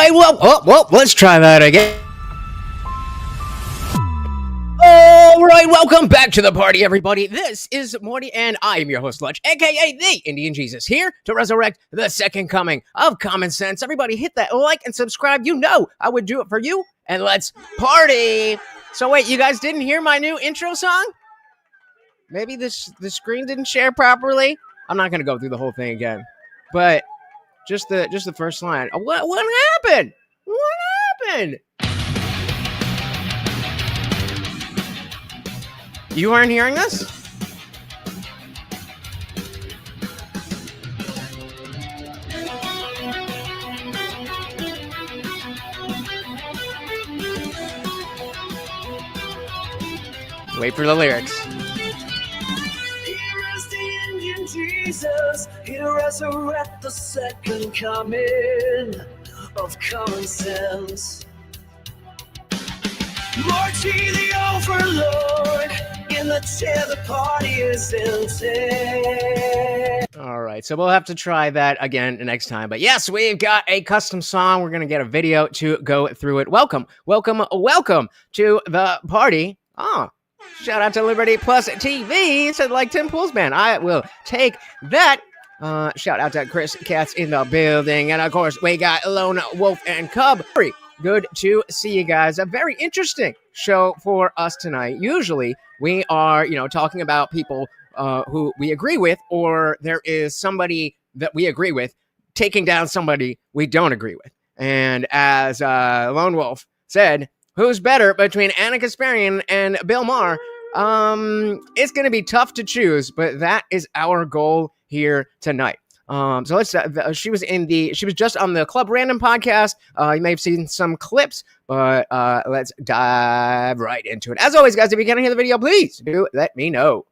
right, well, let's try that again. All right, welcome back to the party, everybody. This is Morty, and I am your host, Lunch, aka the Indian Jesus, here to resurrect the second coming of common sense. Everybody hit that like and subscribe. You know I would do it for you, and let's party. So wait, you guys didn't hear my new intro song? Maybe the screen didn't share properly? I'm not going to go through the whole thing again, but just the first line. What happened? What happened? You aren't hearing this? Wait for the lyrics. Here is the Indian Jesus, here to resurrect the second coming of common sense. Lord G, the overlord, in the chair the party is empty. All right, so we'll have to try that again next time. But yes, we've got a custom song. We're going to get a video to go through it. Welcome to the party. Shout out to Liberty Plus TV, said like Tim Pool's band. I will take that. Shout out to Chris Katz in the building. And of course, we got Lone Wolf and Cub. Very good to see you guys. A very interesting show for us tonight. Usually we are, talking about people who we agree with, or there is somebody that we agree with taking down somebody we don't agree with. And as Lone Wolf said, who's better between Ana Kasparian and Bill Maher? It's going to be tough to choose, but that is our goal here tonight. So let's. She was just on the Club Random podcast. You may have seen some clips, but let's dive right into it. As always, guys, if you can't hear the video, please do let me know.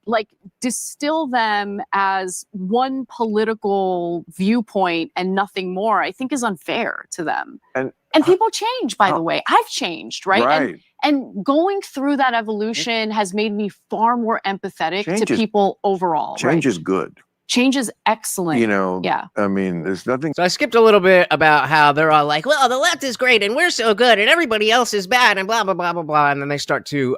Like, distill them as one political viewpoint and nothing more, I think is unfair to them. And people change, by the way. I've changed, right? Right. And going through that evolution has made me far more empathetic to people overall. Change is good. Change is excellent. Yeah. I mean, there's nothing. So I skipped a little bit about how they're all like, well, the left is great and we're so good and everybody else is bad and blah, blah, blah, blah, blah. And then they start to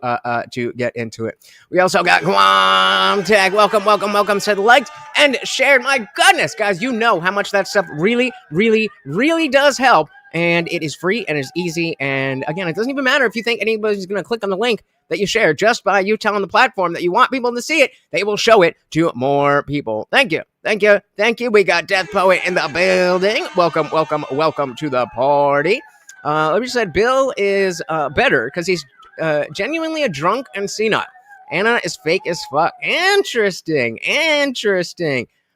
get into it. We also got Guam Tag. Welcome. Said liked and shared. My goodness, guys, you know how much that stuff really, really, really does help. And it is free and it's easy. And again, it doesn't even matter if you think anybody's going to click on the link that you share. Just by you telling the platform that you want people to see it, they will show it to more people. Thank you. We got Death Poet in the building. Welcome to the party. Like we said, Bill is better because he's genuinely a drunk and senile. Anna is fake as fuck. Interesting.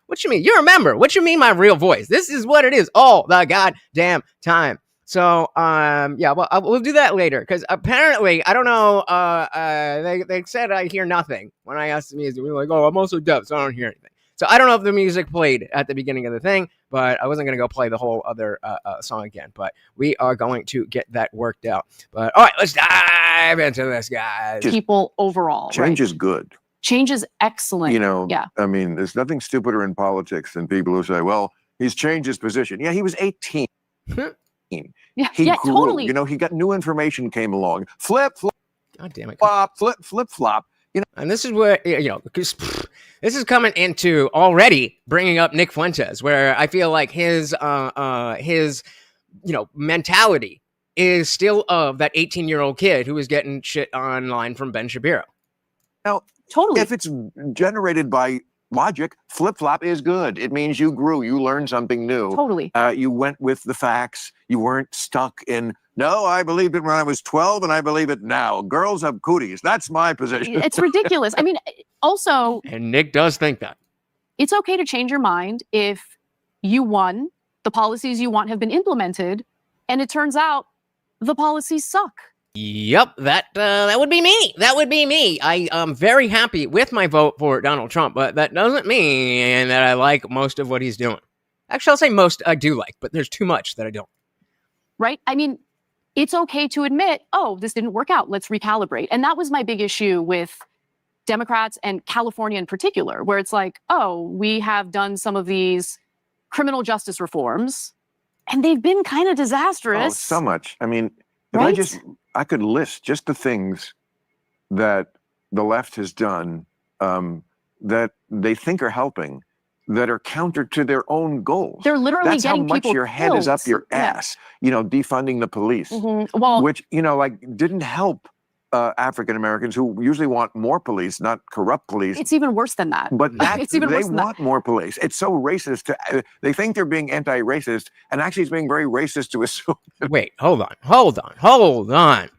What you mean? You remember. What you mean my real voice? This is what it is all the goddamn time. So, we'll do that later. Because apparently, I don't know, they said I hear nothing when I asked the music. We were like, oh, I'm also deaf, so I don't hear anything. So I don't know if the music played at the beginning of the thing, but I wasn't going to go play the whole other song again. But we are going to get that worked out. But all right, let's dive into this, guys. People overall. Change is good. Change is excellent. Yeah. I mean, there's nothing stupider in politics than people who say, well, he's changed his position. Yeah, he was 18. Yeah, he grew. Totally. He got new information came along. Flip, God damn it. flop, flip, flop. And this is where, because this is coming into already bringing up Nick Fuentes, where I feel like his mentality is still of that 18-year-old kid who was getting shit online from Ben Shapiro. Now, Totally. if it's generated by logic, flip-flop is good. It means you grew. You learned something new. Totally. You went with the facts. You weren't stuck in, no, I believed it when I was 12 and I believe it now. Girls have cooties. That's my position. It's ridiculous. I mean, also... And Nick does think that. It's okay to change your mind if you won, the policies you want have been implemented, and it turns out the policies suck. Yep, that would be me. I am very happy with my vote for Donald Trump, but that doesn't mean that I like most of what he's doing. Actually, I'll say most I do like, but there's too much that I don't. Right? I mean, it's okay to admit, oh, this didn't work out. Let's recalibrate. And that was my big issue with Democrats and California in particular, where it's like, oh, we have done some of these criminal justice reforms. And they've been kind of Oh, disastrous. so much. I mean, if Right? I could list just the things that the left has done that they think are helping, that are counter to their own goals. They're literally That's how getting much people your head is up killed. your Yeah. ass. You know, defunding the police, Well, which, you know, like didn't help African Americans who usually want more police, not corrupt police. it's even worse than that. But that It's even they worse than that. want more police. It's so racist. They think they're being anti-racist, and actually, it's being very racist to assume. Wait, hold on.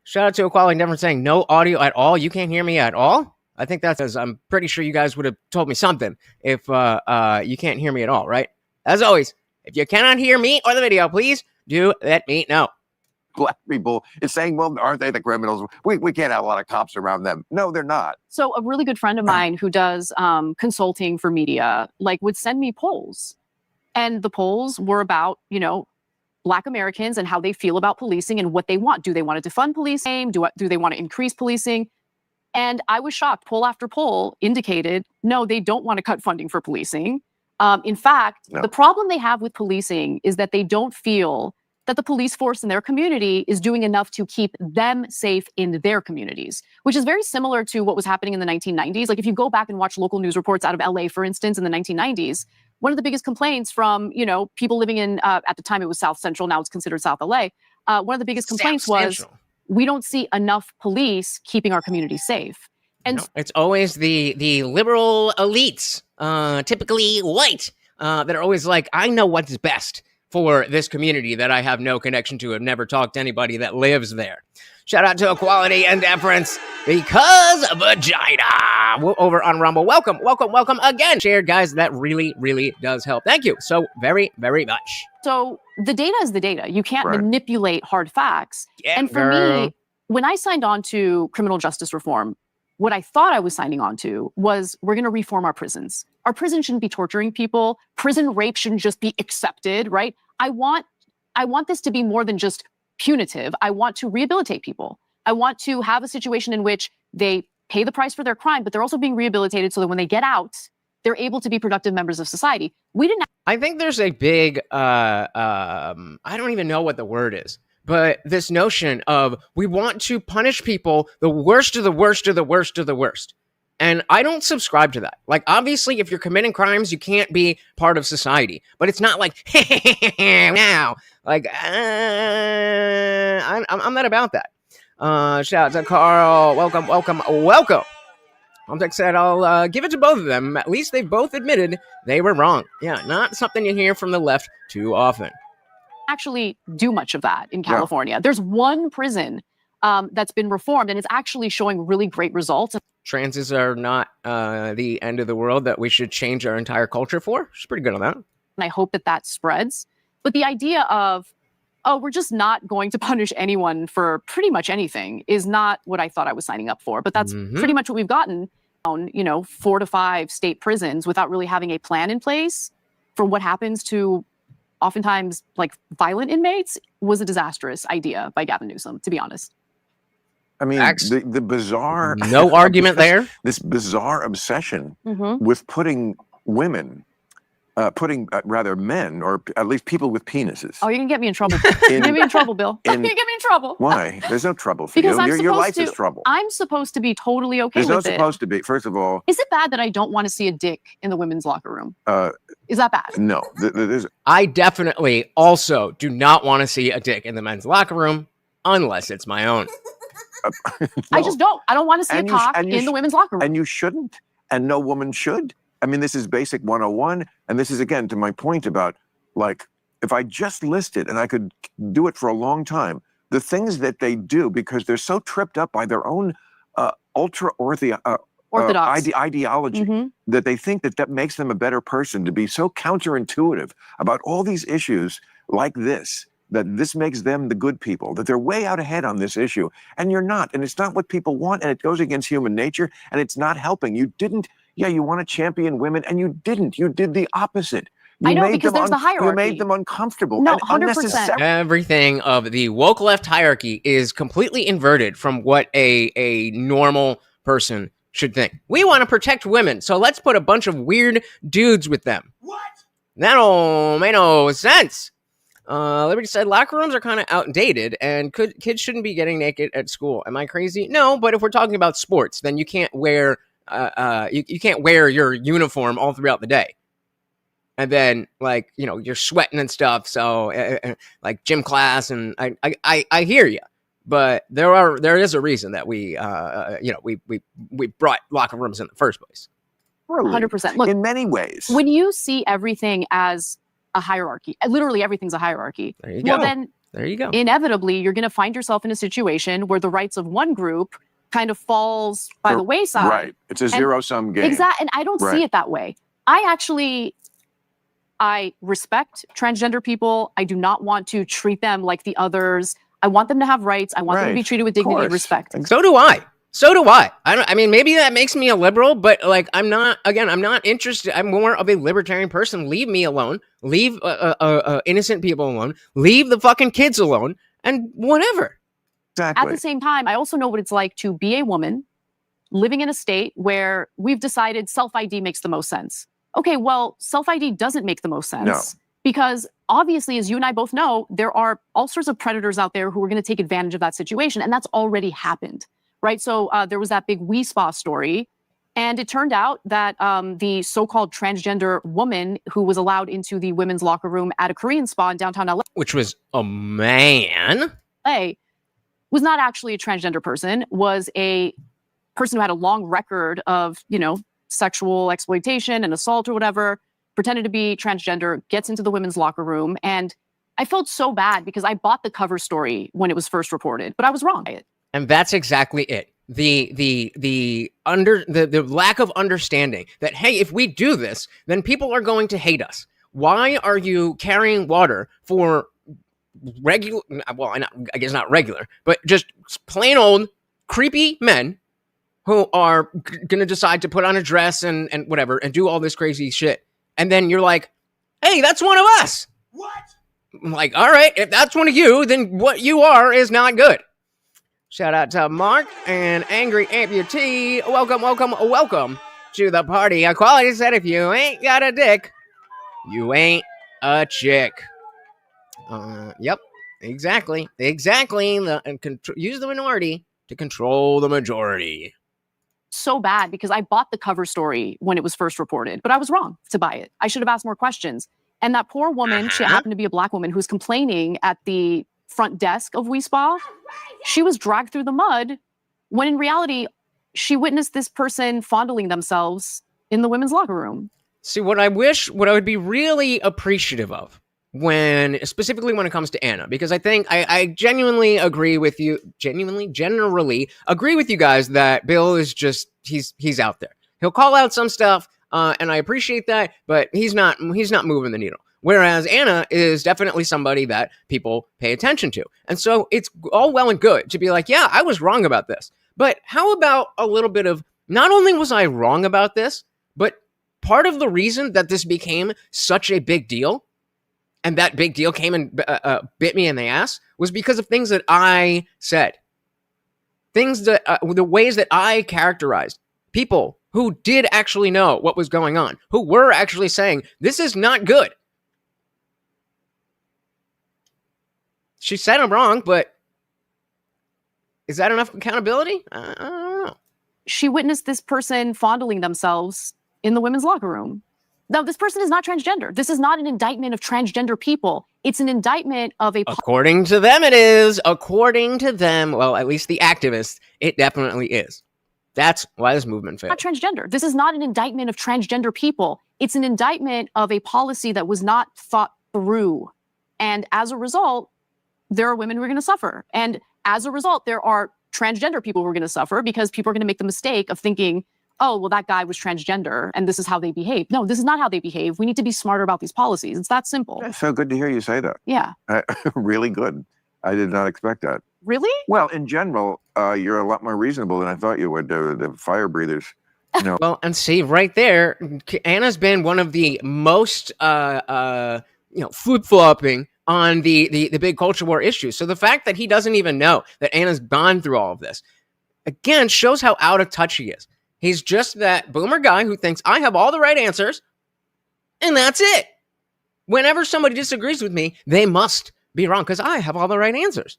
Shout out to Equality Never saying no audio at all. You can't hear me at all. I think that's because I'm pretty sure you guys would have told me something if you can't hear me at all, right? As always, if you cannot hear me or the video, please do let me know. Black people is saying, well, aren't they the criminals? We can't have a lot of cops around them. No, they're not. So a really good friend of mine who does consulting for media, like, would send me polls, and the polls were about, you know, Black Americans and how they feel about policing and what they want. Do they want to defund policing? Do they want to increase policing? And I was shocked. Poll after poll indicated, no, they don't want to cut funding for policing. In fact, No. the problem they have with policing is that they don't feel that the police force in their community is doing enough to keep them safe in their communities, which is very similar to what was happening in the 1990s. Like, if you go back and watch local news reports out of LA, for instance, in the 1990s, one of the biggest complaints from, you know, people living in, at the time it was South Central, now it's considered South LA. One of the biggest complaints was, we don't see enough police keeping our community safe. And No, it's always the liberal elites, typically white, that are always like, I know what's best for this community that I have no connection to, have never talked to anybody that lives there. Shout out to Equality and Deference because vagina over on Rumble. Welcome again. Shared, guys, that really, really does help. Thank you so very, very much. so the data is the data. You can't Right. manipulate hard facts. Yeah, And for me, when I signed on to criminal justice reform, what I thought I was signing on to was, we're going to reform our prisons. Our prisons shouldn't be torturing people. Prison rape shouldn't just be accepted, right? I want this to be more than just punitive. I want to rehabilitate people. I want to have a situation in which they pay the price for their crime, but they're also being rehabilitated so that when they get out, they're able to be productive members of society. We didn't. I think there's a big, I don't even know what the word is, but this notion of we want to punish people the worst of the worst of the worst of the worst. And I don't subscribe to that. Like, obviously, if you're committing crimes, you can't be part of society. But it's not like, now. Like, I'm not about that. Shout out to Carl. Welcome. Context said, I'll give it to both of them. At least they both admitted they were wrong. Yeah, not something you hear from the left too often. Actually do much of that in California. There's one prison that's been reformed, and it's actually showing really great results. Transes are not the end of the world that we should change our entire culture for. She's pretty good on that. And I hope that spreads. But the idea of, oh, we're just not going to punish anyone for pretty much anything is not what I thought I was signing up for. But that's pretty much what we've gotten on, 4 to 5 state prisons without really having a plan in place for what happens to oftentimes like violent inmates was a disastrous idea by Gavin Newsom, to be honest. I mean, the bizarre... No argument there. This bizarre obsession Mm-hmm. with putting women, rather men, or at least people with penises. Oh, you're going to get me in trouble. You're going to get me in trouble, Bill. You're going to get me in trouble. Why? There's no trouble for Because you. Your life is trouble. I'm supposed to be totally okay There's with no it. supposed to be. First of all... Is it bad that I don't want to see a dick in the women's locker room? Is that bad? No. There's, I definitely also do not want to see a dick in the men's locker room unless it's my own. no. I just don't. I don't want to see And a you sh- cock and you in the sh- women's locker room. And you shouldn't. And no woman should. I mean, this is basic 101. And this is, again, to my point about, like, if I just listed, and I could do it for a long time, the things that they do because they're so tripped up by their own ultra-orthodox ideology Mhm. that they think that makes them a better person, to be so counterintuitive about all these issues like this, that this makes them the good people, that they're way out ahead on this issue. And you're not. And it's not what people want. And it goes against human nature. And it's not helping. You didn't. Yeah, you want to champion women, and you didn't. You did the opposite. You I know, made because them there's the hierarchy. You made them uncomfortable. No, and 100%. unnecessary. Everything of the woke left hierarchy is completely inverted from what a normal person should think. We want to protect women, so let's put a bunch of weird dudes with them. What? That don't make no sense. Liberty said locker rooms are kind of outdated and kids shouldn't be getting naked at school. Am I crazy? No, but if we're talking about sports, then you can't wear you can't wear your uniform all throughout the day. And then, like, you know, you're sweating and stuff. So, like gym class, and I hear you, but there is a reason that we brought locker rooms in the first place. 100%. Look, in many ways, when you see everything as a hierarchy, literally everything's a hierarchy. There you go. Then there you go. Inevitably, you're going to find yourself in a situation where the rights of one group kind of falls by the wayside. Right. It's a zero-sum game. Exactly. And I don't see it that way. I respect transgender people. I do not want to treat them like the others. I want them to have rights. I want them to be treated with dignity and respect. So do I. I mean, maybe that makes me a liberal, but like, I'm not interested. I'm more of a libertarian person. Leave me alone. Leave innocent people alone. Leave the fucking kids alone, and whatever. Exactly. At the same time, I also know what it's like to be a woman living in a state where we've decided self-ID makes the most sense. Okay, well, self-ID doesn't make the most sense because obviously, as you and I both know, there are all sorts of predators out there who are going to take advantage of that situation, and that's already happened. Right. So there was that big We Spa story. And it turned out that the so-called transgender woman who was allowed into the women's locker room at a Korean spa in downtown LA, which was a man, was not actually a transgender person, was a person who had a long record of, sexual exploitation and assault or whatever, pretended to be transgender, gets into the women's locker room. And I felt so bad because I bought the cover story when it was first reported, but I was wrong. And that's exactly it. The lack of understanding that, hey, if we do this, then people are going to hate us. Why are you carrying water for regular, well, I guess not regular, but just plain old creepy men who are going to decide to put on a dress and whatever and do all this crazy shit. And then you're like, hey, that's one of us. What? I'm like, all right, if that's one of you, then what you are is not good. Shout out to Mark and Angry Amputee. Welcome to the party. Equality said if you ain't got a dick, you ain't a chick. Yep, exactly. Use the minority to control the majority. So bad because I bought the cover story when it was first reported, but I was wrong to buy it. I should have asked more questions. And that poor woman, she happened to be a black woman who's complaining at the front desk of We Spa. She was dragged through the mud when in reality, she witnessed this person fondling themselves in the women's locker room. See, what I would be really appreciative of specifically when it comes to Ana, because I think I genuinely agree with you, generally agree with you guys that Bill is just, he's out there. He'll call out some stuff, and I appreciate that, but he's not moving the needle. Whereas Ana is definitely somebody that people pay attention to. And so it's all well and good to be like, yeah, I was wrong about this. But how about a little bit of, not only was I wrong about this, but part of the reason that this became such a big deal, and that big deal came and bit me in the ass, was because of things that I said. Things that, the ways that I characterized people who did actually know what was going on, who were actually saying, this is not good. She said I'm wrong, but is that enough accountability? I don't know. She witnessed this person fondling themselves in the women's locker room. Now, this person is not transgender. This is not an indictment of transgender people. It's an indictment of a... According to them, it is. According to them, well, at least the activists, it definitely is. That's why this movement failed. Not transgender. This is not an indictment of transgender people. It's an indictment of a policy that was not thought through. And as a result, there are women who are going to suffer. And as a result, there are transgender people who are going to suffer because people are going to make the mistake of thinking, oh, well, that guy was transgender and this is how they behave. No, this is not how they behave. We need to be smarter about these policies. It's that simple. It's so good to hear you say that. Yeah. Really good. I did not expect that. Really? Well, in general, you're a lot more reasonable than I thought you would. The fire breathers. Well, and see, right there, Ana's been one of the most, flip-flopping on the big culture war issues. So the fact that he doesn't even know that Ana's gone through all of this, again, shows how out of touch he is. He's just that boomer guy who thinks I have all the right answers, and that's it. Whenever somebody disagrees with me, they must be wrong because I have all the right answers.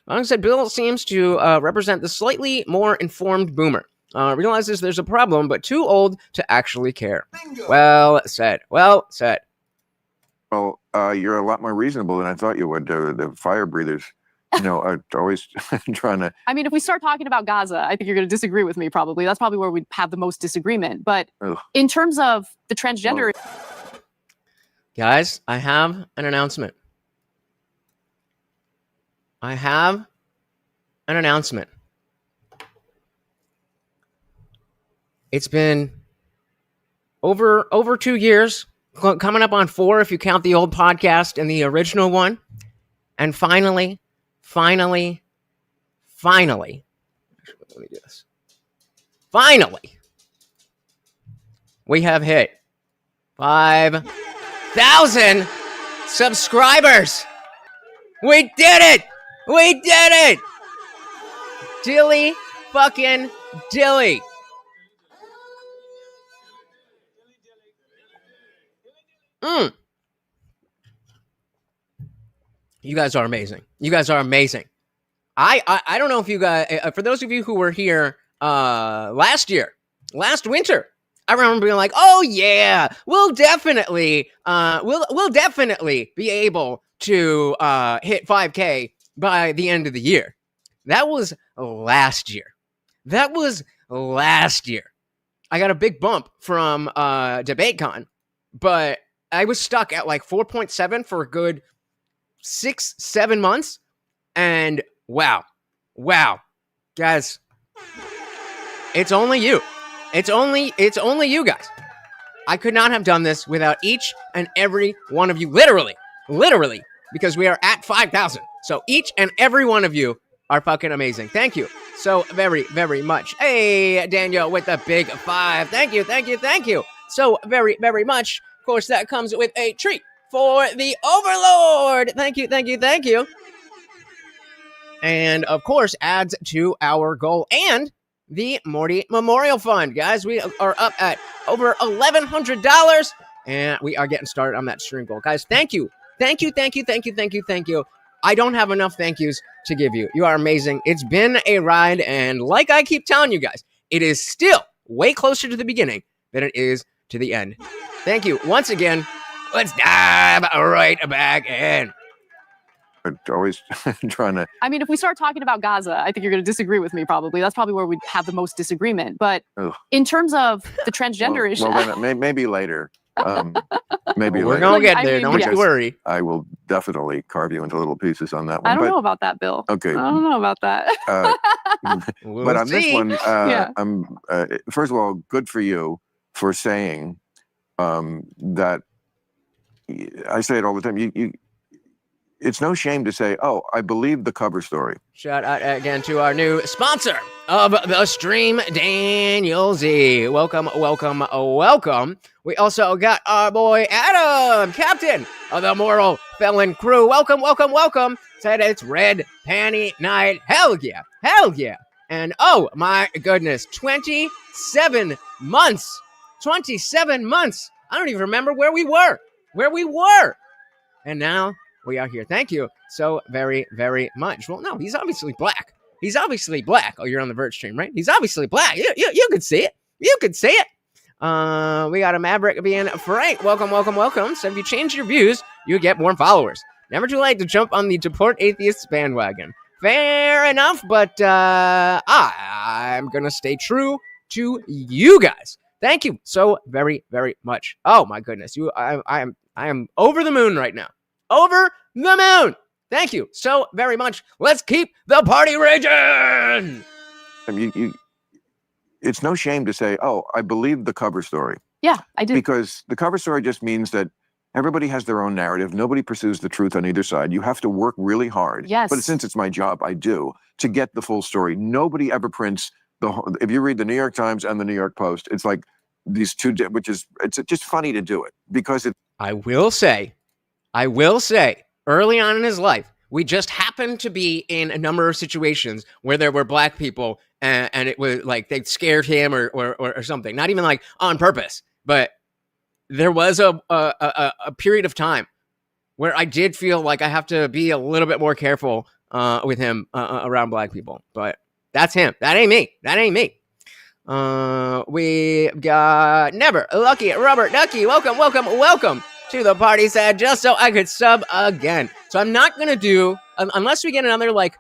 Like I said, Bill seems to represent the slightly more informed boomer. Realizes there's a problem, but too old to actually care. Bingo. Well said. Well said. Well, you're a lot more reasonable than I thought you would. The fire breathers, are always trying to. I mean, if we start talking about Gaza, I think you're going to disagree with me probably. That's probably where we'd have the most disagreement. But in terms of the transgender... Guys, I have an announcement. It's been over 2 years, coming up on 4 if you count the old podcast and the original one. And finally, let me do this. Finally, we have hit 5,000 subscribers. We did it. Dilly fucking dilly. You guys are amazing. I don't know if you guys, for those of you who were here last winter, I remember being like, oh yeah, we'll definitely be able to hit 5K by the end of the year. That was last year. I got a big bump from DebateCon, but I was stuck at like 4.7 for a good 6-7 months. And wow, guys, it's only you. It's only you guys. I could not have done this without each and every one of you. Literally, because we are at 5,000. So each and every one of you are fucking amazing. Thank you so very, very much. Hey, Daniel with the big 5. Thank you so very, very much. Of course, that comes with a treat for the Overlord. Thank you. And of course, adds to our goal and the Morty Memorial Fund. Guys, we are up at over $1,100 and we are getting started on that stream goal. Guys, thank you. I don't have enough thank yous to give you. You are amazing. It's been a ride, and like I keep telling you guys, it is still way closer to the beginning than it is to the end. Thank you once again. Let's dive right back in. Always trying to... I mean, if we start talking about Gaza, I think you're going to disagree with me probably. That's probably where we'd have the most disagreement. But in terms of the transgender issue... Well, maybe later. Maybe we're later. going to get there. Don't you worry. I will definitely carve you into little pieces on that one. I don't know about that, Bill. Okay. I don't know about that. We'll on see. This one, I'm first of all, good for you for saying that. I say it all the time. It's no shame to say, oh, I believe the cover story. Shout out again to our new sponsor of the stream, Daniel Z. Welcome. We also got our boy Adam, captain of the Moral Felon crew. Welcome. Said it's Red Panty Night. Hell yeah. And oh my goodness, 27 months. I don't even remember where we were. And now we are here. Thank you so very, very much. Well, no, he's obviously black. Oh, you're on the Vert stream, right? He's obviously black. You could see it. We got a Maverick being Frank. Welcome. So if you change your views, you get more followers. Never too late to jump on the Deport Atheists bandwagon. Fair enough, but I'm going to stay true to you guys. Thank you so very, very much. Oh, my goodness. I am over the moon right now. Over the moon. Thank you so very much. Let's keep the party raging. It's no shame to say, oh, I believe the cover story. Yeah, I do. Because the cover story just means that everybody has their own narrative. Nobody pursues the truth on either side. You have to work really hard. Yes. But since it's my job, I do, to get the full story. Nobody ever prints if you read the New York Times and the New York Post, it's like these two, it's just funny to do it because it. I will say, early on in his life, we just happened to be in a number of situations where there were black people and it was like they scared him or something. Not even like on purpose, but there was a period of time where I did feel like I have to be a little bit more careful with him around black people. But that's him. That ain't me. That ain't me. We got Never, Lucky, Robert, Ducky. Welcome to the party. Said just so I could sub again. So I'm not going to do, unless we get another like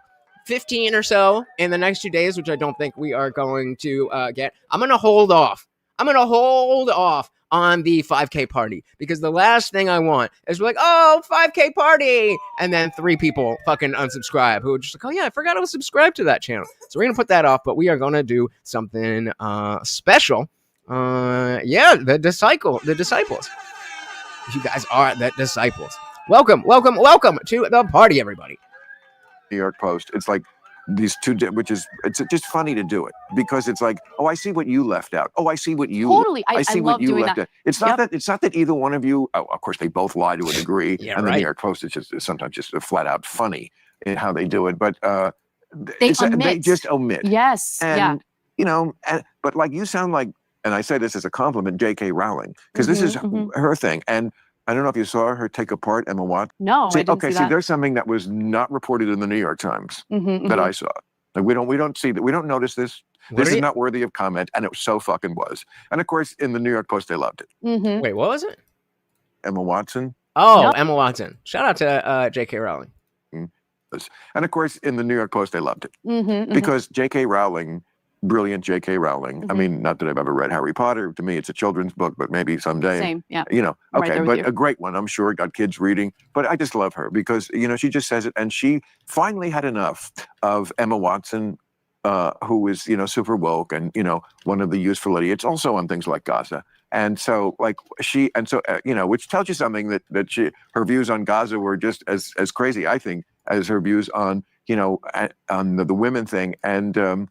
15 or so in the next 2 days, which I don't think we are going to get. I'm going to hold off. On the 5K party, because the last thing I want is like, oh, 5K party, and then 3 people fucking unsubscribe who are just like, oh yeah, I forgot I was subscribed to that channel. So we're gonna put that off, but we are gonna do something special. The disciples. You guys are the disciples. Welcome to the party, everybody. New York Post. It's like these two, which is, it's just funny to do it because it's like, oh, I see what you left out. Oh, I see what you totally. I see what you left out. It's not Yep. it's not that either one of you. Oh, of course, they both lie to a degree, Yeah, and the right. New York Post is just sometimes just flat out funny in how they do it. But They they omit. just omit. Yes. And you know, but like you sound like, and I say this as a compliment, J.K. Rowling, because this is her thing. And I don't know if you saw her take apart Emma Watson. No, I didn't see that. There's something that was not reported in the New York Times that I saw. Like we don't see that. We don't notice this. This is not worthy of comment, and it so fucking was. And of course, in the New York Post, they loved it. Wait, what was it? Emma Watson. Oh, No. Emma Watson. Shout out to J.K. Rowling. And of course, in the New York Post, they loved it because J.K. Rowling, brilliant J.K. Rowling. I mean, not that I've ever read Harry Potter. To me, it's a children's book, but maybe someday. Same, yeah. You know, I'm right okay, there with but you. a great one. I'm sure got kids reading. But I just love her because she just says it, and she finally had enough of Emma Watson, who is super woke and one of the useful idiots, also on things like Gaza. And so, which tells you something that her views on Gaza were just as crazy, I think, as her views on on the women thing. And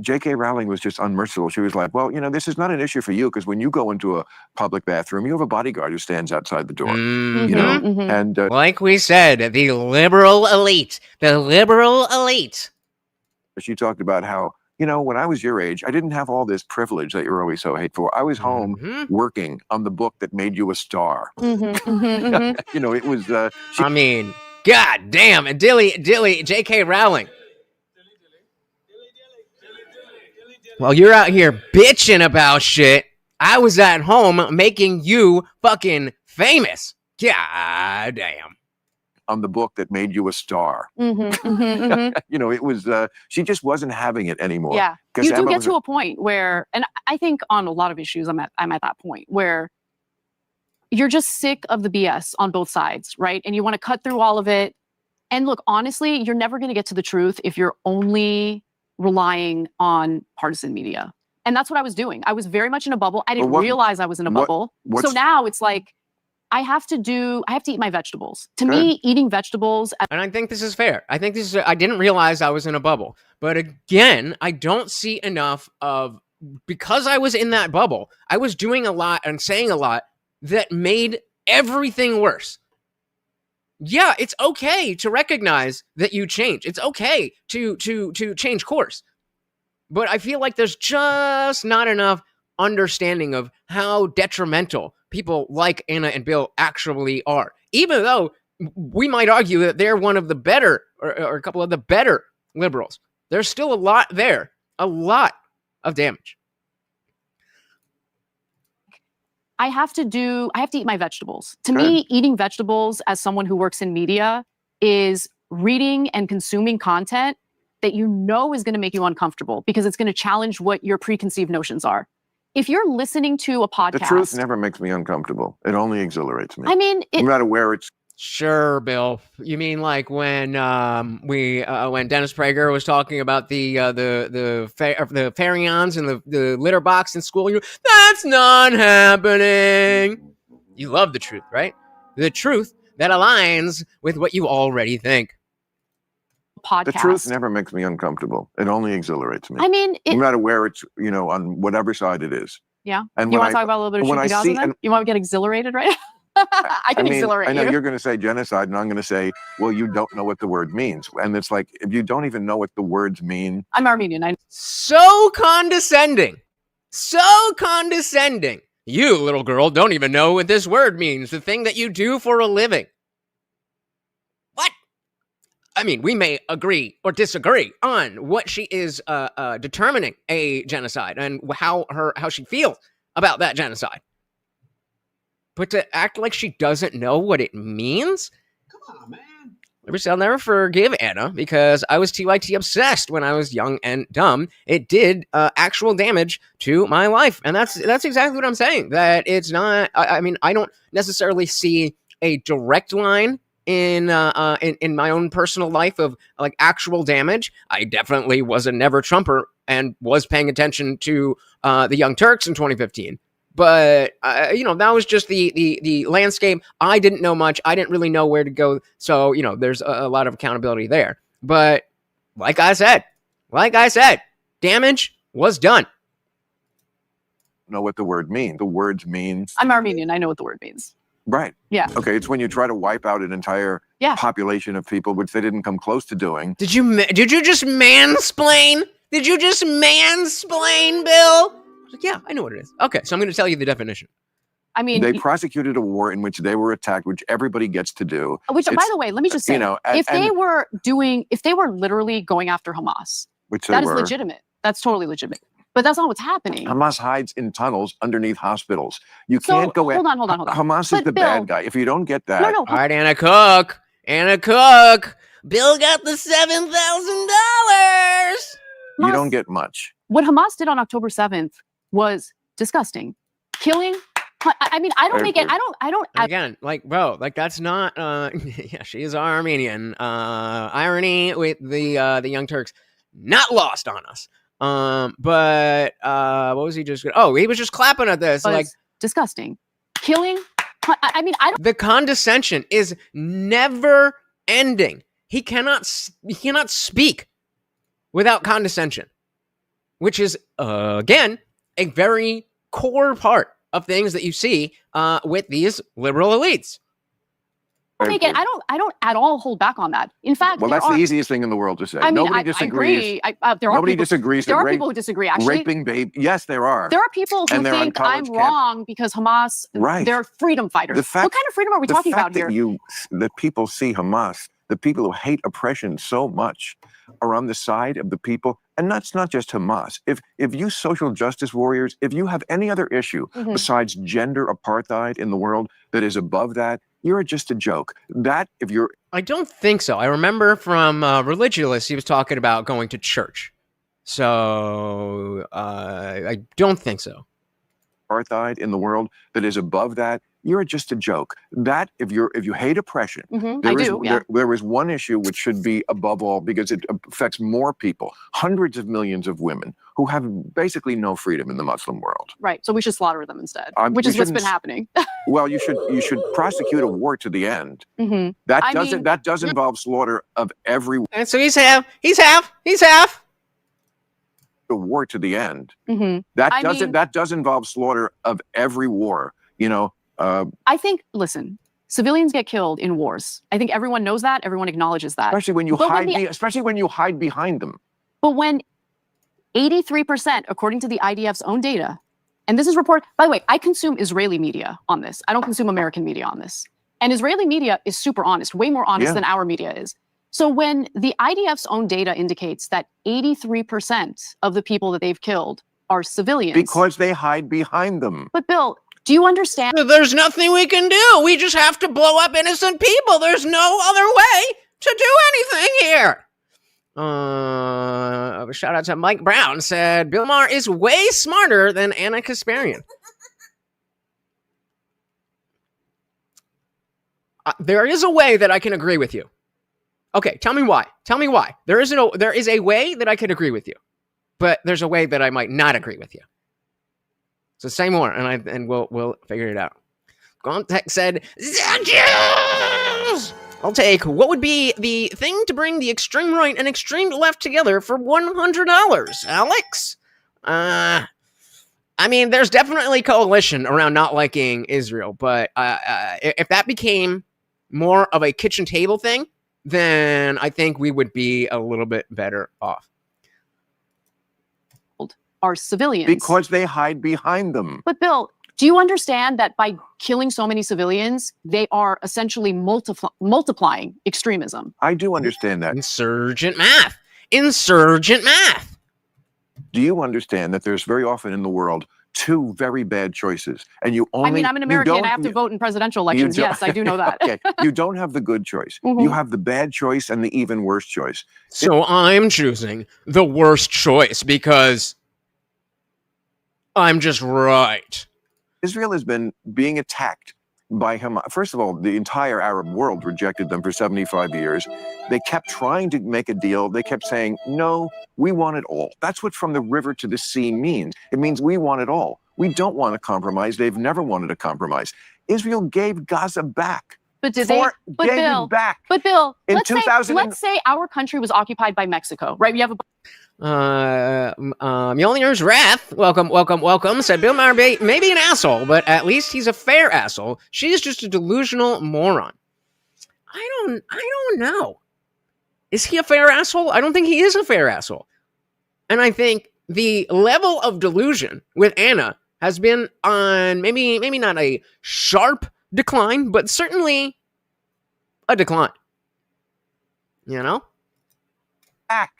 J.K. Rowling was just unmerciful. She was like, well, this is not an issue for you because when you go into a public bathroom, you have a bodyguard who stands outside the door. And Like we said, the liberal elite. She talked about how, when I was your age, I didn't have all this privilege that you're always so hateful. I was home working on the book that made you a star. It was. I mean, god damn, and dilly, J.K. Rowling. While you're out here bitching about shit, I was at home making you fucking famous. God damn. On the book that made you a star. It was, she just wasn't having it anymore. Yeah. You do get to a point where, and I think on a lot of issues, I'm at that point where you're just sick of the BS on both sides, right? And you want to cut through all of it. And look, honestly, you're never going to get to the truth if you're only relying on partisan media. And that's what I was doing. I was very much in a bubble. I didn't realize I was in a bubble. So now it's like, I have to eat my vegetables. To me, eating vegetables. And I think this is fair. I didn't realize I was in a bubble. But again, I don't see enough of, because I was in that bubble, I was doing a lot and saying a lot that made everything worse. Yeah, it's okay to recognize that you change. It's okay to change course. But I feel like there's just not enough understanding of how detrimental people like Anna and Bill actually are. Even though we might argue that they're one of the better, or a couple of the better liberals, there's still a lot there. A lot of damage. I have to eat my vegetables. To me, eating vegetables as someone who works in media is reading and consuming content that is going to make you uncomfortable because it's going to challenge what your preconceived notions are. If you're listening to a podcast... The truth never makes me uncomfortable. It only exhilarates me. I mean... no matter where it's... Sure, Bill. You mean like when when Dennis Prager was talking about the Farions and the litter box in school? That's not happening. You love the truth, right? The truth that aligns with what you already think. Podcast. The truth never makes me uncomfortable. It only exhilarates me. I mean... no matter where it's, on whatever side it is. Yeah. And you want to talk about a little bit of shit Gaza then? You want to get exhilarated, right? I can exhilarate you. I know you're going to say genocide, and I'm going to say, well, you don't know what the word means. And it's like, if you don't even know what the words mean. I'm Armenian. So condescending You, little girl, don't even know what this word means. The thing that you do for a living. What? I mean, we may agree or disagree on what she is determining a genocide and how she feels about that genocide. But to act like she doesn't know what it means? Come on, man. I'll never forgive Anna because I was TYT obsessed when I was young and dumb. It did actual damage to my life. And that's exactly what I'm saying. That it's not, I mean, I don't necessarily see a direct line in my own personal life of like actual damage. I definitely was a never Trumper and was paying attention to the Young Turks in 2015. But, that was just the landscape. I didn't know much. I didn't really know where to go. So, there's a lot of accountability there. But like I said, damage was done. Know what the word means. The words mean. I'm Armenian. I know what the word means. Right. Yeah. Okay. It's when you try to wipe out an entire population of people, which they didn't come close to doing. Did you just mansplain? Did you just mansplain, Bill? Yeah, I know what it is. Okay, so I'm going to tell you the definition. I mean, they prosecuted a war in which they were attacked, which everybody gets to do. Which, by the way, let me just say, if they were literally going after Hamas, which that is legitimate. That's totally legitimate. But that's not what's happening. Hamas hides in tunnels underneath hospitals. You can't go in. Hold on. Hamas is the bad guy. If you don't get that. No. All right, Anna Cook. Bill got the $7,000. You don't get much. What Hamas did on October 7th was disgusting. Killing. I mean, I don't make it. I don't. Again, like, bro, like that's not. Yeah, she is Armenian. Irony with the Young Turks, not lost on us. But what was he just? Oh, he was just clapping at this. Like disgusting. Killing. I mean, I don't. The condescension is never ending. He cannot speak without condescension, which is again a very core part of things that you see with these liberal elites. I don't at all hold back on that. In fact, that's the easiest thing in the world to say. I mean, nobody disagrees. Nobody disagrees. There are people who disagree. Actually, raping baby. Yes, there are. There are people who think I'm wrong because Hamas. Right. They're freedom fighters. What kind of freedom are we talking about here? That people see Hamas, the people who hate oppression so much, are on the side of the people. And that's not just Hamas. If you social justice warriors, if you have any other issue besides gender apartheid in the world that is above that, you're just a joke. I don't think so. I remember from Religulous, he was talking about going to church. So I don't think so. Apartheid in the world that is above that, you're just a joke. That if you hate oppression, there is one issue which should be above all because it affects more people, hundreds of millions of women who have basically no freedom in the Muslim world. Right. So we should slaughter them instead, which is what's been happening. Well, you should prosecute a war to the end. That does involve slaughter of everyone. And so he's half. A war to the end. That does involve slaughter of every war. I think, listen, civilians get killed in wars. I think everyone knows that. Everyone acknowledges that. Especially when you hide behind them. But when 83%, according to the IDF's own data, and this is reported, by the way, I consume Israeli media on this. I don't consume American media on this. And Israeli media is super honest, way more honest than our media is. So when the IDF's own data indicates that 83% of the people that they've killed are civilians. Because they hide behind them. But Bill, do you understand? There's nothing we can do. We just have to blow up innocent people. There's no other way to do anything here. Shout out to Mike Brown said, Bill Maher is way smarter than Ana Kasparian. There is a way that I can agree with you. Okay, tell me why. There is a way that I could agree with you, but there's a way that I might not agree with you. So say more, and we'll figure it out. Gontek said, Jews! I'll take. What would be the thing to bring the extreme right and extreme left together for $100, Alex? I mean, there's definitely coalition around not liking Israel, but if that became more of a kitchen table thing, then I think we would be a little bit better off. Are civilians. Because they hide behind them. But Bill, Do you understand that by killing so many civilians, they are essentially multiplying extremism? I do understand that. Insurgent math. Insurgent math. Do you understand that there's very often in the world two very bad choices, and I'm an American. I have to vote in presidential elections. Yes, I do know that. Okay, you don't have the good choice. Mhm. You have the bad choice and the even worse choice. So I'm choosing the worst choice because I'm just right. Israel has been being attacked by Hamas. First of all, the entire Arab world rejected them for 75 years. They kept trying to make a deal. They kept saying, no, we want it all. That's what from the river to the sea means. It means we want it all. We don't want a compromise. They've never wanted a compromise. Israel gave Gaza back. But did they? But gave Bill, it back. But Bill, In let's 2000 let's say our country was occupied by Mexico, right? We have a Mjolnir's Wrath, welcome, said Bill Maher may be an asshole, but at least he's a fair asshole. She's just a delusional moron. I don't know. Is he a fair asshole? I don't think he is a fair asshole. And I think the level of delusion with Ana has been on maybe not a sharp decline, but certainly a decline. You know?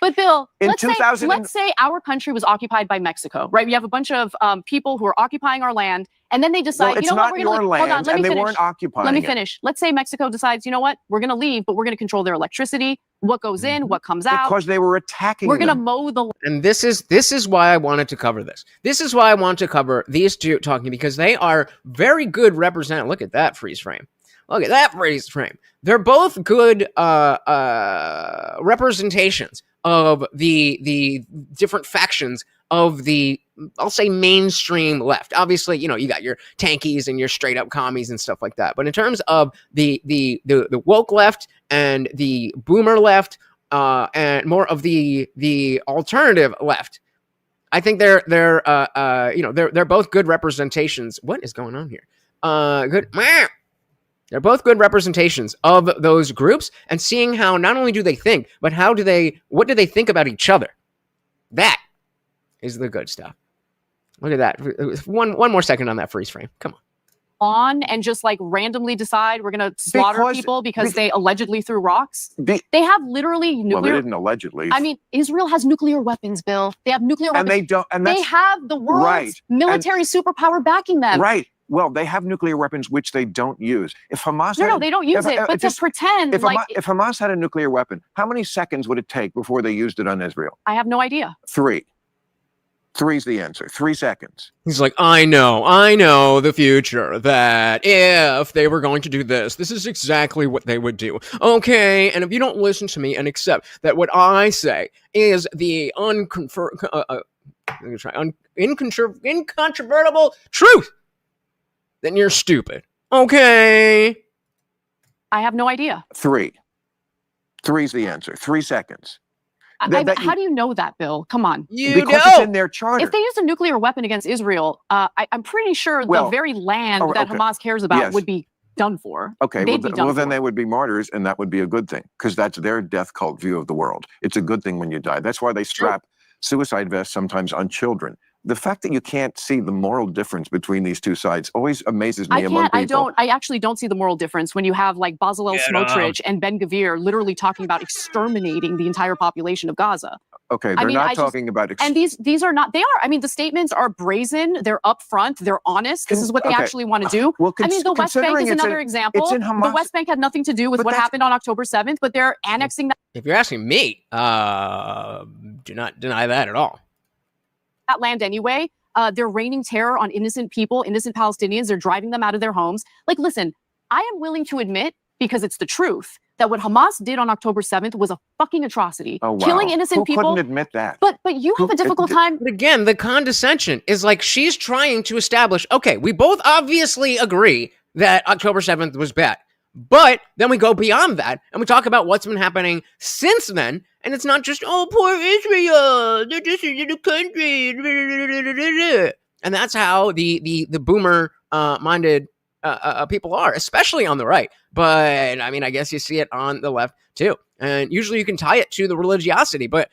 But Bill, In let's 2000 let's say our country was occupied by Mexico, right? We have a bunch of people who are occupying our land, and then they decide, Well, it's you know what, not we're your going to land, hold on, let and me they finish. weren't occupying Let me it. finish. Let's say Mexico decides, you know what, we're going to leave, but we're going to control their electricity, what goes in, what comes out. Because they were attacking We're going to them. mow the And this is why I wanted to cover this. This is why I want to cover these two talking, because they are very good represent. Look at that freeze frame. Look at that freeze frame. They're both good representations of the different factions of the, I'll say, mainstream left. Obviously, you know, you got your tankies and your straight up commies and stuff like that. But in terms of the woke left and the boomer left, and more of the alternative left, I think they're both good representations. What is going on here? They're both good representations of those groups, and seeing how not only do they think, but what do they think about each other? That is the good stuff. Look at that. One more second on that freeze frame. Come on and just like randomly decide we're going to slaughter people because they allegedly threw rocks. They have literally nuclear. Well, they didn't allegedly. I mean, Israel has nuclear weapons, Bill. They have nuclear weapons. And they don't. And they have the world's military superpower backing them. Right. Well, they have nuclear weapons, which they don't use. If Hamas no, they don't use it. But to pretend if Hamas had a nuclear weapon, how many seconds would it take before they used it on Israel? I have no idea. 3. 3's the answer. 3 seconds. He's like, I know the future, that if they were going to do this is exactly what they would do. Okay, and if you don't listen to me and accept that what I say is the incontrovertible truth, then you're stupid. Okay. I have no idea. 3. 3's the answer. 3 seconds. How do you know that, Bill? Come on. Because it's in their charter. If they used a nuclear weapon against Israel, I'm pretty sure the very land that Hamas cares about would be done for. Okay, then they would be martyrs, and that would be a good thing, because that's their death cult view of the world. It's a good thing when you die. That's why they strap suicide vests sometimes on children. The fact that you can't see the moral difference between these two sides always amazes me among people. I actually don't see the moral difference when you have like Bezalel Smotrich and Ben Gvir literally talking about exterminating the entire population of Gaza. Okay, they're not talking about and these are not, they are. I mean, the statements are brazen, they're upfront, they're honest. This is what they actually want to do. Well, I mean, the West Bank is another example. The West Bank had nothing to do with what happened on October 7th, but they're annexing that. If you're asking me, do not deny that at all. That land anyway. They're raining terror on innocent people, innocent Palestinians. They're driving them out of their homes. Like, listen, I am willing to admit, because it's the truth, that what Hamas did on October 7th was a fucking atrocity. Oh, wow. Killing innocent people. Who couldn't admit that? But you have a difficult time. But again, the condescension is like she's trying to establish, okay, we both obviously agree that October 7th was bad. But then we go beyond that and we talk about what's been happening since then. And it's not just, oh, poor Israel, they're just in the country. And that's how the boomer minded people are, especially on the right. But I mean, I guess you see it on the left too. And usually you can tie it to the religiosity, but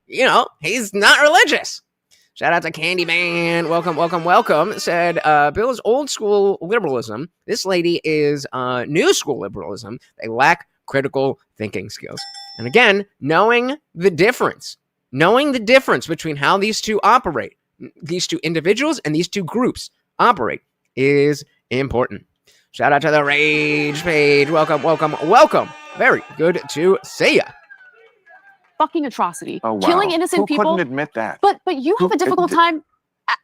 you know, he's not religious. Shout out to Candyman. Welcome. Said, Bill's old school liberalism. This lady is new school liberalism. They lack critical thinking skills. And again, knowing the difference between how these two operate, these two individuals and these two groups operate, is important. Shout out to the Rage page. Welcome. Very good to see ya. Fucking atrocity. Oh, wow. Killing innocent Who people. couldn't admit that? But you have a difficult time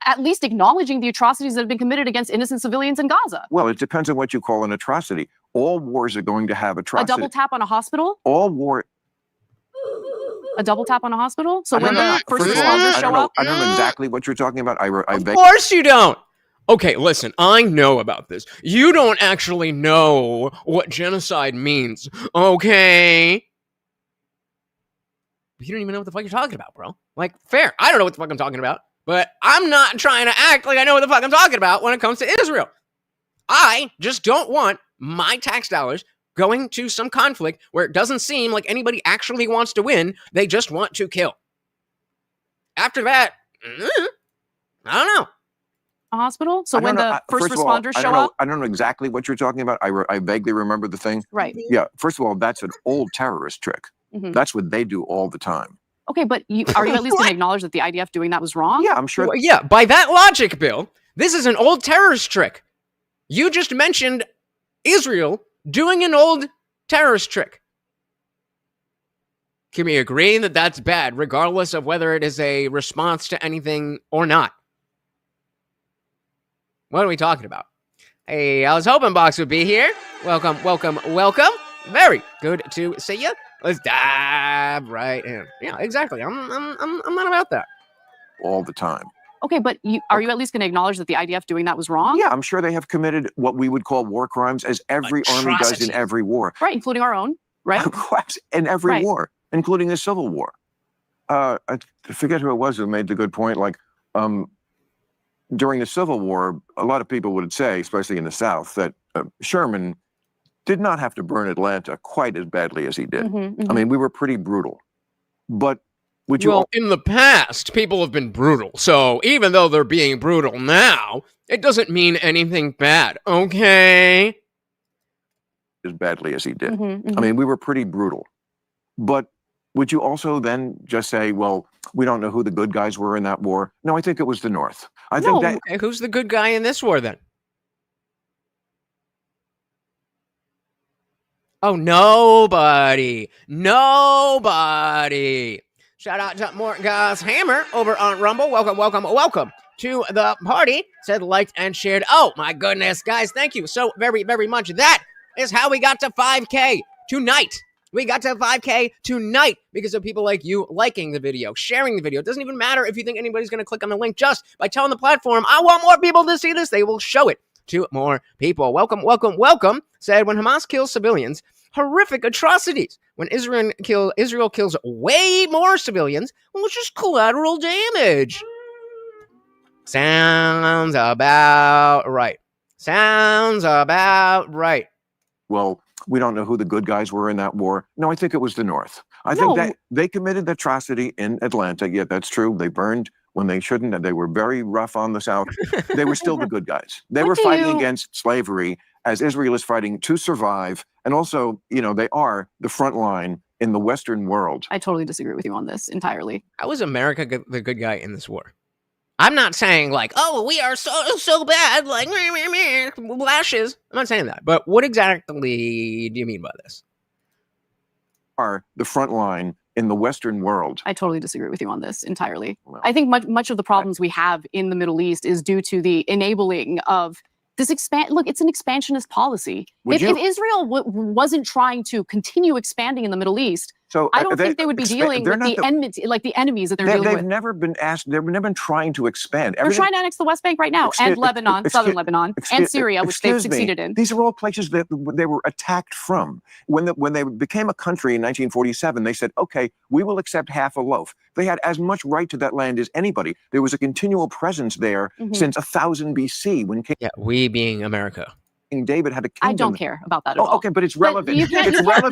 at least acknowledging the atrocities that have been committed against innocent civilians in Gaza. Well, it depends on what you call an atrocity. All wars are going to have A atrocities. double tap on a hospital? A double tap on a hospital? So when the first responders show up? I don't know exactly what you're talking about. Of course you don't. Okay, listen, I know about this. You don't actually know what genocide means, okay? You don't even know what the fuck you're talking about, bro. Like, fair. I don't know what the fuck I'm talking about, but I'm not trying to act like I know what the fuck I'm talking about when it comes to Israel. I just don't want my tax dollars going to some conflict where it doesn't seem like anybody actually wants to win. They just want to kill. After that, I don't know. A hospital? So when the first responders show up? I don't know exactly what you're talking about. I vaguely remember the thing. Right. Yeah. First of all, that's an old terrorist trick. Mhm. That's what they do all the time. Okay, but are you at least going to acknowledge that the IDF doing that was wrong? Yeah, I'm sure. Well, yeah, by that logic, Bill, this is an old terrorist trick. You just mentioned Israel doing an old terrorist trick. Can we agree that that's bad, regardless of whether it is a response to anything or not? What are we talking about? Hey, I was hoping Box would be here. Welcome. Very good to see you. Let's dive right in. Yeah, exactly. I'm not about that. All the time. Okay, but are you at least going to acknowledge that the IDF doing that was wrong? Yeah, I'm sure they have committed what we would call war crimes, as every army does in every war. Right, including our own, right? In every war, including the Civil War. I forget who it was who made the good point. Like, during the Civil War, a lot of people would say, especially in the South, that Sherman did not have to burn Atlanta quite as badly as he did. I mean, we were pretty brutal. But would you... Well, in the past, people have been brutal. So even though they're being brutal now, it doesn't mean anything bad, okay? As badly as he did. I mean, we were pretty brutal. But would you also then just say, well, we don't know who the good guys were in that war? No, I think it was the North. I think that... Okay, who's the good guy in this war, then? Oh, nobody. Shout out to Morgas Hammer over on Rumble. Welcome to the party. Said, liked, and shared. Oh, my goodness, guys, thank you so very, very much. That is how we got to 5K tonight. We got to 5K tonight because of people like you liking the video, sharing the video. It doesn't even matter if you think anybody's going to click on the link. Just by telling the platform, I want more people to see this, they will show it to more people. Welcome. Said, when Hamas kills civilians, horrific atrocities. When Israel kills way more civilians, well, it's just collateral damage. Sounds about right. Well, we don't know who the good guys were in that war. No, I think it was the North. I think that they committed the atrocity in Atlanta. Yeah, that's true. They burned when they shouldn't have. They were very rough on the South. They were still the good guys. They were fighting against slavery as Israel is fighting to survive. And also, they are the front line in the Western world. I totally disagree with you on this entirely. How was America the good guy in this war? I'm not saying like, oh, we are so bad, like lashes. I'm not saying that. But what exactly do you mean by this? Are the front line in the Western world. I totally disagree with you on this entirely. Well, I think much of the problems we have in the Middle East is due to the enabling of this Look, it's an expansionist policy. If Israel wasn't trying to continue expanding in the Middle East, so I don't think they would be dealing with the enemies that they're dealing with. They've never been asked. They've never been trying to expand. They're trying to annex the West Bank right now, and Lebanon, southern Lebanon, and Syria, which they've succeeded in. These are all places that they were attacked from. When they became a country in 1947, they said, "Okay, we will accept half a loaf." They had as much right to that land as anybody. There was a continual presence there since 1000 BC when we being America. David had a kingdom. I don't care about that at all. Okay, but it's relevant. You can't wipe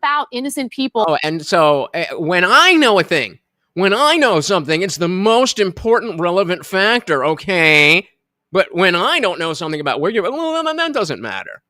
out innocent people. Oh, and so when I know a thing, When I know something, it's the most important relevant factor, okay? But when I don't know something about where you're, well, that doesn't matter.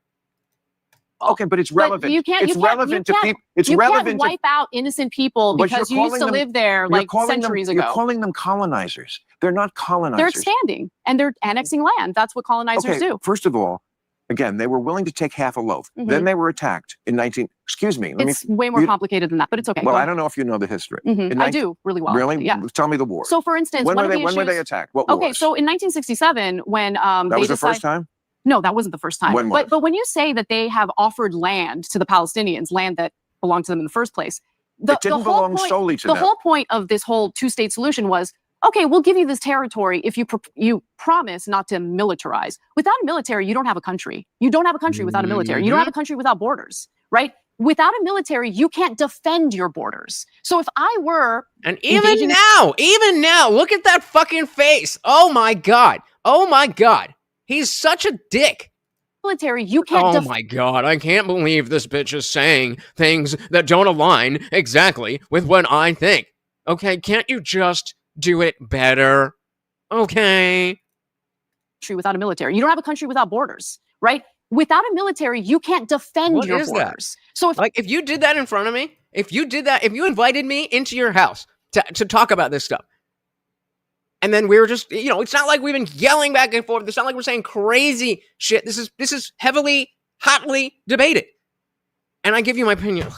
Okay, but it's relevant. But you can't, it's relevant to people. It's you relevant can't wipe out innocent people because you used to live there like centuries ago. You're calling them colonizers. They're not colonizers. They're expanding and they're annexing land. That's what colonizers do. First of all, again, they were willing to take half a loaf. Then they were attacked in 19. Excuse me. It's way more complicated than that, but it's okay. Well, I don't know if you know the history. I do really well. Really? Yeah. Tell me the war. So, for instance, when were they attacked? What wars? Okay, so in 1967, when that was the first time. No, that wasn't the first time. When was? But when you say that they have offered land to the Palestinians, land that belonged to them in the first place, it didn't belong solely to them. The whole point of this whole two-state solution was, okay, we'll give you this territory if you promise not to militarize. Without a military, you don't have a country. You don't have a country without a military. You don't have a country without borders, right? Without a military, you can't defend your borders. So if I were... And even now, look at that fucking face. Oh my God. Oh my God. He's such a dick. Military, you can't... Oh my God, I can't believe this bitch is saying things that don't align exactly with what I think. Okay, can't you just do it better? Okay. Without a military. You don't have a country without borders, right? Without a military, you can't defend your borders. So if you did that in front of me, if you invited me into your house to talk about this stuff, and then we were just, it's not like we've been yelling back and forth. It's not like we're saying crazy shit. This is heavily, hotly debated. And I give you my opinion.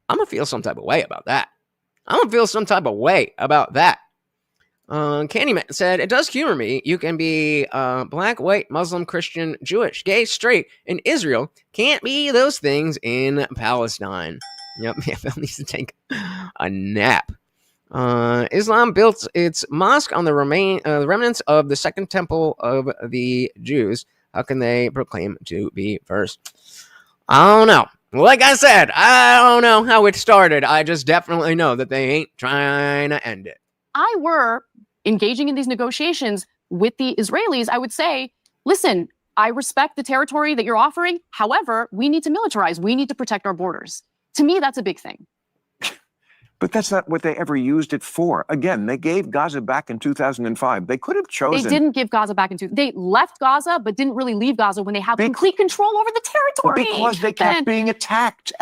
I'm going to feel some type of way about that. Candyman said, it does humor me. You can be black, white, Muslim, Christian, Jewish, gay, straight in Israel. Can't be those things in Palestine. Yep, Phil needs to take a nap. Islam built its mosque on the remnants of the second temple of the Jews. How can they proclaim to be first? I don't know. Like I said, I don't know how it started. I just definitely know that they ain't trying to end it. I were engaging in these negotiations with the Israelis, I would say, listen, I respect the territory that you're offering. However, we need to militarize. We need to protect our borders. To me, that's a big thing. But that's not what they ever used it for. Again, they gave Gaza back in 2005. They could have chosen... They didn't give Gaza back in... They left Gaza, but didn't really leave Gaza when they have complete control over the territory. Because they kept being attacked.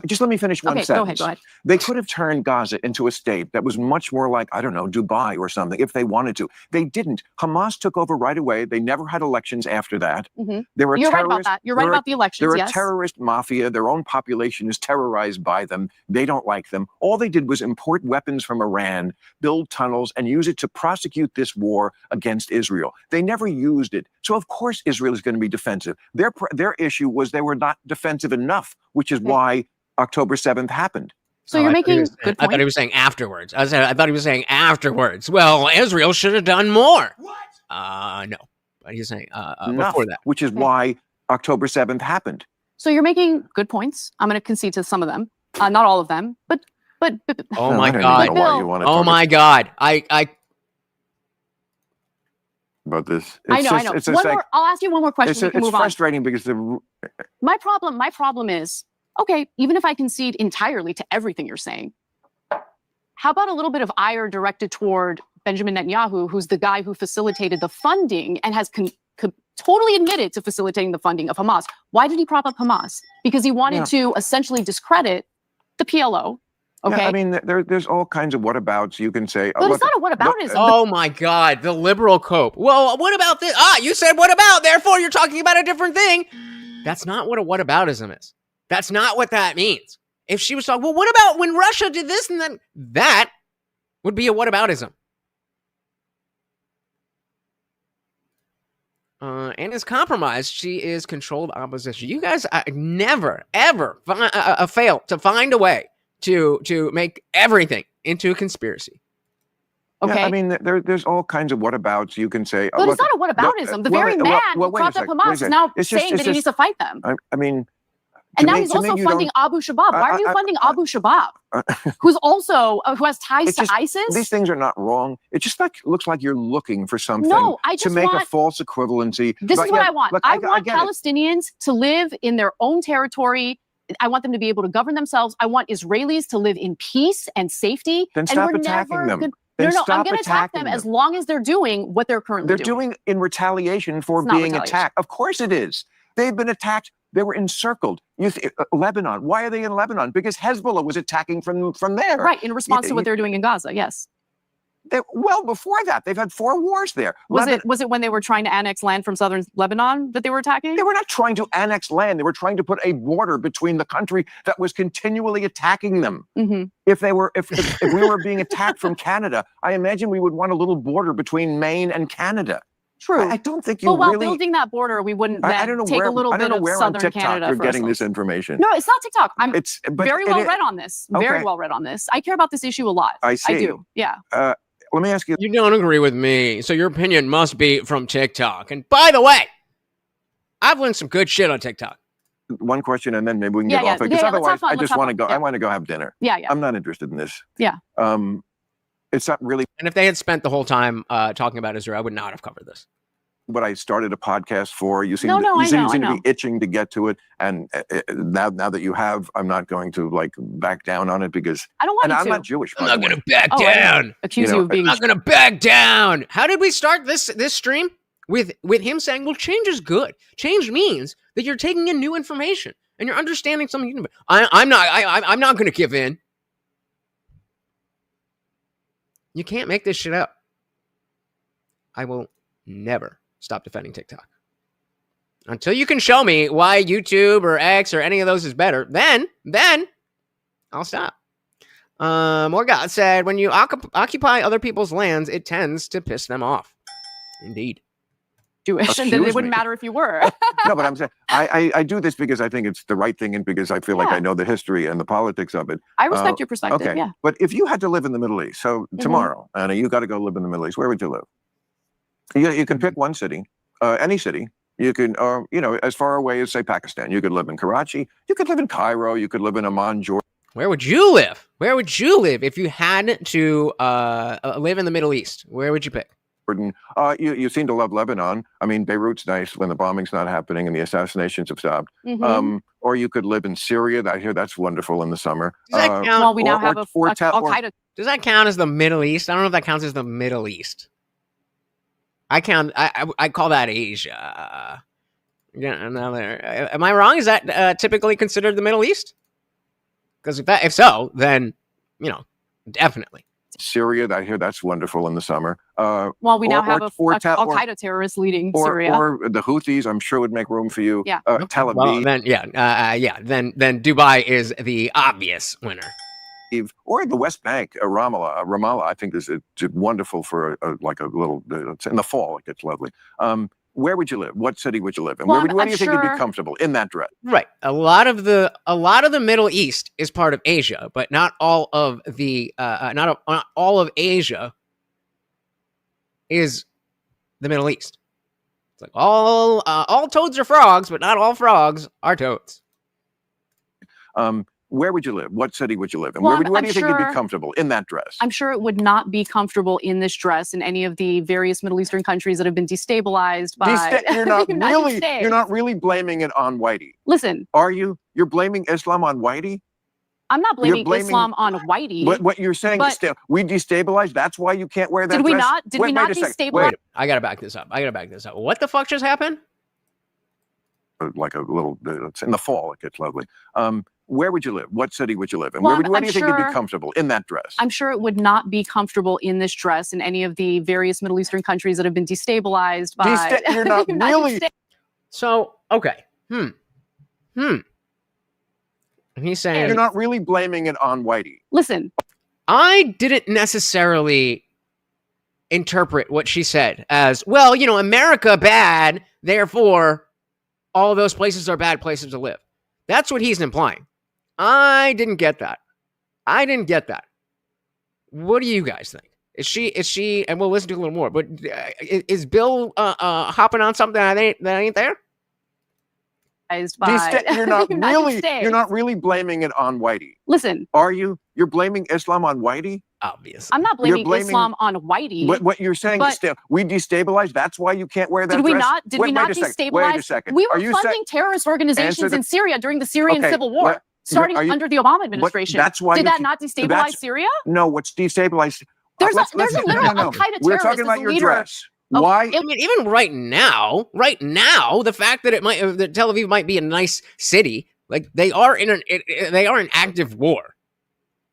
Just let me finish one sentence. Go ahead. They could have turned Gaza into a state that was much more like, I don't know, Dubai or something, if they wanted to. They didn't. Hamas took over right away. They never had elections after that. You're right about that. You're right about the elections, They're a terrorist mafia. Their own population is terrorized by them. They don't like them. All they did was import weapons from Iran, build tunnels, and use it to prosecute this war against Israel. They never used it. So, of course, Israel is going to be defensive. Their issue was they were not defensive enough, which is why October 7th happened. So you're making good point. I thought he was saying afterwards. I thought he was saying afterwards. Well, Israel should have done more. What? No. But he's saying before that. Which is why October 7th happened. So you're making good points. I'm going to concede to some of them. Not all of them, but oh my God! Oh my God! I about this. I know. I'll ask you one more question. It's frustrating because my problem is, okay, even if I concede entirely to everything you're saying, how about a little bit of ire directed toward Benjamin Netanyahu, who's the guy who facilitated the funding and has totally admitted to facilitating the funding of Hamas? Why did he prop up Hamas? Because he wanted to essentially discredit the PLO. Okay. Yeah, I mean, there's all kinds of whatabouts you can say. But it's not a whataboutism. Oh my God, the liberal cope. Well, what about this? You said what about, therefore you're talking about a different thing. That's not what a whataboutism is. That's not what that means. If she was talking, well, what about when Russia did this and then that would be a whataboutism. And is compromised. She is controlled opposition. You guys never, ever fail to find a way to make everything into a conspiracy. Okay. Yeah, I mean, there's all kinds of whatabouts you can say. But it's not a whataboutism. The very man who propped up Hamas is now saying that he needs to fight them. I mean... And now he's also funding Abu Shabab. Why are you funding Abu Shabab, who has ties to ISIS? These things are not wrong. It just looks like you're looking for something to make a false equivalency. This is what I want. I want Palestinians to live in their own territory I want them to be able to govern themselves. I want Israelis to live in peace and safety. Then stop attacking them. No, I'm going to attack them as long as they're doing what they're currently doing. They're doing in retaliation for being attacked. Of course it is. They've been attacked. They were encircled. Lebanon. Why are they in Lebanon? Because Hezbollah was attacking from there. Right, in response to what they're doing in Gaza, yes. Well, before that, they've had 4 wars there. Was it when they were trying to annex land from southern Lebanon that they were attacking? They were not trying to annex land. They were trying to put a border between the country that was continually attacking them. Mm-hmm. If we were being attacked from Canada, I imagine we would want a little border between Maine and Canada. True. I don't think you really... Well, while building that border, we wouldn't I don't know take where, a little I don't bit know where of southern on TikTok Canada you're for getting ourselves. this information. No, it's not TikTok. I'm but very well read on this. Okay. Very well read on this. I care about this issue a lot. I see. I do. Yeah. Let me ask you. You don't agree with me, so your opinion must be from TikTok. And by the way, I've learned some good shit on TikTok. One question, and then maybe we can get off it. Because otherwise, I just want to go. I want to go have dinner. Yeah. I'm not interested in this. Yeah. It's not really. And if they had spent the whole time talking about Israel, I would not have covered this. What I started a podcast for. You seem to be itching to get to it, and now that you have, I'm not going to back down on it because I don't want and you I'm to. not Jewish. I'm not going to back down. Accuse you of being. I'm not going to back down. How did we start this stream with him saying, "Well, change is good. Change means that you're taking in new information and you're understanding something new." I'm not going to give in. You can't make this shit up. I will never stop defending TikTok. Until you can show me why YouTube or X or any of those is better, then I'll stop. Morgat said, when you occupy other people's lands, it tends to piss them off. Indeed. Jewish, and then it wouldn't matter if you were. No, but I'm saying I do this because I think it's the right thing and because I feel like I know the history and the politics of it. I respect your perspective, okay. Yeah. But if you had to live in the Middle East, so tomorrow, Anna, you got to go live in the Middle East, where would you live? You can pick one city, any city. You can, as far away as, say, Pakistan. You could live in Karachi. You could live in Cairo. You could live in Amman, Jordan. Where would you live? Where would you live if you had to live in the Middle East? Where would you pick? You seem to love Lebanon. I mean, Beirut's nice when the bombing's not happening and the assassinations have stopped. Or you could live in Syria. I hear that's wonderful in the summer. Does that count? Well, we now have Al-Qaeda. Does that count as the Middle East? I don't know if that counts as the Middle East. I call that Asia. Am I wrong? Is that typically considered the Middle East? Because if so, then definitely. Syria, I hear that's wonderful in the summer. Well, we now have Al-Qaeda terrorists leading Syria. Or the Houthis, I'm sure would make room for you. Yeah. Tel Aviv. Well, then Dubai is the obvious winner. Or the West Bank, Ramallah, I think is wonderful for a little. In the fall, it gets lovely. Where would you live? What city would you live in? Well, where do you think you'd be comfortable in that dress? Right. A lot of the Middle East is part of Asia, but not all of the not all of Asia is the Middle East. It's like all toads are frogs, but not all frogs are toads. Where would you live? What city would you live in? Well, where do you think you'd be comfortable in that dress? I'm sure it would not be comfortable in this dress in any of the various Middle Eastern countries that have been destabilized by You're not really blaming it on Whitey. Listen. Are you? You're blaming Islam on Whitey? I'm not blaming Islam on Whitey. What you're saying is we destabilized. That's why you can't wear that dress? Did we not destabilize? Wait, I got to back this up. What the fuck just happened? Like a little, it's in the fall, it gets lovely. Where would you live? What city would you live in? Well, where do you think you'd be comfortable in that dress? I'm sure it would not be comfortable in this dress in any of the various Middle Eastern countries that have been destabilized by. You're not really. So, okay. And he's saying you're not really blaming it on Whitey. Listen, I didn't necessarily interpret what she said as, well, America bad, therefore all those places are bad places to live. That's what he's implying. I didn't get that. What do you guys think? Is she, and we'll listen to a little more, but is Bill hopping on something that ain't there? You're not really blaming it on Whitey. Listen. Are you? You're blaming Islam on Whitey? Obviously. I'm not blaming Islam on whitey. What you're saying is we destabilized. That's why you can't wear that did dress? We not? Did we not destabilize? Wait a second. We were funding terrorist organizations in Syria during the Syrian civil war, starting under the Obama administration. That's why did that not destabilize Syria? No, what's destabilized? There's a literal Al-Qaeda terrorist. We're talking about your dress. Why? I mean, even right now, the fact that that Tel Aviv might be a nice city, like they are in active war.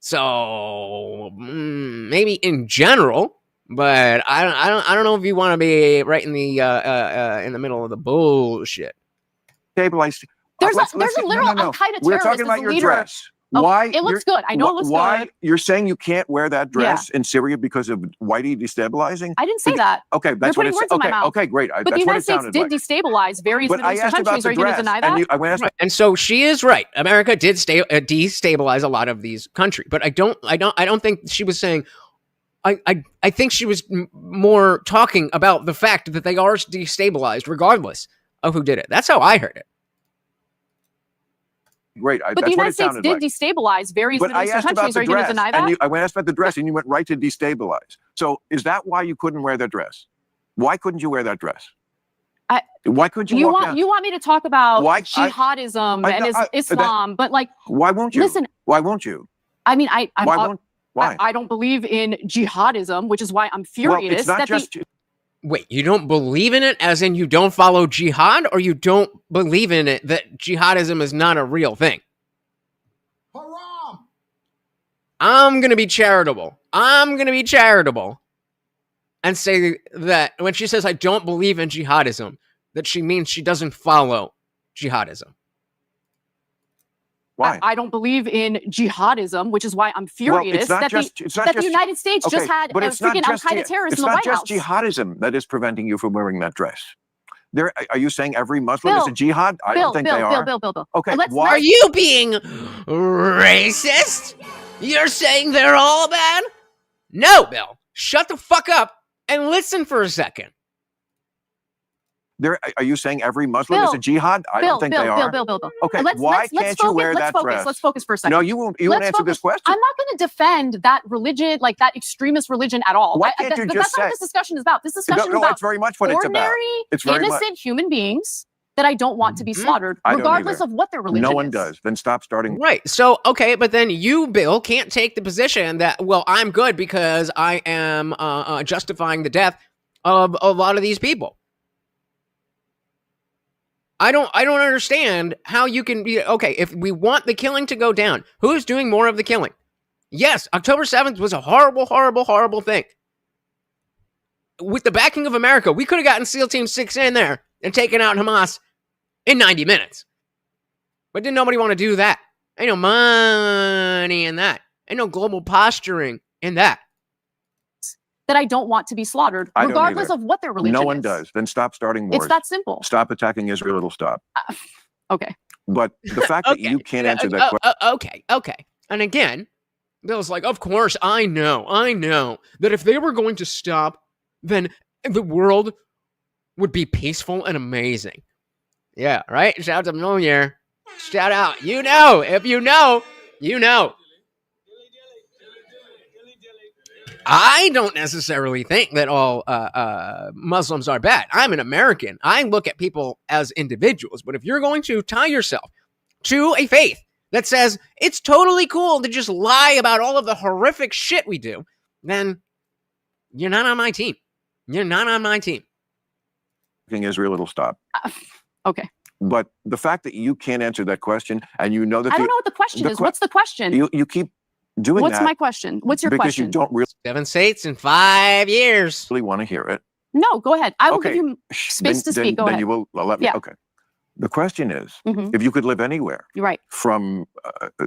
So maybe in general, but I don't know if you want to be right in the middle of the bullshit. Stabilized. There's a literal Al-Qaeda terrorist. We're talking about your dress. Why? It looks good. I know it looks good. You're saying you can't wear that dress in Syria because of whitey destabilizing? I didn't say that. Okay, that's what it's okay. Okay, great. But the United States did destabilize various Middle Eastern countries. Are you going to deny that? And so she is right. America did destabilize a lot of these countries, but I don't think she was saying. I think she was more talking about the fact that they are destabilized regardless of who did it. That's how I heard it. Great. But the United States did destabilize various Middle Eastern countries. Are you going to deny that? I asked about the dress, and you went right to destabilize. So is that why you couldn't wear that dress? Why couldn't you wear that dress? Why couldn't you walk down? You want me to talk about jihadism and Islam, but like... Why won't you? Listen. Why won't you? I mean, Why? I don't believe in jihadism, which is why I'm furious. Well, it's not just... Wait, you don't believe in it as in you don't follow jihad, or you don't believe in it that jihadism is not a real thing? Haram. I'm going to be charitable. And say that when she says I don't believe in jihadism, that she means she doesn't follow jihadism. Why? I don't believe in jihadism, which is why I'm furious that the United States just had a freaking Al-Qaeda terrorist in the White House. It's not just jihadism that is preventing you from wearing that dress. Are you saying every Muslim is a jihad? I don't think they are. Bill. Okay, why are you being racist? You're saying they're all bad? No, Bill. Shut the fuck up and listen for a second. Are you saying every Muslim is a jihad? I don't think they are. Bill. Okay, why can't you wear that dress? Let's focus for a second. No, you won't answer this question. I'm not going to defend that religion, like that extremist religion at all. Why can't you just say? That's not what this discussion is about. This discussion is about it's very much what it's about. Ordinary, innocent human beings that I don't want to be slaughtered, regardless of what their religion is. No one does. Then stop starting. Right. So, okay, but then you, Bill, can't take the position that, well, I'm good because I am justifying the death of a lot of these people. I don't understand how you can be, okay, if we want the killing to go down, who's doing more of the killing? Yes, October 7th was a horrible, horrible, horrible thing. With the backing of America, we could have gotten SEAL Team 6 in there and taken out Hamas in 90 minutes. But didn't nobody want to do that? Ain't no money in that. Ain't no global posturing in that. That I don't want to be slaughtered, regardless of what their religion is. No one does. Then stop starting wars. It's that simple. Stop attacking Israel. It'll stop. Okay. But the fact that you can't answer that question. Okay. And again, Bill's like, of course, I know that if they were going to stop, then the world would be peaceful and amazing. Yeah, right? Shout out to New Year. Shout out. You know. If you know, you know. I don't necessarily think that all Muslims are bad. I'm an American. I look at people as individuals. But if you're going to tie yourself to a faith that says it's totally cool to just lie about all of the horrific shit we do, then you're not on my team. You're not on my team. Israel, it'll stop. Okay. But the fact that you can't answer that question, and you know that I don't know what the question is. What's the question? You keep doing What's my question? What's your question? Because you don't really 7 states in 5 years. want to hear it. No, go ahead. I will give you space to speak. Go ahead. Then you will let me. Yeah. Okay. The question is, if you could live anywhere, right, from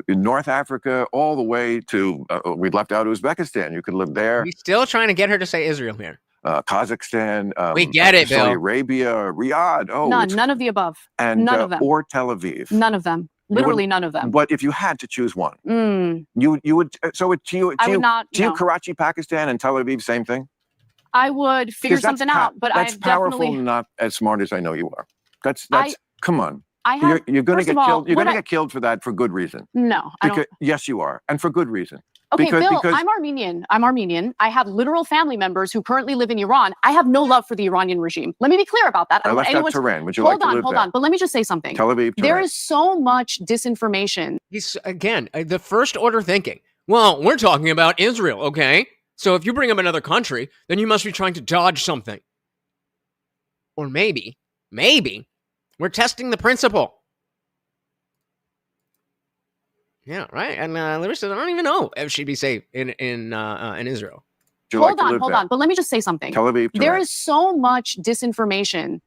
North Africa all the way to, we left out Uzbekistan. You could live there. We're still trying to get her to say Israel here. Kazakhstan. We get it, Bill. Saudi Arabia, Riyadh. Oh, none of the above. And none of them. Or Tel Aviv. None of them. Literally none of them. But if you had to choose one, you would. So I would not. Karachi, Pakistan, and Tel Aviv, same thing. I would figure something out, but that's powerful. Not as smart as I know you are. That's. Come on. You're going to get killed. You're going to get killed for that for good reason. No, I don't. Yes, you are, and for good reason. Okay, Because- Bill, because- I'm Armenian. I have literal family members who currently live in Iran. I have no love for the Iranian regime. Let me be clear about that. I left out anyone's- Tehran. Would you like to live Hold there? on. But let me just say something. Tel Aviv, There Tehran. is so much disinformation. He's again the first order thinking. Well, we're talking about Israel, okay? So if you bring up another country, then you must be trying to dodge something. Or maybe we're testing the principle. Yeah, right. And Larry says, I don't even know if she'd be safe in Israel. Would you like to live Hold there? on. But let me just say something. Tel Aviv, There Tehran. is so much disinformation.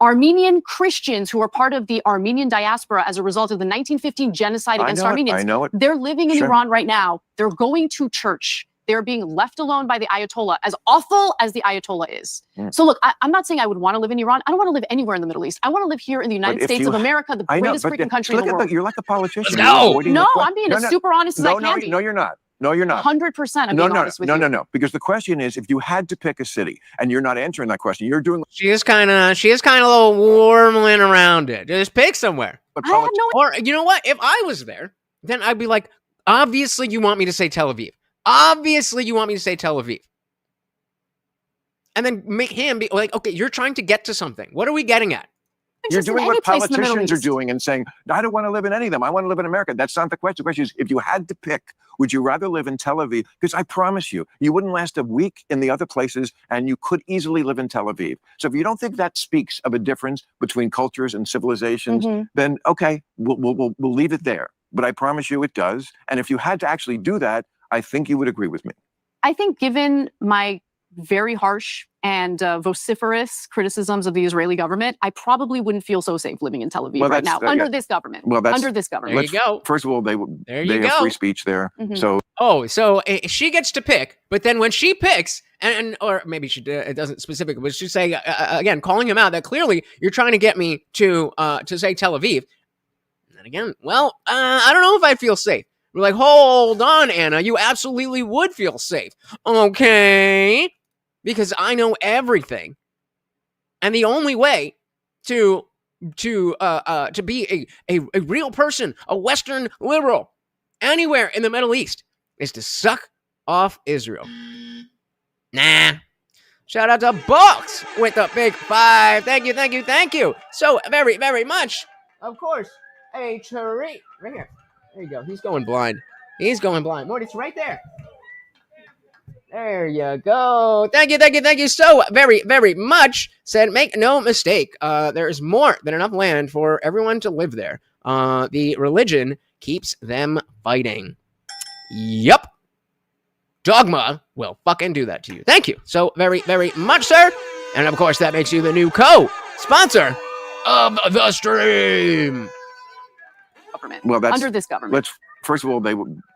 Armenian Christians who are part of the Armenian diaspora as a result of the 1915 genocide against Armenians. I know it. They're living in Sure. Iran right now. They're going to church. They're being left alone by the Ayatollah, as awful as the Ayatollah is. So look, I'm not saying I would want to live in Iran. I don't want to live anywhere in the Middle East. I want to live here in the United if States you- of America, the I know, greatest but freaking country in the world. You're like a politician. Let's You're go. avoiding the No, que- I'm being as super honest as I can be. No, you're not. No, you're not. 100% I'm being honest with you. No. Because the question is, if you had to pick a city, and you're not answering that question, you're doing She is kind of a little warming around it. Just pick somewhere. what I have no Or you know what? If I was there, then I'd be like, obviously you want me to say Tel Aviv. Obviously you want me to say Tel Aviv. And then make him be like, okay, you're trying to get to something. What are we getting at? You're interest in doing any what place in the Middle politicians are East. doing and saying, I don't want to live in any of them. I want to live in America. That's not the question. The question is, if you had to pick, would you rather live in Tel Aviv? Because I promise you, you wouldn't last a week in the other places, and you could easily live in Tel Aviv. So if you don't think that speaks of a difference between cultures and civilizations, then okay, we'll leave it there. But I promise you it does. And if you had to actually do that, I think you would agree with me. I think given my very harsh and vociferous criticisms of the Israeli government, I probably wouldn't feel so safe living in Tel Aviv right now under this government. Under this government. There you go. First of all, they have free speech there. So So she gets to pick, but then when she picks, and or maybe she it doesn't specifically, but she's saying again, calling him out that clearly you're trying to get me to say Tel Aviv. And then again, well, I don't know if I'd feel safe. We're like, hold on, Anna, you absolutely would feel safe, okay? Because I know everything, and the only way to be a real person, a Western liberal, anywhere in the Middle East, is to suck off Israel. Nah. Shout out to Box with the big 5. Thank you. So very, very much. Of course, a treat. Right here. There you go. He's going blind. Morty, it's right there. There you go. Thank you so very, very much. Said, make no mistake. There is more than enough land for everyone to live there. The religion keeps them fighting. Yup. Dogma will fucking do that to you. Thank you so very, very much, sir. And of course, that makes you the new co-sponsor of the stream. Government. well, that's Under this government. First of all,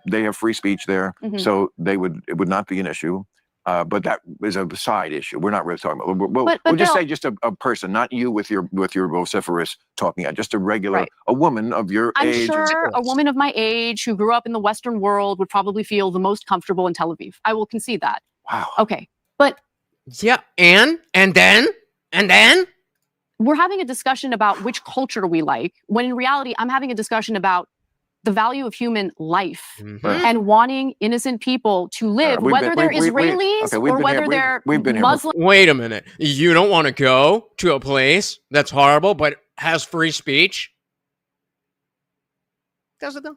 they have free speech there, so it would not be an issue. But that is a side issue. We're not really talking about. We'll just Bill, say just a person, not you with your vociferous talking out. Just a regular, a woman of your I'm age. sure a woman of my age who grew up in the Western world would probably feel the most comfortable in Tel Aviv. I will concede that. Wow. Okay. But Yeah, and then we're having a discussion about which culture we like, when in reality, I'm having a discussion about the value of human life and wanting innocent people to live, whether they're Israelis or whether they're Muslim. Wait a minute. You don't want to go to a place that's horrible but has free speech? Does it though?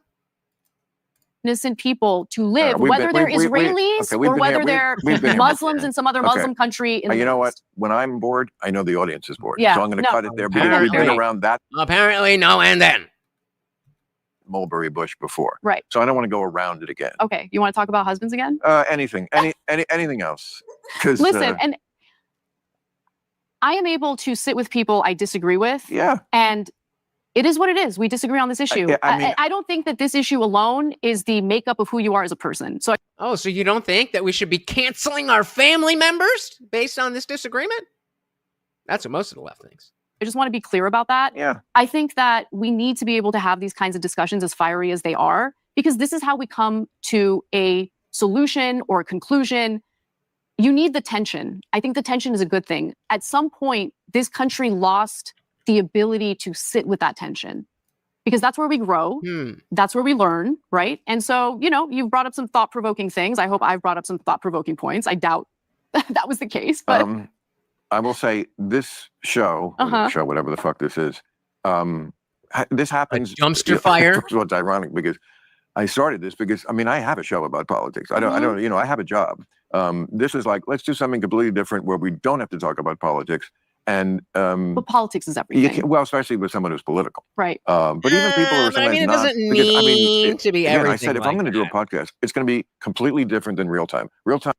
Innocent people to live, we've whether been- they're we- we- Israelis okay, we've or been whether here- they're we've been here Muslims in some other Okay. Muslim country. In the You know Middle what? East. When I'm bored, I know the audience is bored. Yeah, So I'm going to no. cut it there because we've been Apparently. around that Apparently, no, and then. mulberry bush before. Right. So I don't want to go around it again. Okay. You want to talk about husbands again? Anything else. 'Cause, Listen, and I am able to sit with people I disagree with. yeah. And it is what it is. We disagree on this issue. I mean- I don't think that this issue alone is the makeup of who you are as a person. So Oh, so you don't think that we should be canceling our family members based on this disagreement? That's what most of the left thinks. I just want to be clear about that. Yeah. I think that we need to be able to have these kinds of discussions, as fiery as they are, because this is how we come to a solution or a conclusion. You need the tension. I think the tension is a good thing. At some point, this country lost the ability to sit with that tension because that's where we grow. That's where we learn, right? And so, you've brought up some thought-provoking things. I hope I've brought up some thought-provoking points. I doubt that was the case, but I will say this show, whatever the fuck this is, this happens. A dumpster fire. First of all, it's ironic because I started this because I have a show about politics. I don't, I have a job. This is like, let's do something completely different where we don't have to talk about politics. And but politics is everything. Especially with someone who's political, right? But even people are sometimes it doesn't need to be everything. I said if I'm going to do a podcast, it's going to be completely different than real time.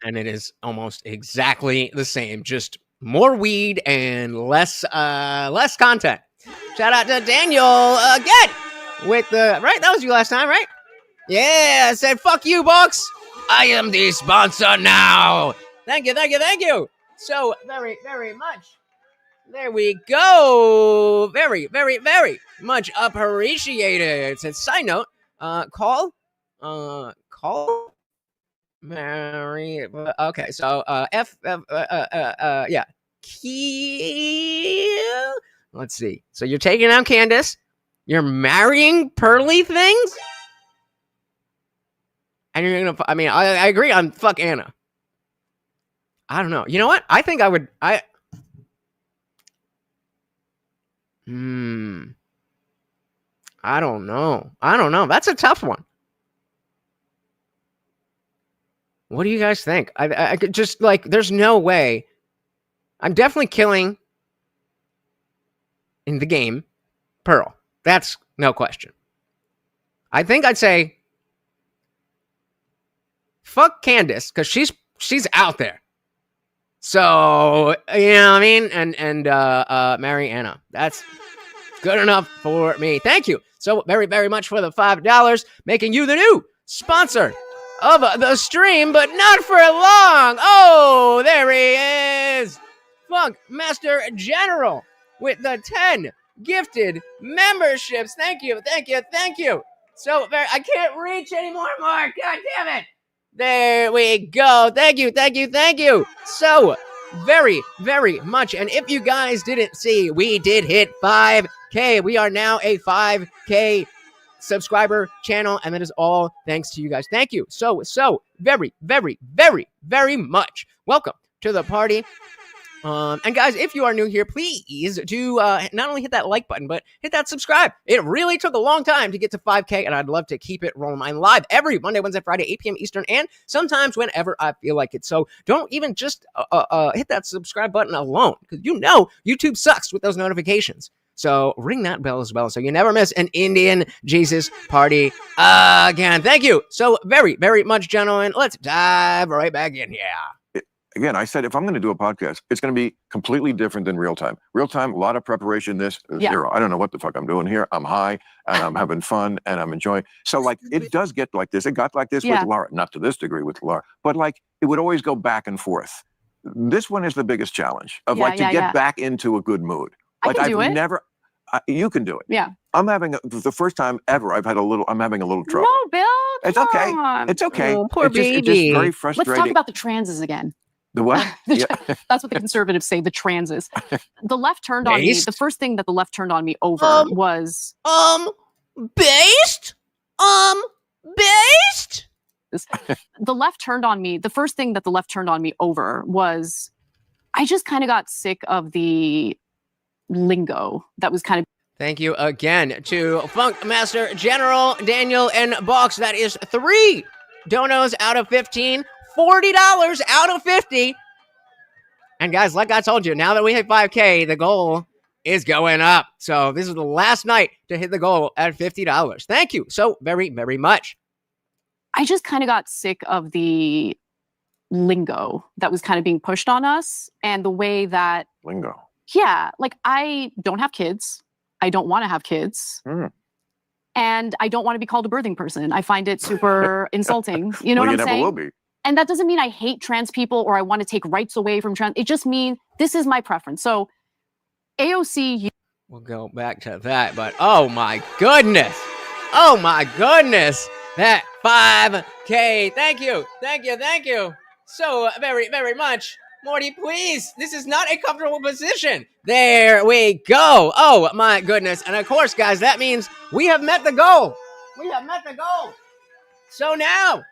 And it is almost exactly the same, just more weed and less content. Shout out to Daniel again with the right. That was you last time, right? Yeah, I said fuck you, box. I am the sponsor now. Thank you. So very, very much. There we go. Very, very, very much appreciated. It says, side note, call Mary. Okay, so yeah. Let's see. So you're taking out Candace. You're marrying Pearly Things? And you're gonna, I agree on fuck Anna. I don't know. You know what? I think I would, I don't know. That's a tough one. What do you guys think? I could just there's no way. I'm definitely killing in the game Pearl. That's no question. I think I'd say fuck Candace because she's out there. So, you know what I mean? And marry Anna. That's good enough for me. Thank you so very, very much for the $5, making you the new sponsor of the stream, but not for long. Oh, there he is. Funk Master General with the 10 gifted memberships. Thank you. So very, I can't reach anymore, Mark. God damn it. There we go. Thank you. So very, very much. And if you guys didn't see, we did hit 5K. We are now a 5K subscriber channel, and that is all thanks to you guys. Thank you so very, very, very, very much. Welcome to the party. And guys, if you are new here, please do not only hit that like button, but hit that subscribe. It really took a long time to get to 5K, and I'd love to keep it rolling. I'm live every Monday, Wednesday, Friday, 8 p.m. Eastern, and sometimes whenever I feel like it. So don't even just hit that subscribe button alone, because YouTube sucks with those notifications. So ring that bell as well, so you never miss an Indian Jesus party again. Thank you so very, very much, gentlemen. Let's dive right back in here. Again, I said, if I'm going to do a podcast, it's going to be completely different than real time. Real time, a lot of preparation, zero. I don't know what the fuck I'm doing here. I'm high and I'm having fun and I'm enjoying. So it does get like this. It got like this with Laura, not to this degree with Laura, but it would always go back and forth. This one is the biggest challenge of to get back into a good mood. I can do it. You can do it. Yeah. I'm having the first time ever I'm having a little trouble. No, Bill. It's okay. It's okay. Oh, poor baby. It's just very frustrating. Let's talk about the transes again. The what? That's what the conservatives say, the transes. The left turned on me. The first thing that the left turned on me over was... Based? Based? The left turned on me. The first thing that the left turned on me over was... I just kind of got sick of the lingo that was kind of... Thank you again to Funk Master General, Daniel, and Box. That is 3 donos out of 15. $40 out of 50. And guys, like I told you, now that we hit 5K, the goal is going up. So this is the last night to hit the goal at $50. Thank you so very, very much. I just kind of got sick of the lingo that was kind of being pushed on us and the way that... Lingo. Yeah. I don't have kids. I don't want to have kids. And I don't want to be called a birthing person. I find it super insulting. You know what I'm saying? You never will be. And that doesn't mean I hate trans people or I want to take rights away from trans. It just means this is my preference. So AOC... We'll go back to that, but oh my goodness. That 5K. Thank you. So very, very much. Morty, please. This is not a comfortable position. There we go. Oh, my goodness. And of course, guys, that means we have met the goal. We have met the goal. So now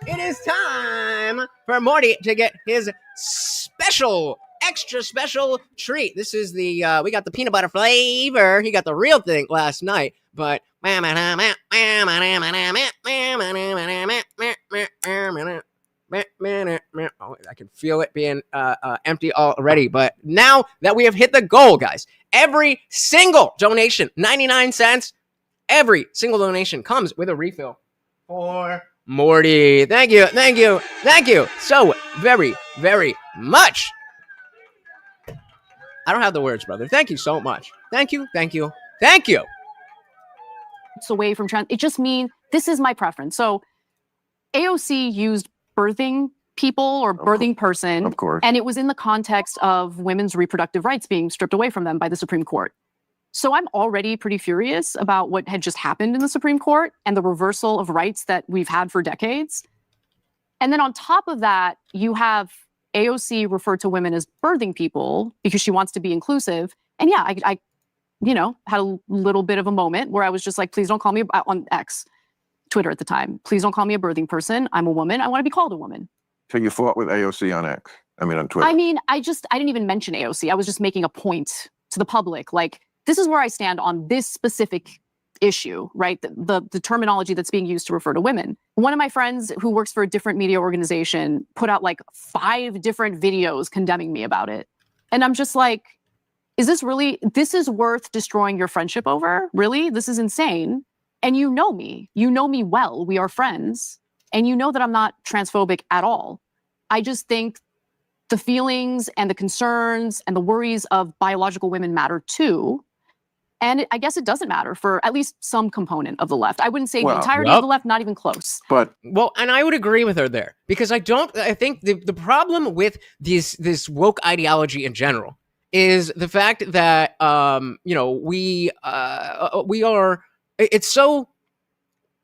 it is time for Morty to get his extra special treat. This is we got the peanut butter flavor. He got the real thing last night, but I can feel it being empty already. But now that we have hit the goal, guys, every single donation, 99 cents, every single donation comes with a refill for Morty. Thank you so very, very much. I don't have the words, brother. Thank you so much. Thank you. It's away from trans. It just means this is my preference. So AOC used birthing people or birthing person. Of course. And it was in the context of women's reproductive rights being stripped away from them by the Supreme Court. So I'm already pretty furious about what had just happened in the Supreme Court and the reversal of rights that we've had for decades. And then on top of that, you have AOC referred to women as birthing people because she wants to be inclusive. And yeah, I had a little bit of a moment where I was just like, please don't call me on X, Twitter at the time. Please don't call me a birthing person. I'm a woman. I want to be called a woman. So you fought with AOC on X? I mean, on Twitter. I mean, I didn't even mention AOC. I was just making a point to the public. Like, this is where I stand on this specific issue, right? The terminology that's being used to refer to women. One of my friends who works for a different media organization put out like 5 different videos condemning me about it. And I'm just like, this is worth destroying your friendship over? Really? This is insane. And you know me well. We are friends. And you know that I'm not transphobic at all. I just think the feelings and the concerns and the worries of biological women matter too. And I guess it doesn't matter for at least some component of the left. I wouldn't say the entirety of the left, not even close. And I would agree with her there because I think the problem with this woke ideology in general is the fact that it's so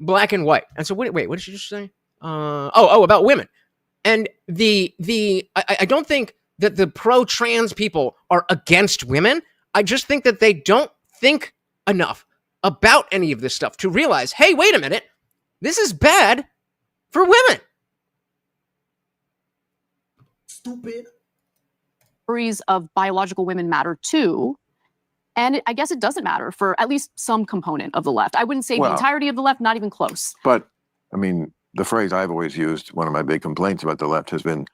black and white. And so wait, what did you just say? About women. And I don't think that the pro-trans people are against women. I just think that they don't think enough about any of this stuff to realize, hey, wait a minute, this is bad for women. Stupid. Worries of biological women matter too. And I guess it doesn't matter for at least some component of the left. I wouldn't say the entirety of the left, not even close. But, I mean, the phrase I've always used, one of my big complaints about the left has been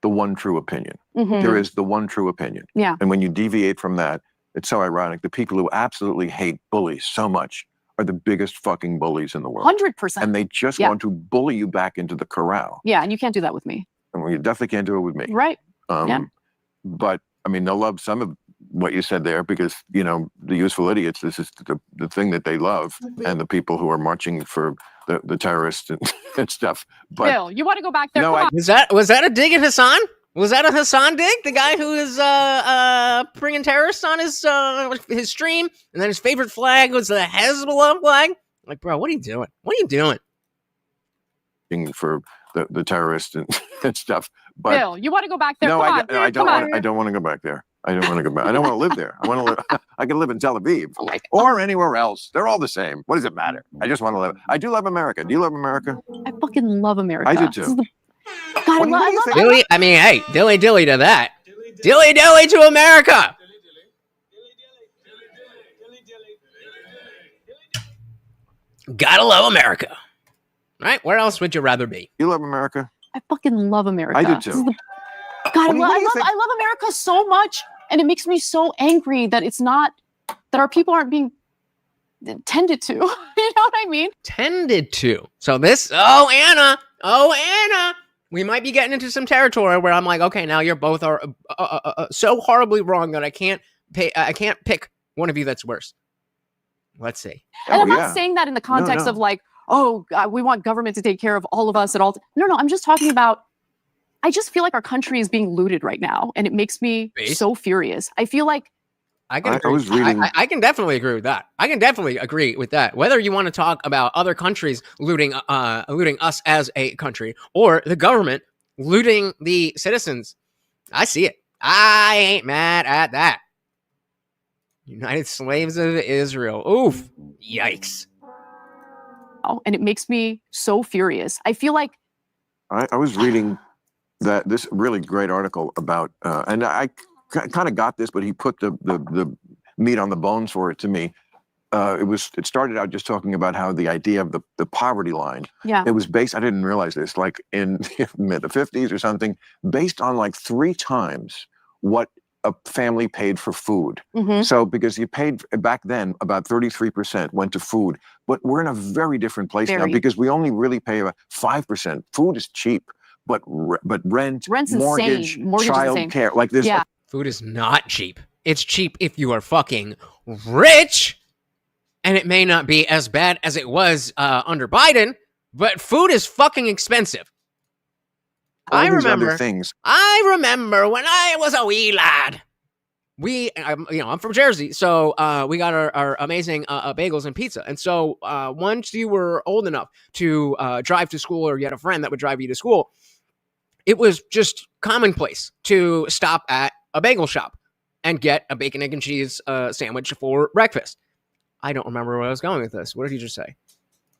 the one true opinion. Mm-hmm. There is the one true opinion. Yeah. And when you deviate from that, it's so ironic. The people who absolutely hate bullies so much are the biggest fucking bullies in the world. 100%. And they just want to bully you back into the corral. Yeah, and you can't do that with me. And you definitely can't do it with me. Right. But, I mean, they'll love some of what you said there because, the useful idiots, this is the thing that they love. And the people who are marching for the terrorists and stuff. But Bill, you want to go back there? No, was that a dig at Hassan? Was that a Hassan dig? The guy who is bringing terrorists on his stream, and then his favorite flag was the Hezbollah flag? Like, bro, what are you doing? For the terrorists and stuff. But Bill, you want to go back there? No, I don't want to go back there. I don't want to go back. I don't want to live there. I want to live. I can live in Tel Aviv or anywhere else. They're all the same. What does it matter? I just want to live. I do love America. Do you love America? I fucking love America. I do too. God, dilly dilly to that. Dilly dilly to America. Gotta love America. Right? Where else would you rather be? You love America? I fucking love America. I do too. God, I love America so much, and it makes me so angry that it's not that our people aren't being tended to. You know what I mean? Tended to. So this. Anna. We might be getting into some territory where I'm like, okay, now you're both are so horribly wrong that I can't pick one of you that's worse. Let's see. And I'm not saying that in the context of like, oh, God, we want government to take care of all of us at all. No, I'm just talking about, I just feel like our country is being looted right now. And it makes me so furious. I feel like I can definitely agree with that. I can definitely agree with that. Whether you want to talk about other countries looting us as a country or the government looting the citizens I see it. I ain't mad at that. United Slaves of Israel. Oof. Yikes. Oh, and it makes me so furious. I feel like I was reading this really great article about, and I kind of got this, but he put the meat on the bones for it to me. It started out just talking about how the idea of the poverty line. Yeah. It was based, I didn't realize this, like in the 50s or something, based on like 3 times what a family paid for food. Mhm. So because you paid back then about 33% went to food, but we're in a very different place now because we only really pay about 5%. Food is cheap, but rent, Rent's mortgage, insane. Mortgage is child insane. care, like this. Yeah. Food is not cheap. It's cheap if you are fucking rich. And it may not be as bad as it was under Biden, but food is fucking expensive. All these other things. I remember when I was a wee lad. I'm from Jersey, so we got our amazing bagels and pizza. And so once you were old enough to drive to school, or you had a friend that would drive you to school, it was just commonplace to stop at a bagel shop and get a bacon, egg, and cheese sandwich for breakfast. I don't remember where I was going with this. What did you just say?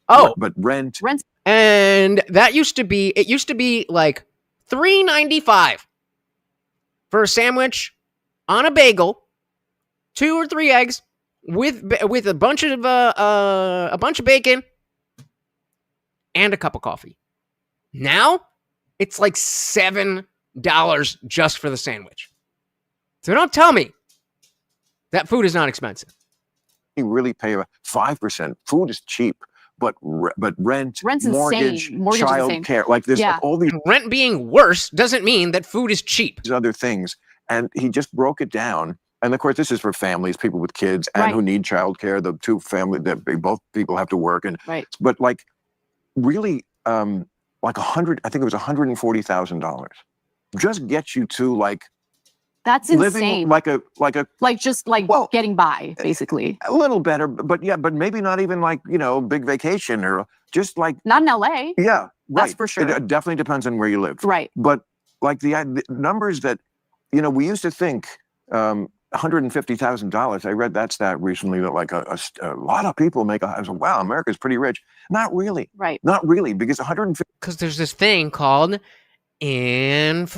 Oh, but rent. And that used to be like $3.95 for a sandwich on a bagel, 2 or 3 eggs with a bunch of bacon and a cup of coffee. Now it's like $7 just for the sandwich. So don't tell me that food is not expensive. You really pay 5%. Food is cheap, but rent's mortgage, insane. Mortgage child care, like this, like all these. Rent being worse doesn't mean that food is cheap. These other things, and he just broke it down. And of course, this is for families, people with kids, and who need child care. The two families that both people have to work, and but like really, like I think it was $140,000, just gets you to like. That's insane. Living like getting by, basically. A little better, but maybe not even like, big vacation or just like. Not in LA. Yeah, right. That's for sure. It definitely depends on where you live. Right. But like the numbers that, we used to think $150,000. I read that stat recently that like a lot of people make I was like, wow, America's pretty rich. Not really. Right. Not really, because 150. Because there's this thing called inflation,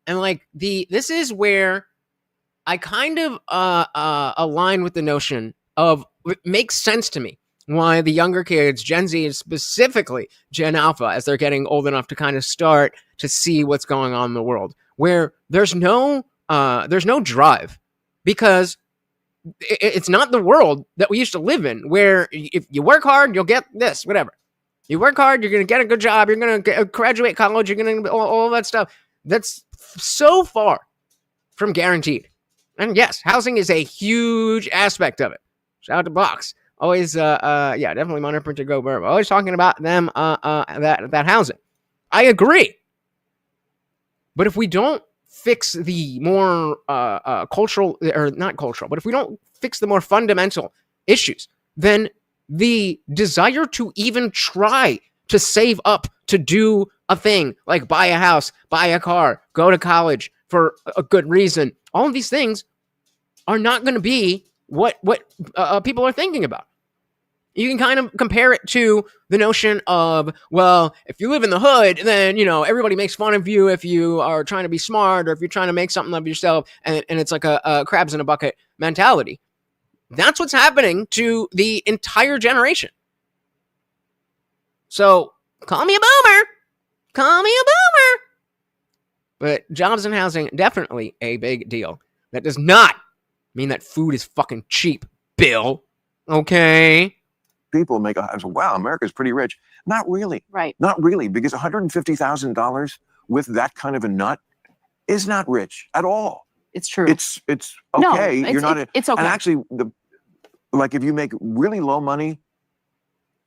and like this is where I kind of align with the notion of it makes sense to me why the younger kids, Gen Z, and specifically Gen Alpha, as they're getting old enough to kind of start to see what's going on in the world, where there's no drive, because it's not the world that we used to live in, where if you work hard, you'll get this, whatever. You work hard, you're going to get a good job, you're going to graduate college, you're going to all that stuff. That's so far from guaranteed. And yes, housing is a huge aspect of it. Shout out to Box. Always, definitely Money Printer Go Burr. Always talking about them, that housing. I agree. But if we don't fix the more cultural, or not cultural, but if we don't fix the more fundamental issues, then the desire to even try to save up to do a thing like buy a house, buy a car, go to college for a good reason, all of these things are not going to be what people are thinking about. You can kind of compare it to the notion of, well, if you live in the hood, then, everybody makes fun of you if you are trying to be smart, or if you're trying to make something of yourself, and it's like a crabs in a bucket mentality. That's what's happening to the entire generation. So, call me a boomer. Call me a boomer. But jobs and housing, definitely a big deal. That does not mean that food is fucking cheap, Bill. Okay? People make I was like, wow, America's pretty rich. Not really. Right. Not really, because $150,000 with that kind of a nut is not rich at all. It's true. It's okay. No, You're not. It's okay. And actually, if you make really low money,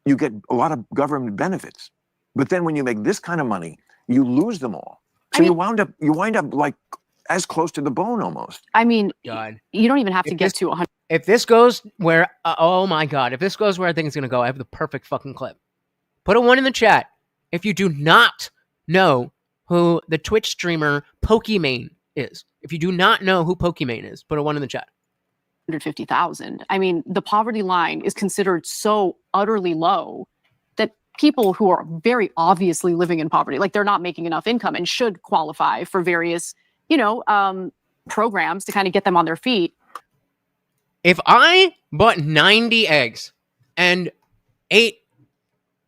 you get a lot of government benefits. But then when you make this kind of money, you lose them all. So you wind up like as close to the bone almost. I mean, God. You don't even have to get to 100. If this goes where, oh my God, if this goes where I think it's going to go, I have the perfect fucking clip. Put a 1 in the chat if you do not know who the Twitch streamer Pokimane is. If you do not know who Pokimane is, put a 1 in the chat. 150,000. I mean, the poverty line is considered so utterly low that people who are very obviously living in poverty, like they're not making enough income and should qualify for various, programs to kind of get them on their feet. If I bought 90 eggs and ate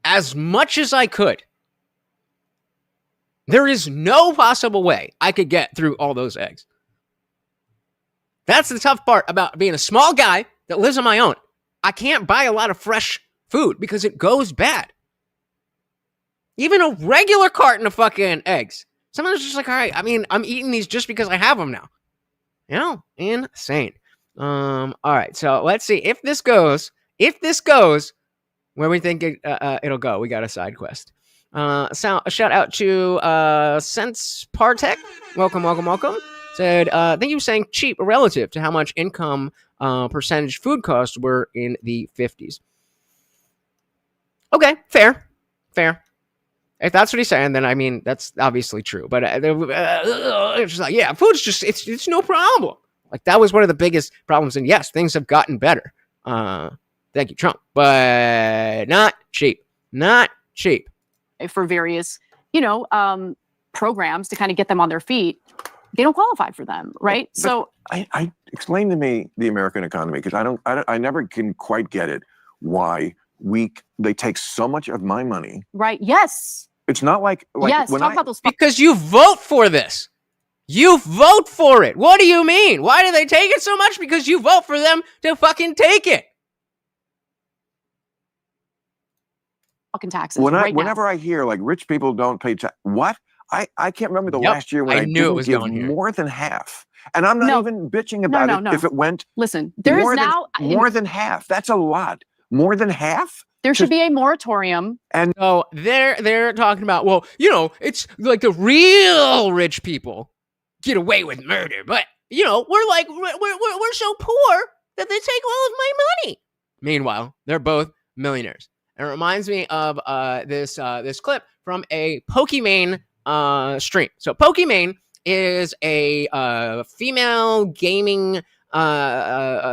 as much as I could, there is no possible way I could get through all those eggs. That's the tough part about being a small guy that lives on my own. I can't buy a lot of fresh food because it goes bad. Even a regular carton of fucking eggs. Sometimes it's just like, all right, I mean, I'm eating these just because I have them now. Insane. All right, so let's see if this goes where we think it'll go. We got a side quest. So a shout out to Sense Partech. Welcome. Said, thank you for saying cheap relative to how much income percentage food costs were in the 50s. Okay, fair. If that's what he's saying, then I mean, that's obviously true. But it's just like, yeah, food's just, it's no problem. Like, that was one of the biggest problems. And yes, things have gotten better. Thank you, Trump. But not cheap. For various, programs to kind of get them on their feet. They don't qualify for them, right? But so I explain to me the American economy, because I never can quite get it. Why they take so much of my money. Right. Yes. It's not like yes. Talk about those because you vote for this. You vote for it. What do you mean? Why do they take it so much? Because you vote for them to fucking take it. Fucking taxes. Whenever I hear like rich people don't pay tax, what? I can't remember the last year when I knew it was give more than half. And I'm not even bitching about it if it went. Listen, there is now more than half. That's a lot. More than half. There should be a moratorium. And so they're talking about, well, it's like the real rich people get away with murder, but we're so poor that they take all of my money. Meanwhile, they're both millionaires. And it reminds me of this clip from a Pokimane stream. So Pokimane is a female gaming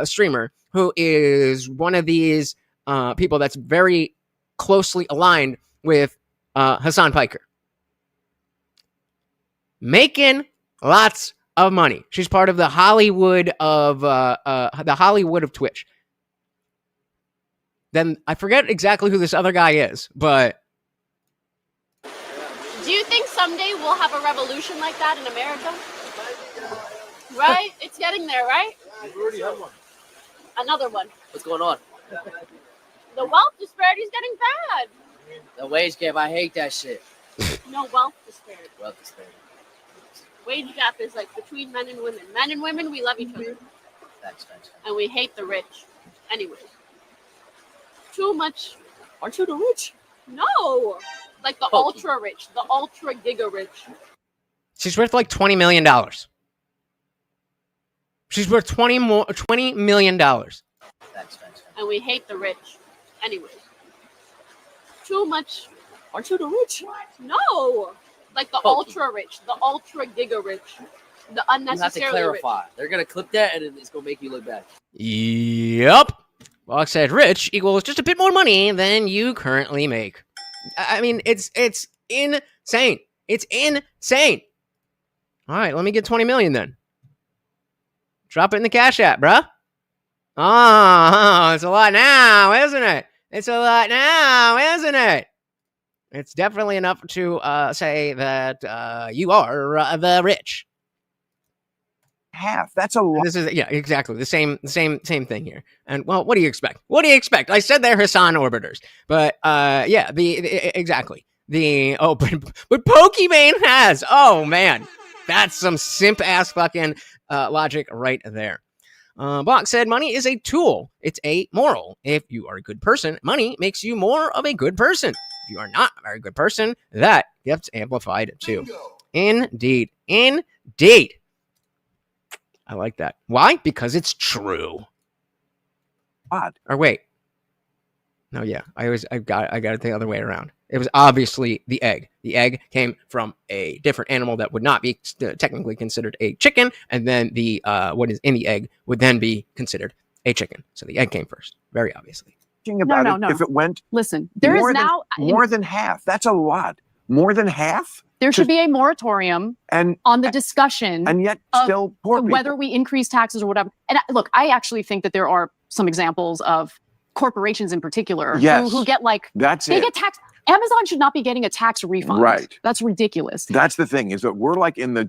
streamer who is one of these people that's very closely aligned with Hassan Piker. Making lots of money. She's part of the Hollywood of Twitch. Then I forget exactly who this other guy is, but do you think someday we'll have a revolution like that in America? Right? It's getting there, right? We already have one. Another one. What's going on? The wealth disparity is getting bad. The wage gap, I hate that shit. No, wealth disparity. Wealth disparity. Wage gap is like between men and women. Men and women, we love each other. Thanks. And we hate the rich. Anyway. Too much. Aren't you the rich? No. Like the ultra rich. The ultra giga rich. She's worth like $20 million. She's worth $20 million. Thanks. And we hate the rich. Anyway. Too much. Aren't you the rich? No. Like the ultra rich. The ultra giga rich. The unnecessarily You have to clarify. Rich. They're going to clip that and it's going to make you look bad. Yep. Box said rich equals just a bit more money than you currently make. I mean, it's insane. It's insane. All right, let me get 20 million then. Drop it in the Cash App, bruh. Oh, it's a lot now, isn't it? It's a lot now, isn't it? It's definitely enough to say that you are the rich. Half. That's a lot. This is exactly the same thing here. And well, what do you expect? I said they're Hassan orbiters, but exactly. But Pokimane has. Oh man, that's some simp ass fucking logic right there. Box said money is a tool. It's a moral. If you are a good person, money makes you more of a good person. If you are not a very good person, that gets amplified too. Indeed. I like that. Why? Because it's true. Odd. Or wait. No, yeah. I got it the other way around. It was obviously the egg. The egg came from a different animal that would not be technically considered a chicken, and then the what is in the egg would then be considered a chicken. So the egg came first, very obviously. About it, if it went Listen, there is now more than half. That's a lot. More than half. There should be a moratorium on the discussion, and yet still poor people. Whether we increase taxes or whatever. And look, I actually think that there are some examples of corporations in particular who get like they get taxed. Amazon should not be getting a tax refund. Right. That's ridiculous. That's the thing, is that we're like in the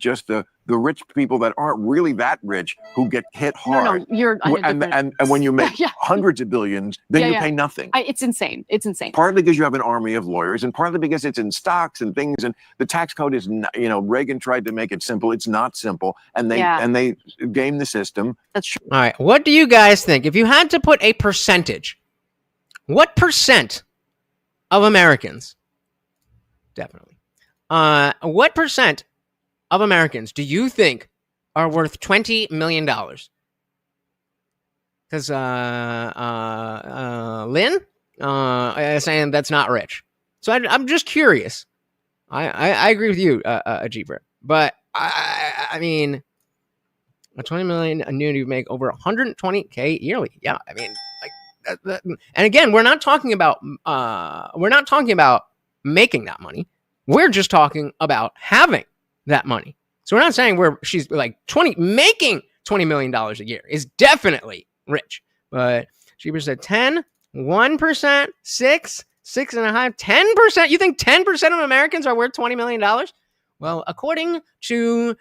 rich people that aren't really that rich who get hit hard. No, you're and when you make hundreds of billions, then you pay nothing. It's insane. It's insane. Partly because you have an army of lawyers, and partly because it's in stocks and things, and the tax code is not, Reagan tried to make it simple. It's not simple, and they game the system. That's true. All right, what do you guys think? If you had to put a percentage, what percent of Americans, definitely, what percent of Americans do you think are worth $20 million? Because Lynn is saying that's not rich. So I'm just curious. I agree with you, Ajibra. But I mean, a $20 million annuity would make over $120K yearly. Yeah, I mean, like, and again, we're not talking about making that money. We're just talking about having that money. So we're not saying she's like making $20 million a year is definitely rich. But she said 10, 1%, 6, 6.5, 10%. You think 10% of Americans are worth $20 million? Well, according to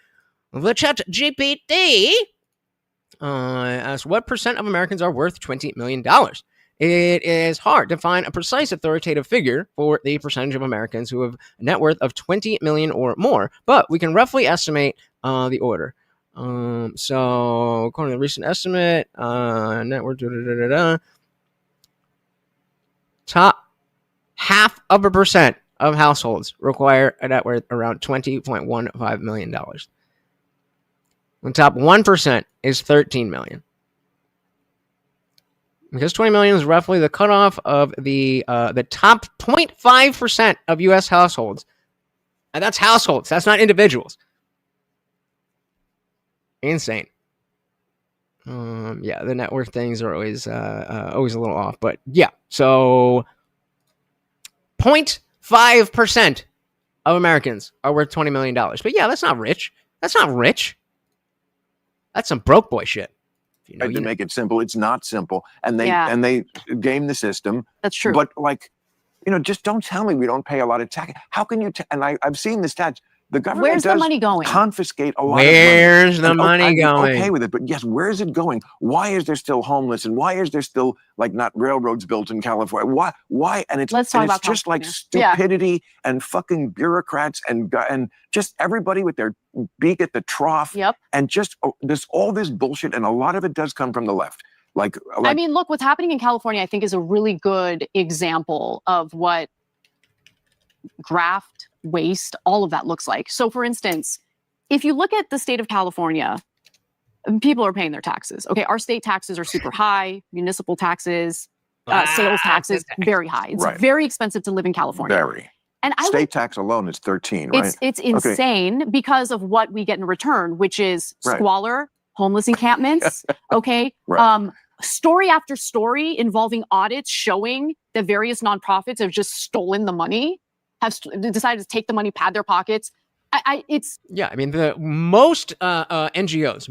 the chat GPT, as what percent of Americans are worth $20 million? It is hard to find a precise authoritative figure for the percentage of Americans who have a net worth of 20 million or more, but we can roughly estimate the order. So, according to the recent estimate, net worth, top 0.5% of households require a net worth around $20.15 million. The top 1% is 13 million. Because 20 million is roughly the cutoff of the top 0.5% of U.S. households. And that's households. That's not individuals. Insane. Yeah, the net worth things are always a little off. But yeah, so 0.5% of Americans are worth $20 million. But yeah, that's not rich. That's not rich. That's some broke boy shit. To make it simple, it's not simple, and they game the system. That's true. But just don't tell me we don't pay a lot of tax. How can you? And I've seen the stats. The government Where's the money going? Confiscate a lot of money. Where's the money going? I'm okay with it, but yes, where is it going? Why is there still homeless, and why is there still not railroads built in California? Why? And it's just like stupidity and fucking bureaucrats and just everybody with their beak at the trough. Yep. And just there's all this bullshit, and a lot of it does come from the left. I mean, look, what's happening in California, I think, is a really good example of what graft, waste, all of that looks like. So, for instance, if you look at the state of California, people are paying their taxes. Okay, our state taxes are super high, municipal taxes, sales taxes, very high. It's very expensive to live in California. Very. And state tax alone is 13, right? It's insane because of what we get in return, which is squalor, homeless encampments, okay? Story after story involving audits showing that various nonprofits have just stolen the money, have decided to take the money, pad their pockets. I mean, the most NGOs,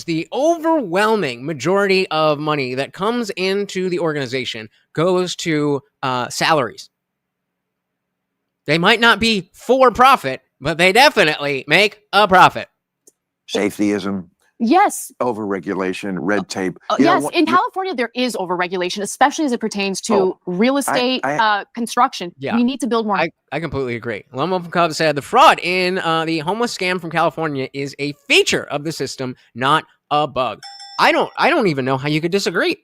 the overwhelming majority of money that comes into the organization goes to salaries. They might not be for profit, but they definitely make a profit. Safetyism. Yes. Overregulation, red tape. Yes, in California, there is overregulation, especially as it pertains to real estate, construction. Yeah. We need to build more. I completely agree. Lone from Cub said the fraud in the homeless scam from California is a feature of the system, not a bug. I don't even know how you could disagree.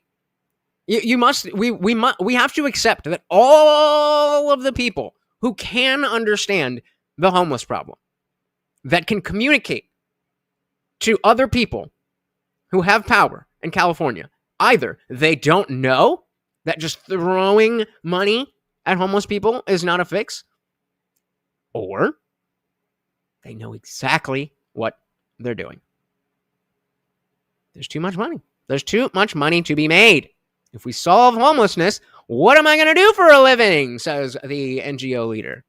We have to accept that all of the people who can understand the homeless problem, that can communicate to other people who have power in California, either they don't know that just throwing money at homeless people is not a fix, or they know exactly what they're doing. There's too much money. There's too much money to be made. If we solve homelessness, what am I going to do for a living? Says the NGO leader.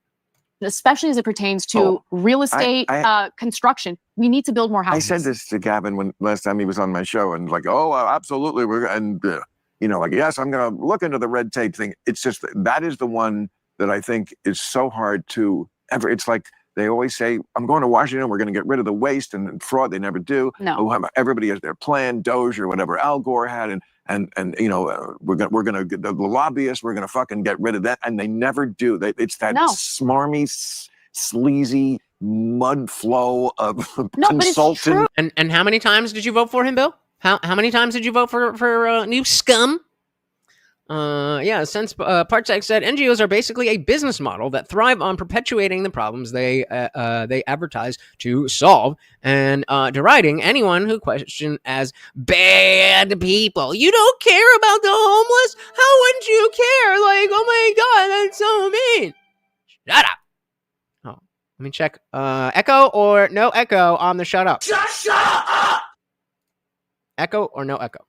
Especially as it pertains to real estate, construction. We need to build more houses. I said this to Gavin when last time he was on my show, and like, oh, absolutely, like, yes, I'm going to look into the red tape thing. It's just that is the one that I think is so hard to ever. It's like they always say, I'm going to Washington, we're going to get rid of the waste and fraud. They never do. No. Everybody has their plan, Doge or whatever Al Gore had, and we're gonna get the lobbyists, we're gonna fucking get rid of that, and they never do. It's that smarmy, sleazy mud flow of consultant. And how many times did you vote for him, Bill? How many times did you vote for new scum? Since Partsec said NGOs are basically a business model that thrive on perpetuating the problems they advertise to solve and deriding anyone who question as bad people. You don't care about the homeless? How wouldn't you care? Like, oh my God, that's so mean. Shut up. Oh, let me check. Echo or no echo on the shut up? Shut up! Echo or no echo?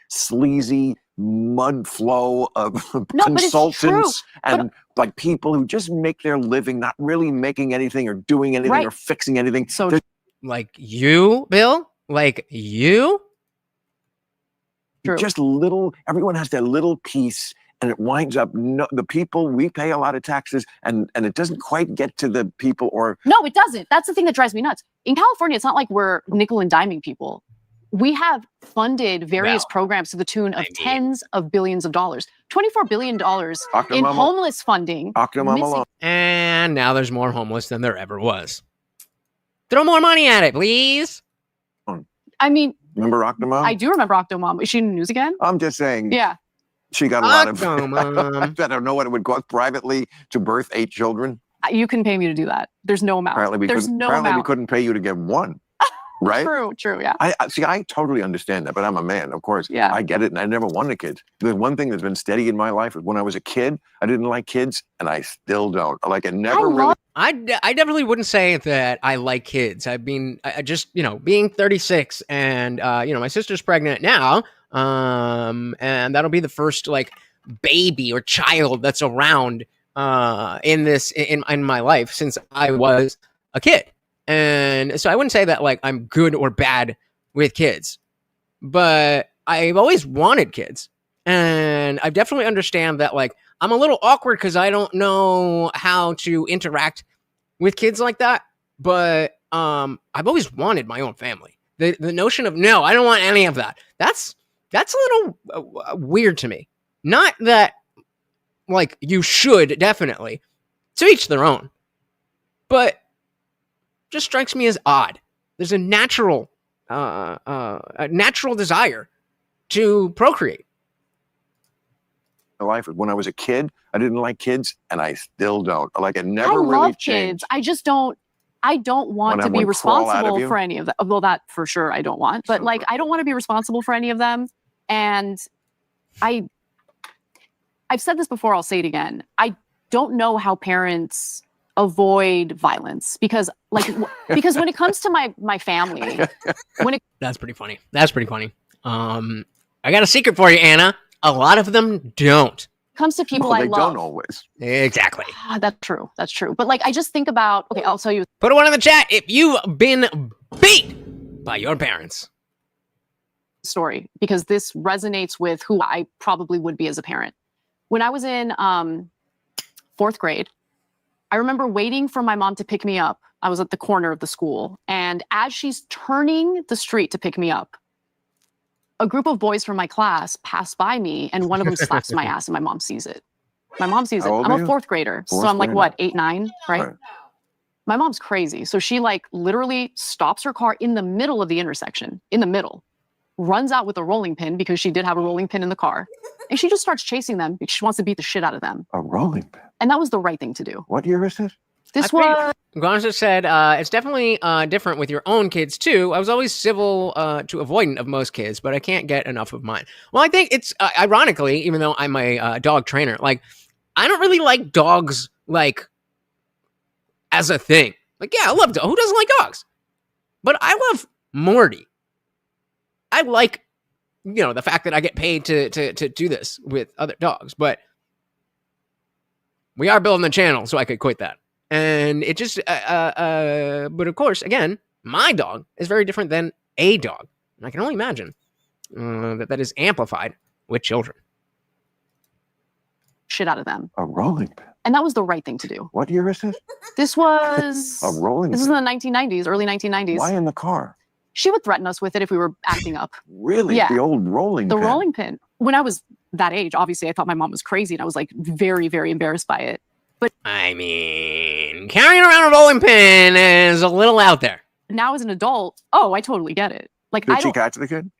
Sleazy mud flow of consultants and like people who just make their living not really making anything or doing anything or fixing anything. So like you, Bill? Like you? True. Just everyone has their little piece, and it winds up the people. We pay a lot of taxes, and it doesn't quite get to the people. Or no, it doesn't. That's the thing that drives me nuts. In California, it's not like we're nickel and diming people. We have funded various programs to the tune of tens of billions of dollars. $24 billion in homeless funding. And now there's more homeless than there ever was. Throw more money at it, please. I mean, remember Octomom? I do remember Octomom. Is she in the news again? I'm just saying. Yeah. She got a lot of. I don't know what it would cost privately to birth 8 children. You can pay me to do that. There's no amount. Apparently we couldn't pay you to get one. Right? True, yeah. I totally understand that, but I'm a man, of course. Yeah. I get it, and I never wanted kids. The one thing that's been steady in my life is when I was a kid, I didn't like kids, and I still don't. Like, I definitely wouldn't say that I like kids. I just, being 36, and, my sister's pregnant now, and that'll be the first, like, baby or child that's around in my life since I was a kid. And so I wouldn't say that like I'm good or bad with kids, but I've always wanted kids. And I definitely understand that like I'm a little awkward because I don't know how to interact with kids like that. But I've always wanted my own family. The notion of no, I don't want any of that. That's a little weird to me. Not that like you should, definitely. To each their own. But just strikes me as odd. There's a natural desire to procreate. Life when I was a kid, I didn't like kids, and I still don't. Like it never really love changed. Kids. I just don't. I don't want to be responsible for any of them. Well, that for sure I don't want. But like, I don't want to be responsible for any of them. And I've said this before. I'll say it again. I don't know how parents avoid violence because when it comes to my family, that's pretty funny. I got a secret for you, Anna. A lot of them don't. Comes to people I love. They don't always. Exactly. That's true. But like, I just think about. Okay, I'll tell you. Put one in the chat if you've been beat by your parents. Story because this resonates with who I probably would be as a parent. When I was in 4th grade. I remember waiting for my mom to pick me up. I was at the corner of the school. And as she's turning the street to pick me up, a group of boys from my class pass by me and one of them slaps my ass and my mom sees it. I'm a 4th grader. So I'm like, what, 8, 9, right? My mom's crazy. So she like literally stops her car in the middle of the intersection, runs out with a rolling pin because she did have a rolling pin in the car. And she just starts chasing them because she wants to beat the shit out of them. A rolling pin? And that was the right thing to do. What year is this? This was... Gonza said, it's definitely different with your own kids, too. I was always civil to avoidant of most kids, but I can't get enough of mine. Well, I think it's, ironically, even though I'm a dog trainer, like, I don't really like dogs, like, as a thing. Like, yeah, I love dogs. Who doesn't like dogs? But I love Morty. I like, the fact that I get paid to do this with other dogs. But we are building the channel, so I could quit that. And it just, but of course, again, my dog is very different than a dog. And I can only imagine that is amplified with children. Shit out of them. A rolling pin. And that was the right thing to do. What year is this? This was A rolling This pin. was in the 1990s, early 1990s. Why in the car? She would threaten us with it if we were acting up. Really? Yeah. The old rolling The pin. rolling pin. When I was that age, obviously, I thought my mom was crazy, and I was like very, very embarrassed by it. But I mean, carrying around a rolling pin is a little out there. now as an adult, oh, I totally get it. Like Did she catch the kid?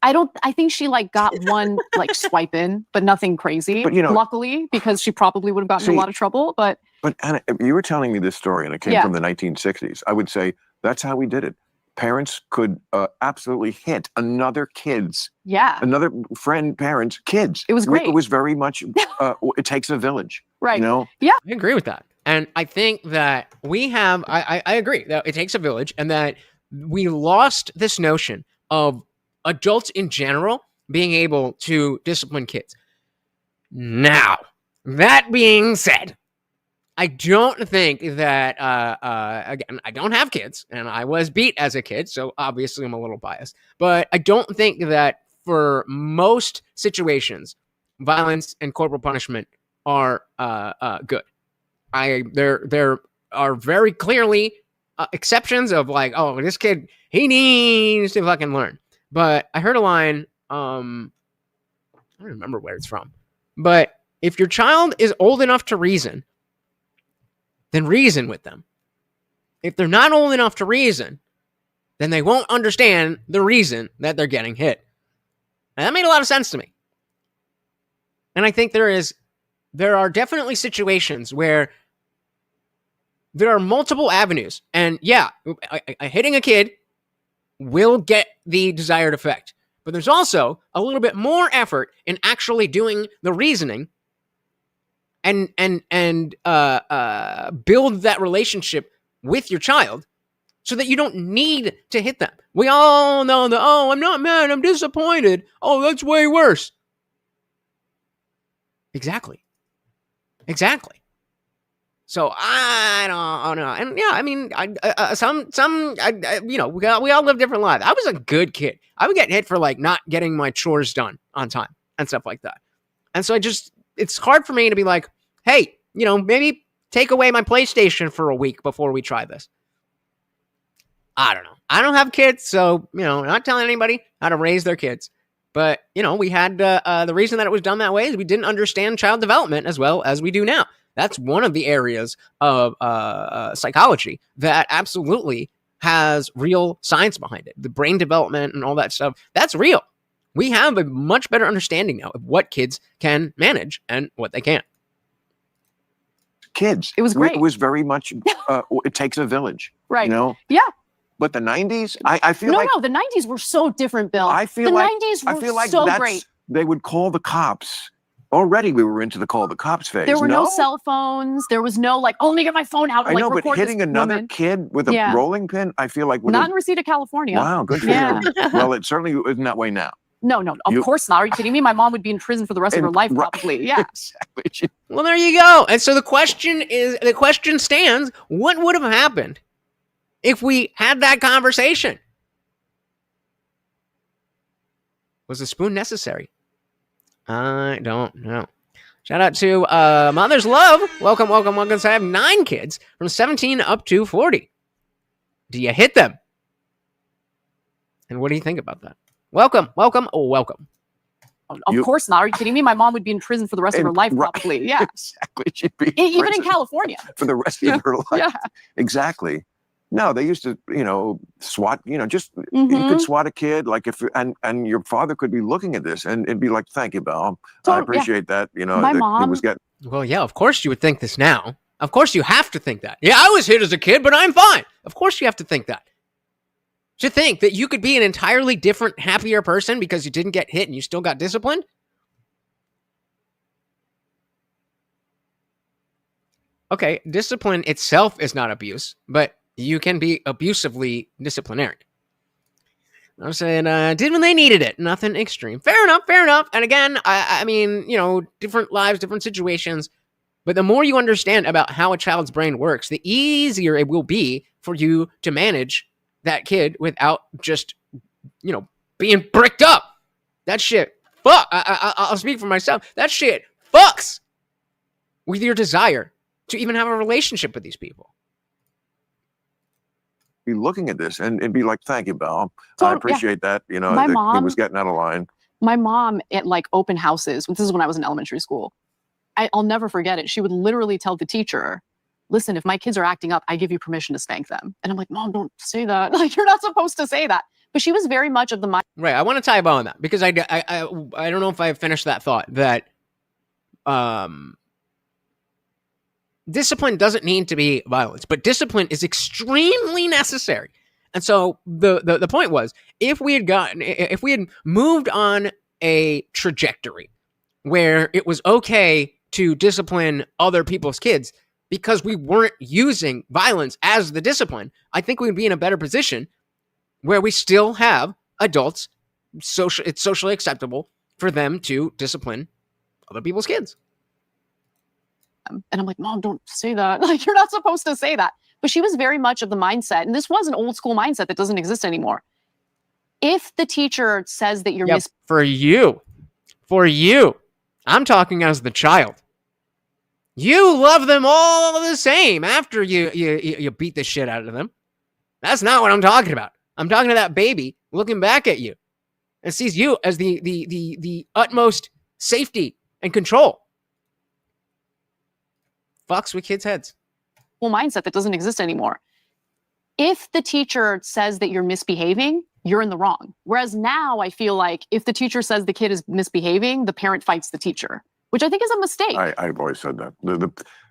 I think she like got one like swipe in, but nothing crazy. But, luckily, because she probably would have gotten in a lot of trouble. But Anna, you were telling me this story, and it came Yeah. from the 1960s. I would say that's how we did it. Parents could absolutely hit another parent's kids. It was great. It was very much, it takes a village. Right. I agree with that. And I think that I agree that it takes a village, and that we lost this notion of adults in general being able to discipline kids. Now, that being said, I don't think that, again, I don't have kids, and I was beat as a kid, so obviously I'm a little biased. But I don't think that for most situations, violence and corporal punishment are good. There are very clearly exceptions of like, oh, this kid, he needs to fucking learn. But I heard a line, I don't remember where it's from, but if your child is old enough to reason, then reason with them. If they're not old enough to reason, then they won't understand the reason that they're getting hit. And that made a lot of sense to me. And I think there are definitely situations where there are multiple avenues. And yeah, hitting a kid will get the desired effect. But there's also a little bit more effort in actually doing the reasoning and build that relationship with your child so that you don't need to hit them. We all know that, oh, I'm not mad, I'm disappointed. Oh, that's way worse. Exactly. So I don't know. And yeah, I mean, we all live different lives. I was a good kid. I would get hit for like not getting my chores done on time and stuff like that. And so it's hard for me to be like, hey, maybe take away my PlayStation for a week before we try this. I don't know. I don't have kids, so, not telling anybody how to raise their kids. But, we had the reason that it was done that way is we didn't understand child development as well as we do now. That's one of the areas of psychology that absolutely has real science behind it. The brain development and all that stuff, that's real. We have a much better understanding now of what kids can manage and what they can't. Kids. It was great. It was very much, it takes a village. Right. Yeah. But the 90s, I feel like... No, the 90s were so different, Bill. I feel the like 90s were so great. They would call the cops. Already we were into the call the cops phase. There were no cell phones. There was no like, let me get my phone out. I know, but hitting another kid with a rolling pin, I feel like... Not in Reseda, California. Wow, good for you. Well, it certainly isn't that way now. No, of course not. Are you kidding me? My mom would be in prison for the rest of her life, probably. Yeah. Exactly. Well, there you go. And so the question stands, what would have happened if we had that conversation? Was a spoon necessary? I don't know. Shout out to Mother's Love. Welcome. So I have 9 kids from 17 up to 40. Do you hit them? And what do you think about that? Welcome. Of course not. Are you kidding me? My mom would be in prison for the rest of her life, probably. Yeah. Exactly. She'd be even in California. For the rest of her life. Yeah. Exactly. No, they used to, swat, you could swat a kid, like and your father could be looking at this and it'd be like, thank you, Bill. I appreciate that. My mom was getting. Well, yeah, of course you would think this now. Of course you have to think that. Yeah, I was hit as a kid, but I'm fine. Of course you have to think that. To think that you could be an entirely different, happier person because you didn't get hit and you still got disciplined? okay, discipline itself is not abuse, but you can be abusively disciplinary. I'm saying, did when they needed it, nothing extreme. Fair enough, fair enough. And again, I mean, you know, different lives, different situations. But the more you understand about how a child's brain works, the easier it will be for you to manage that kid without just, you know, being bricked up. That shit, fuck. I'll speak for myself. That shit fucks with your desire to even have a relationship with these people. Be looking at this and be like, thank you, Bill. So, I appreciate that. You know, My he mom- was getting out of line. My mom at like open houses, this is when I was in elementary school, I'll never forget it. She would literally tell the teacher, listen, if my kids are acting up, I give you permission to spank them. And I'm like, Mom, don't say that. Like, you're not supposed to say that. But she was very much of the mind. Right. I want to tie a bow on that because I don't know if I finished that thought that discipline doesn't need to be violence, but discipline is extremely necessary. And so the point was, if we had moved on a trajectory where it was okay to discipline other people's kids because we weren't using violence as the discipline, I think we'd be in a better position where we still have adults. It's socially acceptable for them to discipline other people's kids. And I'm like, Mom, don't say that. Like, you're not supposed to say that. But she was very much of the mindset, and this was an old school mindset that doesn't exist anymore. If the teacher says that you're for you, I'm talking as the child. You love them all the same after you beat the shit out of them. That's not what I'm talking about. I'm talking to that baby looking back at you and sees you as the utmost safety and control. Fucks with kids' heads. mindset that doesn't exist anymore. If the teacher says that you're misbehaving, you're in the wrong. Whereas now I feel like if the teacher says the kid is misbehaving, the parent fights the teacher, which I think is a mistake. I've always said that.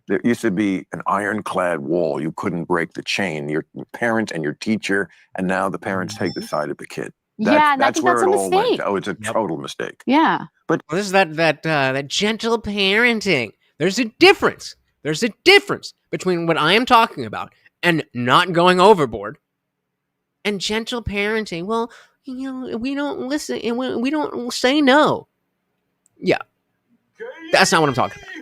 There used to be an ironclad wall. You couldn't break the chain. Your parent and your teacher, and now the parents take the side of the kid. That's where it all went. Oh, it's a total mistake. Yeah. But this is that gentle parenting. There's a difference. There's a difference between what I am talking about and not going overboard and gentle parenting. Well, you know, we don't listen and we don't say no. Yeah. That's not what I'm talking about.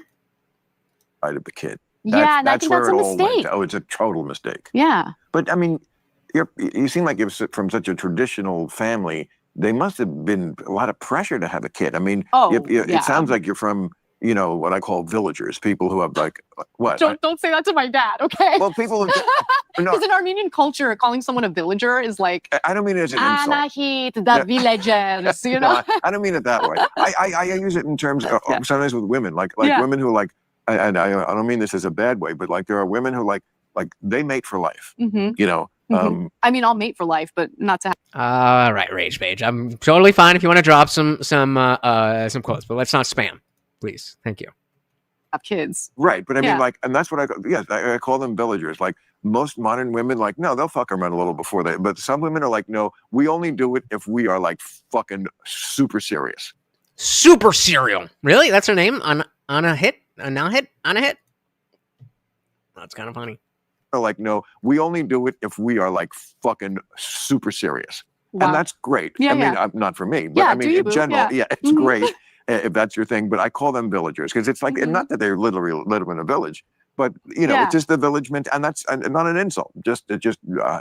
Side of the kid. That's where it all went. Oh, it's a total mistake. Yeah. But I mean, you seem like you're from such a traditional family. They must have been a lot of pressure to have a kid. I mean, it sounds like you're from, you know, what I call villagers, people who have like, what? Don't say that to my dad, okay? Well, people because in Armenian culture, calling someone a villager is like, I don't mean it as an insult. Anahit, the villagers, you know? No, I don't mean it that way. I use it in terms of sometimes with women, like women who like, and I don't mean this as a bad way, but like there are women who like they mate for life, you know? I mean, I'll mate for life, but not to have. All right, Rage Page. I'm totally fine if you want to drop some quotes, but let's not spam, please. Thank you. Have kids. Right, but I mean, like, and that's what I call them villagers. Like most modern women, like, no, they'll fuck around a little before they. But some women are like, no, we only do it if we are like fucking super serious. Super serial. Really? That's her name? Ana Hit? That's kind of funny. Like, no, we only do it if we are like fucking super serious. Wow. And that's great. Yeah, I mean, not for me, but I mean, in general, it's great if that's your thing. But I call them villagers because it's like, not that they literally live in a village, but you know, it's just the village meant, and that's not an insult. Just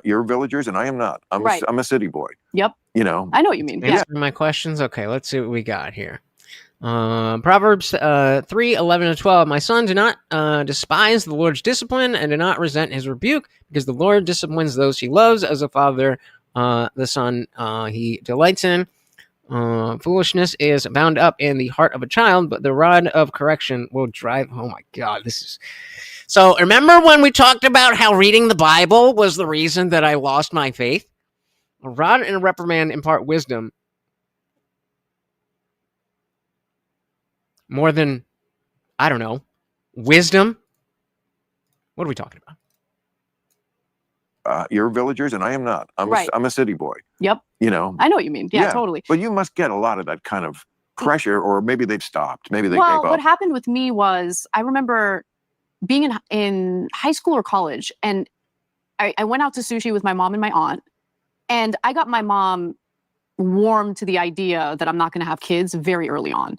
you're villagers and I am not. I'm a city boy. Yep. You know. I know what you mean. Answering my questions. Okay, let's see what we got here. Proverbs 3:11-12. My son, do not despise the Lord's discipline and do not resent his rebuke, because the Lord disciplines those he loves, as a father the son he delights in. Foolishness is bound up in the heart of a child, but the rod of correction will drive. Oh my God, this is. So remember when we talked about how reading the Bible was the reason that I lost my faith? A rod and a reprimand impart wisdom more than, I don't know, wisdom. What are we talking about? You're villagers and I am not. I'm a city boy. Yep. You know. I know what you mean. Yeah, totally. But you must get a lot of that kind of pressure, or maybe they've stopped. Maybe they gave up. What happened with me was, I remember being in high school or college, and I went out to sushi with my mom and my aunt, and I got my mom warm to the idea that I'm not going to have kids very early on.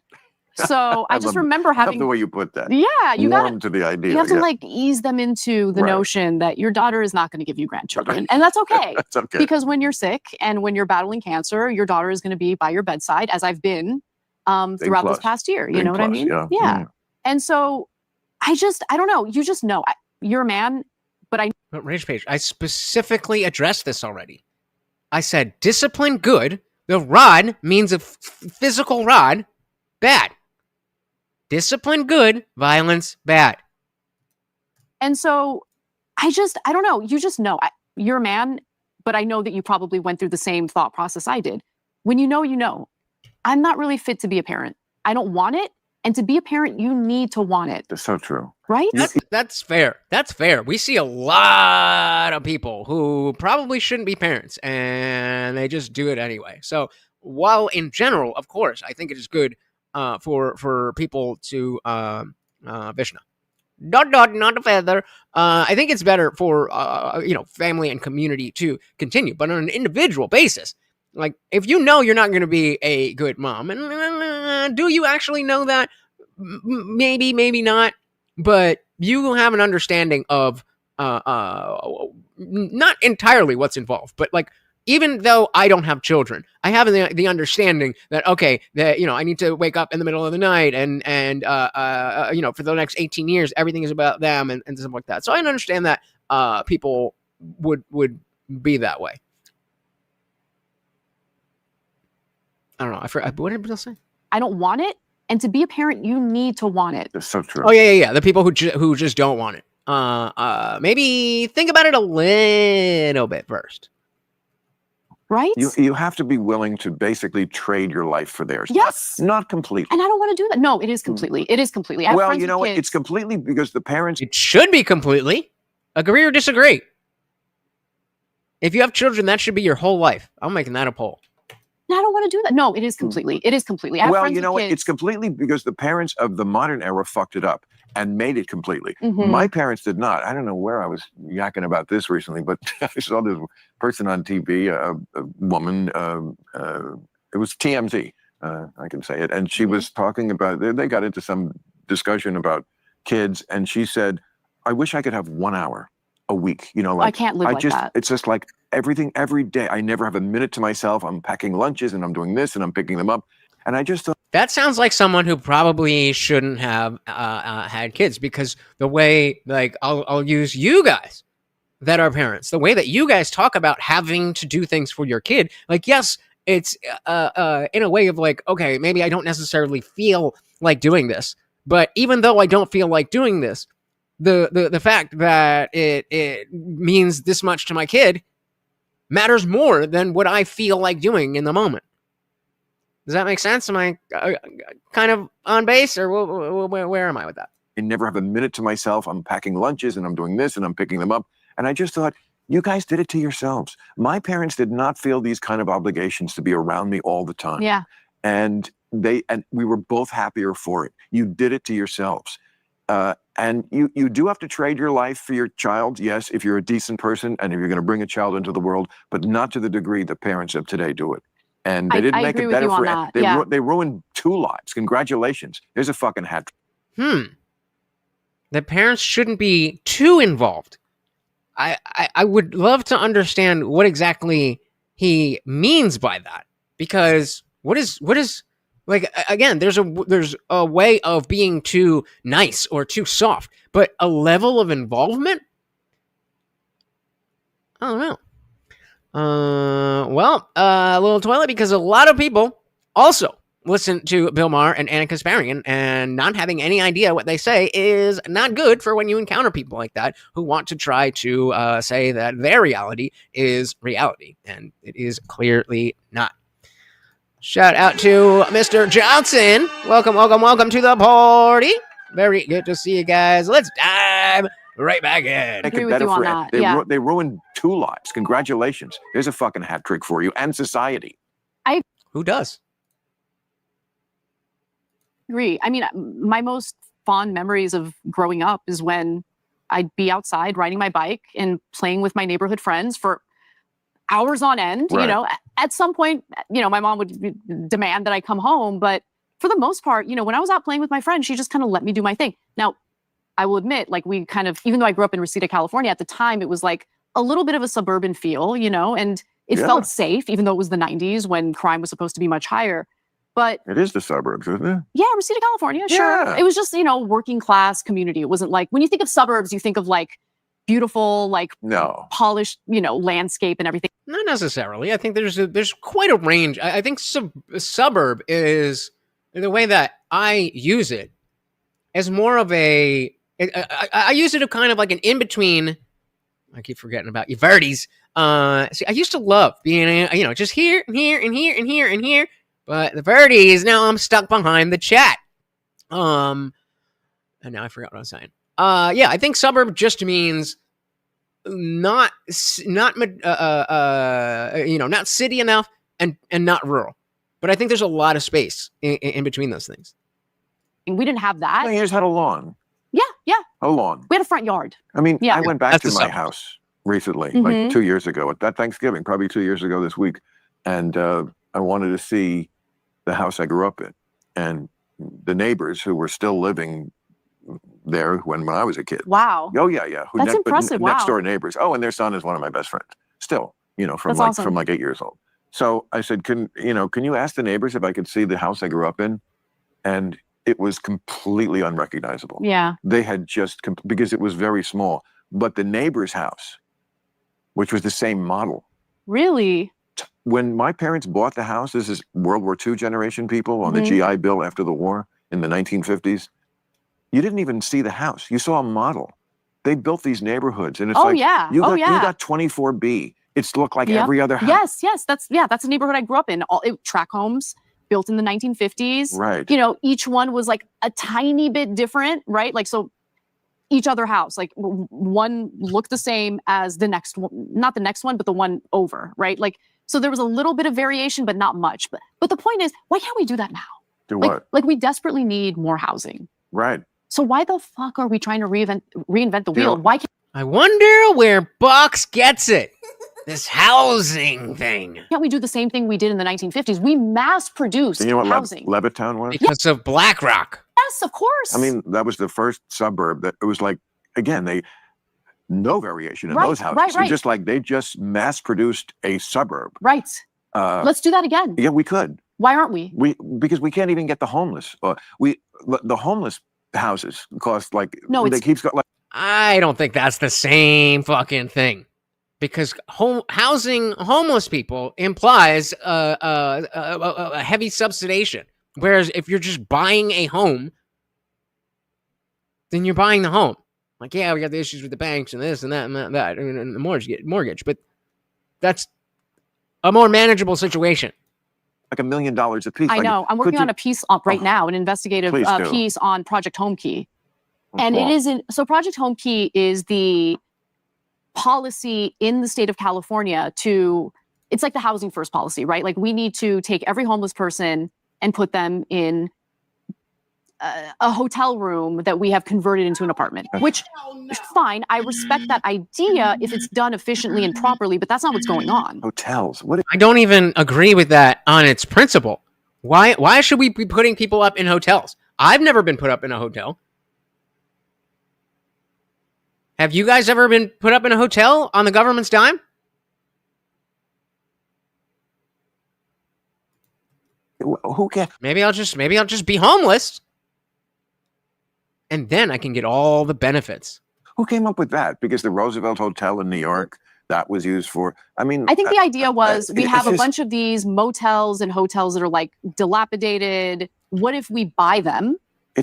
So I just remember having the way you put that. Yeah, you got warm to the idea. You have to like ease them into the notion that your daughter is not going to give you grandchildren, and that's okay. That's okay. Because when you're sick and when you're battling cancer, your daughter is going to be by your bedside, as I've been throughout this past year. You know what I mean? Yeah. And so I don't know. You just know. You're a man, but Rage Page, I specifically addressed this already. I said discipline, good. The rod means a physical rod, bad. Discipline, good. Violence, bad. And so I don't know. You just know. You're a man, but I know that you probably went through the same thought process I did. When you know, you know. I'm not really fit to be a parent. I don't want it. And to be a parent, you need to want it. That's so true. Right? That's fair. That's fair. We see a lot of people who probably shouldn't be parents, and they just do it anyway. So while in general, of course, I think it is good for people to Vishnu. Not a feather. I think it's better for family and community to continue, but on an individual basis. Like, if you know you're not going to be a good mom, and do you actually know that? Maybe, maybe not. But you have an understanding of not entirely what's involved, but like, even though I don't have children, I have the understanding that, okay, that, I need to wake up in the middle of the night and for the next 18 years, everything is about them and stuff like that. So I understand that people would be that way. I don't know. I forgot. What did Bill say? I don't want it. And to be a parent, you need to want it. That's so true. Oh, yeah. The people who just don't want it. Maybe think about it a little bit first. Right? You have to be willing to basically trade your life for theirs. Yes. Not completely. And I don't want to do that. No, it is completely. It is completely. Well, you know what? It's completely because the parents... It should be completely. Agree or disagree? If you have children, that should be your whole life. I'm making that a poll. I don't want to do that. No, it is completely. It is completely. Well, you know what? It's completely because the parents of the modern era fucked it up and made it completely. Mm-hmm. My parents did not. I don't know where I was yakking about this recently, but I saw this person on TV, a woman, it was TMZ, I can say it, and she was talking about, they got into some discussion about kids, and she said, I wish I could have 1 hour a week. I can't live like that. It's just like everything every day. I never have a minute to myself. I'm packing lunches and I'm doing this and I'm picking them up. And I just thought, that sounds like someone who probably shouldn't have had kids, because the way, like, I'll use you guys that are parents, the way that you guys talk about having to do things for your kid. Like, yes, it's in a way of like, okay, maybe I don't necessarily feel like doing this, but even though I don't feel like doing this, the fact that it means this much to my kid matters more than what I feel like doing in the moment. Does that make sense? Am I kind of on base, or where am I with that? I never have a minute to myself. I'm packing lunches and I'm doing this and I'm picking them up. And I just thought, you guys did it to yourselves. My parents did not feel these kind of obligations to be around me all the time. Yeah. And we were both happier for it. You did it to yourselves. And you do have to trade your life for your child, yes, if you're a decent person and if you're going to bring a child into the world, but not to the degree the parents of today do it. And they didn't make it better for it. They ruined 2 lives. Congratulations. There's a fucking hat. The parents shouldn't be too involved. I would love to understand what exactly he means by that, because what is like, again, there's a way of being too nice or too soft, but a level of involvement, I don't know. Well, a little toilet, because a lot of people also listen to Bill Maher and Ana Kasparian, and not having any idea what they say is not good for when you encounter people like that who want to try to say that their reality is reality, and it is clearly not. Shout out to Mr. Johnson. Welcome to the party. Very good to see you guys. Let's dive right back in. I agree with you on that. They ruined 2 lives. Congratulations. There's a fucking hat trick for you and society. Who does? Agree. I mean, my most fond memories of growing up is when I'd be outside riding my bike and playing with my neighborhood friends for hours on end. Right. You know, at some point, you know, my mom would demand that I come home. But for the most part, you know, when I was out playing with my friends, she just kind of let me do my thing. Now, I will admit, like, we kind of, even though I grew up in Reseda, California, at the time, it was like a little bit of a suburban feel, you know, and it felt safe, even though it was the 90s when crime was supposed to be much higher. But it is the suburbs, isn't it? yeah, Reseda, California, sure. It was just, you know, working class community. It wasn't like, when you think of suburbs, you think of like beautiful, like polished, you know, landscape and everything. Not necessarily. I think there's quite a range. I think suburb is, the way that I use it, as more of a, I use it as kind of like an in-between. I keep forgetting about you, Verdes. See, I used to love being, you know, just here and here and here and here and here. But the Verdes, now I'm stuck behind the chat. And now I forgot what I was saying. Yeah, I think suburb just means not you know, not city enough and not rural. But I think there's a lot of space in between those things. And we didn't have that. Well, you just had a lawn. Yeah. A lawn. We had a front yard. I mean, Yeah. I went back to my house recently, like 2 years ago, at that Thanksgiving, probably 2 years ago this week. And I wanted to see the house I grew up in. And the neighbors who were still living there when I was a kid. Wow. Oh, yeah. That's impressive. Next Wow. door neighbors. Oh, and their son is one of my best friends. Still, you know, from That's awesome. like 8 years old. So I said, can you ask the neighbors if I could see the house I grew up in? And it was completely unrecognizable. Yeah. They had just, because it was very small. But the neighbor's house, which was the same model. Really? When my parents bought the house, this is World War II generation people on the GI Bill after the war in the 1950s. You didn't even see the house. You saw a model. They built these neighborhoods. And it's you got 24B. It's looked like every other house. Yes. That's a neighborhood I grew up in. Tract homes built in the 1950s. Right. You know, each one was like a tiny bit different, right? Like, so each other house, like one looked the same as the next one, not the next one, but the one over, right? Like, so there was a little bit of variation, but not much. But the point is, why can't we do that now? Do what? Like we desperately need more housing. Right. So why the fuck are we trying to reinvent the wheel? Why can't I wonder where Box gets it. This housing thing. Can't we do the same thing we did in the 1950s? We mass produced housing. Levittown was? Because of BlackRock. Yes, of course. I mean, that was the first suburb that it was like, again, no variation in those houses. Right. Just like they just mass produced a suburb. Right. Let's do that again. Yeah, we could. Why aren't we? Because we can't even get the homeless. The homeless houses cost like, I don't think that's the same fucking thing. Because housing homeless people implies a heavy subsidization. Whereas if you're just buying a home, then you're buying the home. Like, yeah, we got the issues with the banks and this and that and that and the mortgage. But that's a more manageable situation. Like $1 million a piece. I know. I'm working on a piece right now, an investigative piece on Project Home Key. And it isn't. So Project Home Key is the policy in the state of California it's like the housing first policy, right? Like we need to take every homeless person and put them in a hotel room that we have converted into an apartment, which is fine. I respect that idea if it's done efficiently and properly, but that's not what's going on. Hotels. I don't even agree with that on its principle. Why should we be putting people up in hotels? I've never been put up in a hotel. Have you guys ever been put up in a hotel on the government's dime? Who cares? Maybe I'll just be homeless. And then I can get all the benefits. Who came up with that? Because the Roosevelt Hotel in New York, that was used for, I think the idea was we have a bunch of these motels and hotels that are like dilapidated. What if we buy them?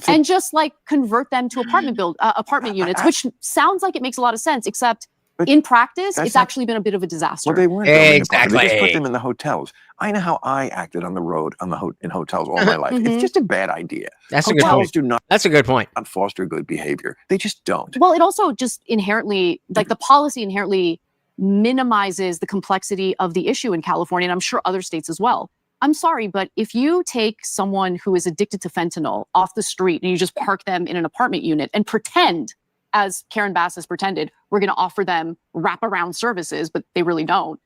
And just like convert them to apartment units, which sounds like it makes a lot of sense, except in practice, it's actually been a bit of a disaster. Well, they weren't exactly. They just put them in the hotels. I know how I acted on the road in hotels all my life. It's just a bad idea. That's a good point. That's a good point. Not foster good behavior. They just don't. Well, it also just inherently, like the policy inherently minimizes the complexity of the issue in California, and I'm sure other states as well. I'm sorry, but if you take someone who is addicted to fentanyl off the street and you just park them in an apartment unit and pretend, as Karen Bass has pretended, we're going to offer them wraparound services, but they really don't,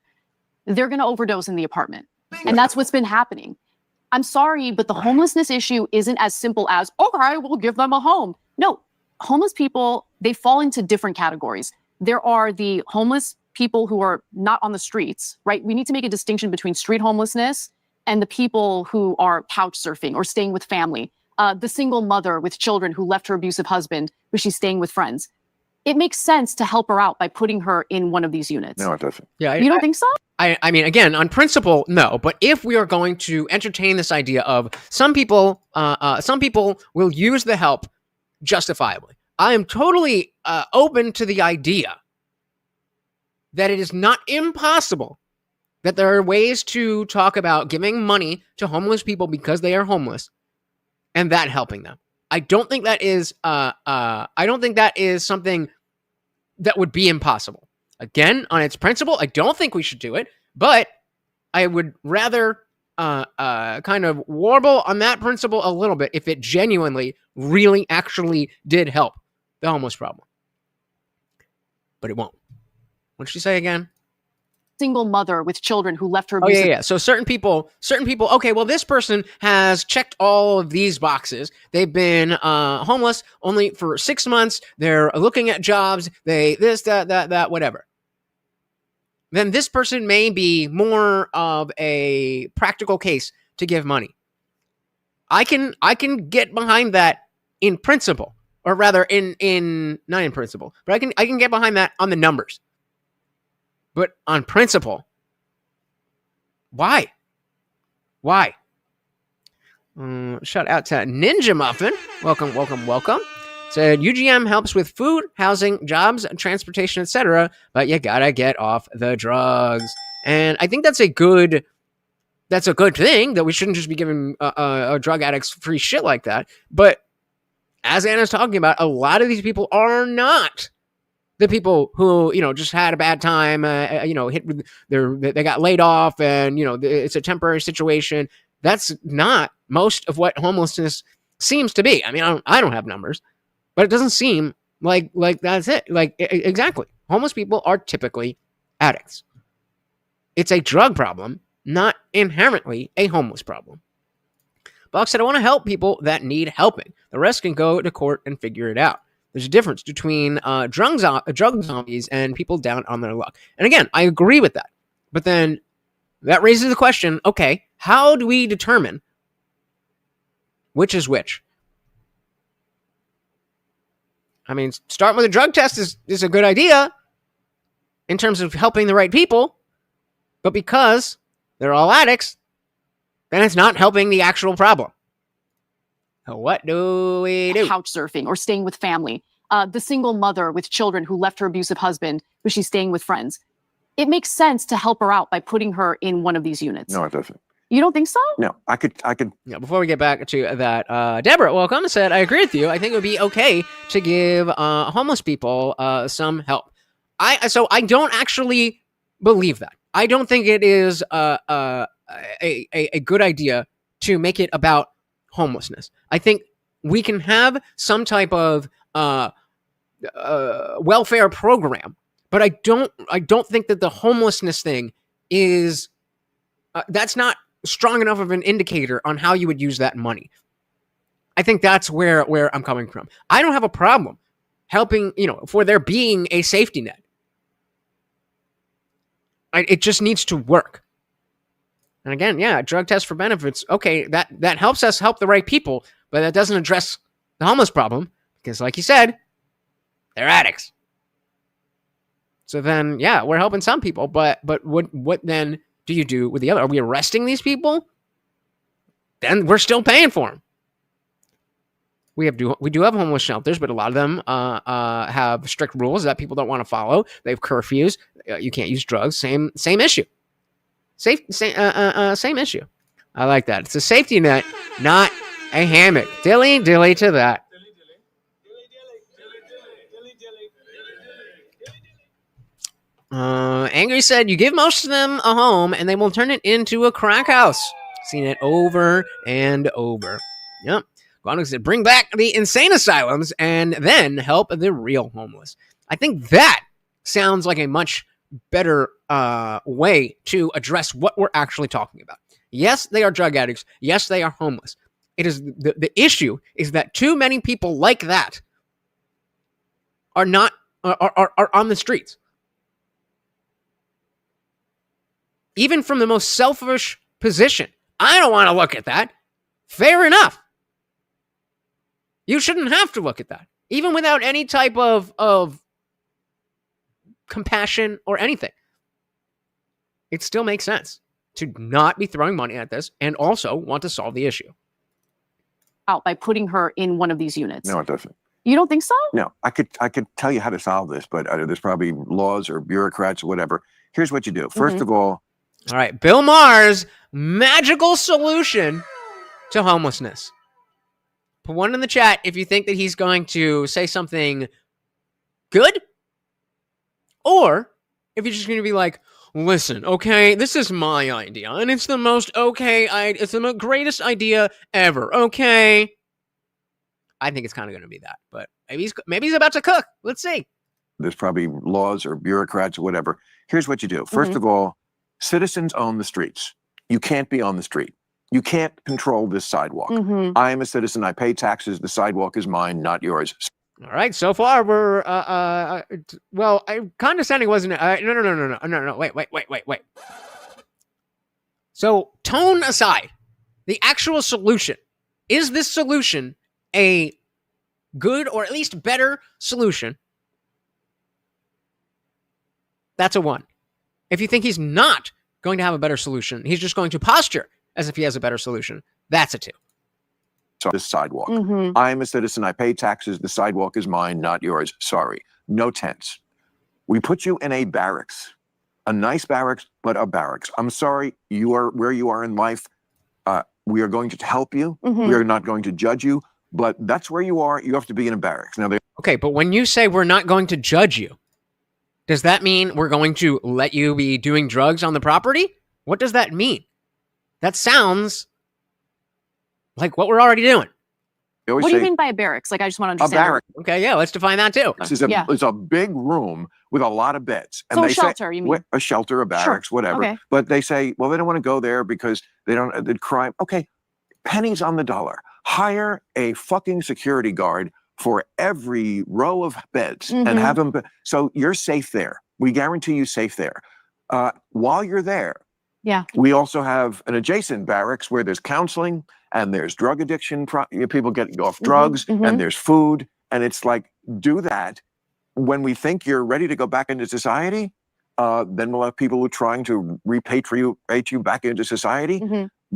they're going to overdose in the apartment. And that's what's been happening. I'm sorry, but the homelessness issue isn't as simple as, okay, we'll give them a home. No, homeless people, they fall into different categories. There are the homeless people who are not on the streets, right? We need to make a distinction between street homelessness and the people who are couch surfing or staying with family. The single mother with children who left her abusive husband, but she's staying with friends. It makes sense to help her out by putting her in one of these units. No, it doesn't. Yeah, you don't think so? I mean, again, on principle, no. But if we are going to entertain this idea of some people will use the help justifiably, I am totally open to the idea that it is not impossible that there are ways to talk about giving money to homeless people because they are homeless and that helping them. I don't think that is something that would be impossible. Again, on its principle, I don't think we should do it, but I would rather kind of warble on that principle a little bit if it genuinely, really, actually did help the homeless problem. But it won't. What did she say again? Single mother with children who left her. Oh, yeah. So certain people, okay, well, this person has checked all of these boxes. They've been homeless only for 6 months. They're looking at jobs. That, whatever. Then this person may be more of a practical case to give money. I can get behind that in principle, or rather in not in principle, but I can get behind that on the numbers. But on principle, why? Shout out to Ninja Muffin. Welcome. Said UGM helps with food, housing, jobs, transportation, etc. But you gotta get off the drugs. And I think that's a good thing, that we shouldn't just be giving drug addicts free shit like that. But as Anna's talking about, a lot of these people are not the people who, just had a bad time, they got laid off and, it's a temporary situation. That's not most of what homelessness seems to be. I mean, I don't have numbers, but it doesn't seem like that's it. Like, exactly. Homeless people are typically addicts. It's a drug problem, not inherently a homeless problem. Buck said, I want to help people that need helping. The rest can go to court and figure it out. There's a difference between drug zombies and people down on their luck. And again, I agree with that. But then that raises the question, okay, how do we determine which is which? I mean, starting with a drug test is a good idea in terms of helping the right people. But because they're all addicts, then it's not helping the actual problem. What do we do? Couch surfing or staying with family. The single mother with children who left her abusive husband, but she's staying with friends. It makes sense to help her out by putting her in one of these units. No, it doesn't. You don't think so? No, I could. Yeah, before we get back to that, Deborah, welcome, said, I agree with you. I think it would be okay to give homeless people some help. So I don't actually believe that. I don't think it is a good idea to make it about homelessness. I think we can have some type of welfare program, but I don't think that the homelessness thing is that's not strong enough of an indicator on how you would use that money. I think that's where I'm coming from. I don't have a problem helping, for there being a safety net. It just needs to work. And again, yeah, drug test for benefits. Okay, that helps us help the right people, but that doesn't address the homeless problem because, like you said, they're addicts. So then, yeah, we're helping some people, but what then do you do with the other? Are we arresting these people? Then we're still paying for them. We do have homeless shelters, but a lot of them have strict rules that people don't want to follow. They have curfews. You can't use drugs. Same issue. Same issue. I like that. It's a safety net, not a hammock. Dilly to that. Angry said, you give most of them a home and they will turn it into a crack house. Seen it over and over. Yep. Guano said, bring back the insane asylums and then help the real homeless. I think that sounds like a much better way to address what we're actually talking about. Yes, they are drug addicts. Yes, they are homeless. It is the issue is that too many people like that are not are on the streets. Even from the most selfish position. I don't want to look at that. Fair enough. You shouldn't have to look at that. Even without any type of compassion or anything. It still makes sense to not be throwing money at this and also want to solve the issue. Out by putting her in one of these units. No, it doesn't. You don't think so? No, I could tell you how to solve this, but there's probably laws or bureaucrats or whatever. Here's what you do. First of all, right, Bill Maher's magical solution to homelessness. Put one in the chat if you think that he's going to say something good, or if you're just going to be like, listen, okay, this is my idea, and it's the most it's the greatest idea ever, okay? I think it's kind of going to be that, but maybe he's about to cook. Let's see. There's probably laws or bureaucrats or whatever. Here's what you do. First of all, citizens own the streets. You can't be on the street. You can't control this sidewalk. I am a citizen. I pay taxes. The sidewalk is mine, not yours. All right. So far, we're well, condescending wasn't it? No. Wait. So, tone aside, the actual solution, is this solution a good or at least better solution? That's a 1. If you think he's not going to have a better solution, he's just going to posture as if he has a better solution, that's a 2. So this sidewalk. I'm a citizen. I pay taxes. The sidewalk is mine, not yours. Sorry. No tents. We put you in a barracks, a nice barracks, but a barracks. I'm sorry. You are where you are in life. We are going to help you. We are not going to judge you, but that's where you are. You have to be in a barracks. Now, okay, but when you say we're not going to judge you, does that mean we're going to let you be doing drugs on the property? What does that mean? That sounds like what we're already doing. What do you mean by a barracks? Like, I just want to understand. A barracks. Okay, yeah, let's define that too. It's a big room with a lot of beds. And so they a shelter, you mean? A shelter, a barracks, whatever. Okay. But they say, well, they don't want to go there because they don't, the crime. Okay, pennies on the dollar. Hire a fucking security guard for every row of beds and have them. So you're safe there. We guarantee you safe there. While you're there, we also have an adjacent barracks where there's counseling and there's drug addiction, people getting off drugs, and there's food. And it's like, do that. When we think you're ready to go back into society, then we'll have people who are trying to repatriate you back into society.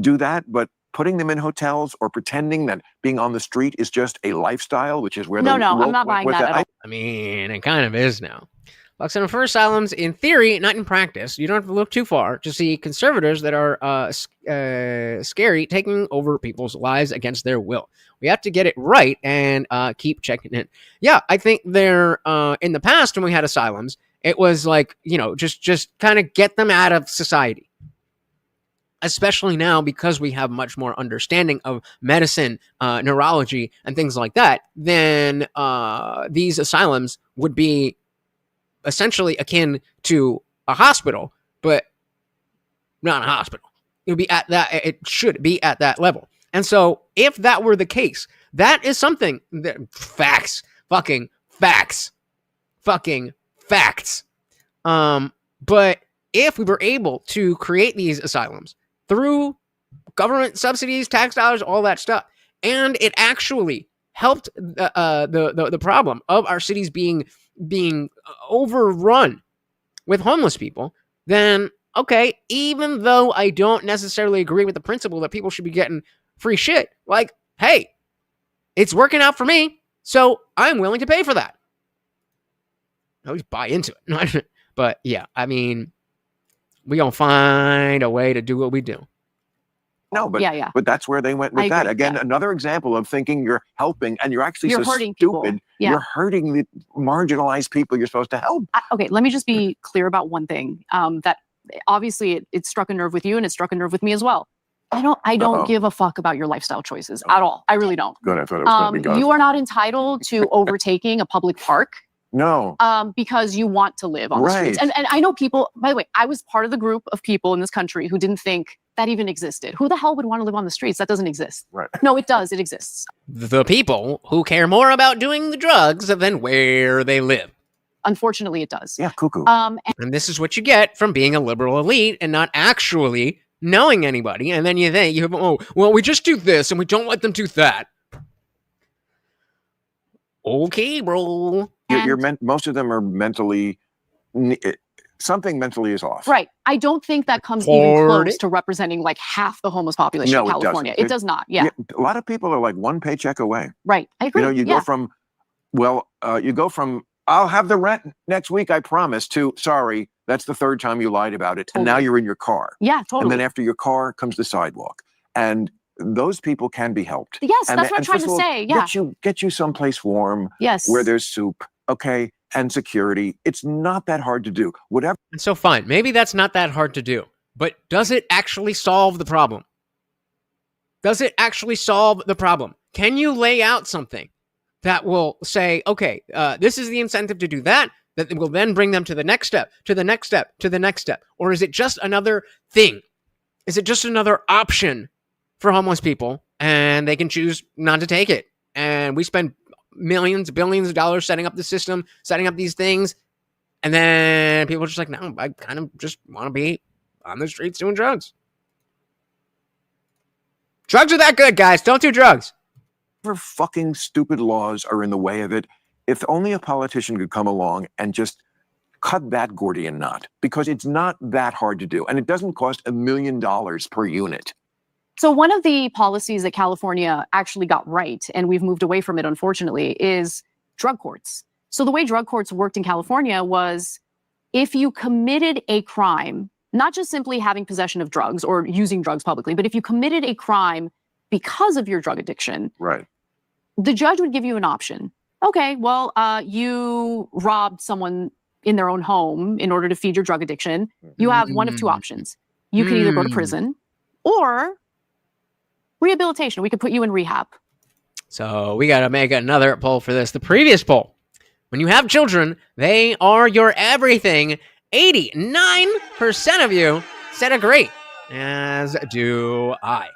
Do that. But putting them in hotels or pretending that being on the street is just a lifestyle, which is where I'm not buying that at all. I mean, it kind of is now. Center for asylums, in theory, not in practice. You don't have to look too far to see conservators that are scary taking over people's lives against their will. We have to get it right and keep checking in. Yeah, I think they're in the past when we had asylums, it was like, just kind of get them out of society. Especially now because we have much more understanding of medicine, neurology, and things like that, then these asylums would be essentially akin to a hospital, but not a hospital. It should be at that level. And so if that were the case, that is something that facts. But if we were able to create these asylums through government subsidies, tax dollars, all that stuff, and it actually helped the problem of our cities being overrun with homeless people, then okay, even though I don't necessarily agree with the principle that people should be getting free shit, like, hey, it's working out for me, so I'm willing to pay for that. I always buy into it. But yeah, I mean, we gonna find a way to do what we do. No, but but that's where they went with that. Again, another example of thinking you're helping and you're actually so hurting stupid. People. Yeah. You're hurting the marginalized people you're supposed to help. Okay, let me just be clear about one thing. That obviously it struck a nerve with you and it struck a nerve with me as well. I don't Uh-oh. give a fuck about your lifestyle choices at all. I really don't. Good. I thought it was going to be gone. You are not entitled to overtaking a public park. No. Because you want to live on the streets. And I know people, by the way, I was part of the group of people in this country who didn't think that even existed. Who the hell would want to live on the streets? That doesn't exist. Right. No, it does. It exists. The people who care more about doing the drugs than where they live. Unfortunately, it does. Yeah, cuckoo. And this is what you get from being a liberal elite and not actually knowing anybody. And then you think, oh, well, we just do this and we don't let them do that. Okay, bro. Most of them are mentally, something mentally is off. Right. I don't think that comes even close to representing like half the homeless population in California. It does not. Yeah. A lot of people are like one paycheck away. Right. I agree. You go from, I'll have the rent next week, I promise, to, sorry, that's the third time you lied about it. Totally. And now you're in your car. Yeah, totally. And then after your car comes the sidewalk. And those people can be helped. Yes, that's what I'm trying to say. Yeah. Get you someplace warm. Yes. Where there's soup. Okay. And security. It's not that hard to do. Whatever. And so fine. Maybe that's not that hard to do. But does it actually solve the problem? Does it actually solve the problem? Can you lay out something that will say, okay, this is the incentive to do that will then bring them to the next step, to the next step, to the next step? Or is it just another thing? Is it just another option for homeless people and they can choose not to take it? And we spend millions, billions of dollars setting up the system, setting up these things. And then people are just like, no, I kind of just want to be on the streets doing drugs. Drugs are that good, guys. Don't do drugs. Whatever fucking stupid laws are in the way of it, if only a politician could come along and just cut that Gordian knot, because it's not that hard to do. And it doesn't cost $1 million per unit. So one of the policies that California actually got right, and we've moved away from it, unfortunately, is drug courts. So the way drug courts worked in California was if you committed a crime, not just simply having possession of drugs or using drugs publicly, but if you committed a crime because of your drug addiction, right, the judge would give you an option. Okay, well, you robbed someone in their own home in order to feed your drug addiction. You have one of two options. You can either go to prison or rehabilitation. We could put you in rehab. So we got to make another poll for this. The previous poll, when you have children, they are your everything. 89% of you said agree, as do I.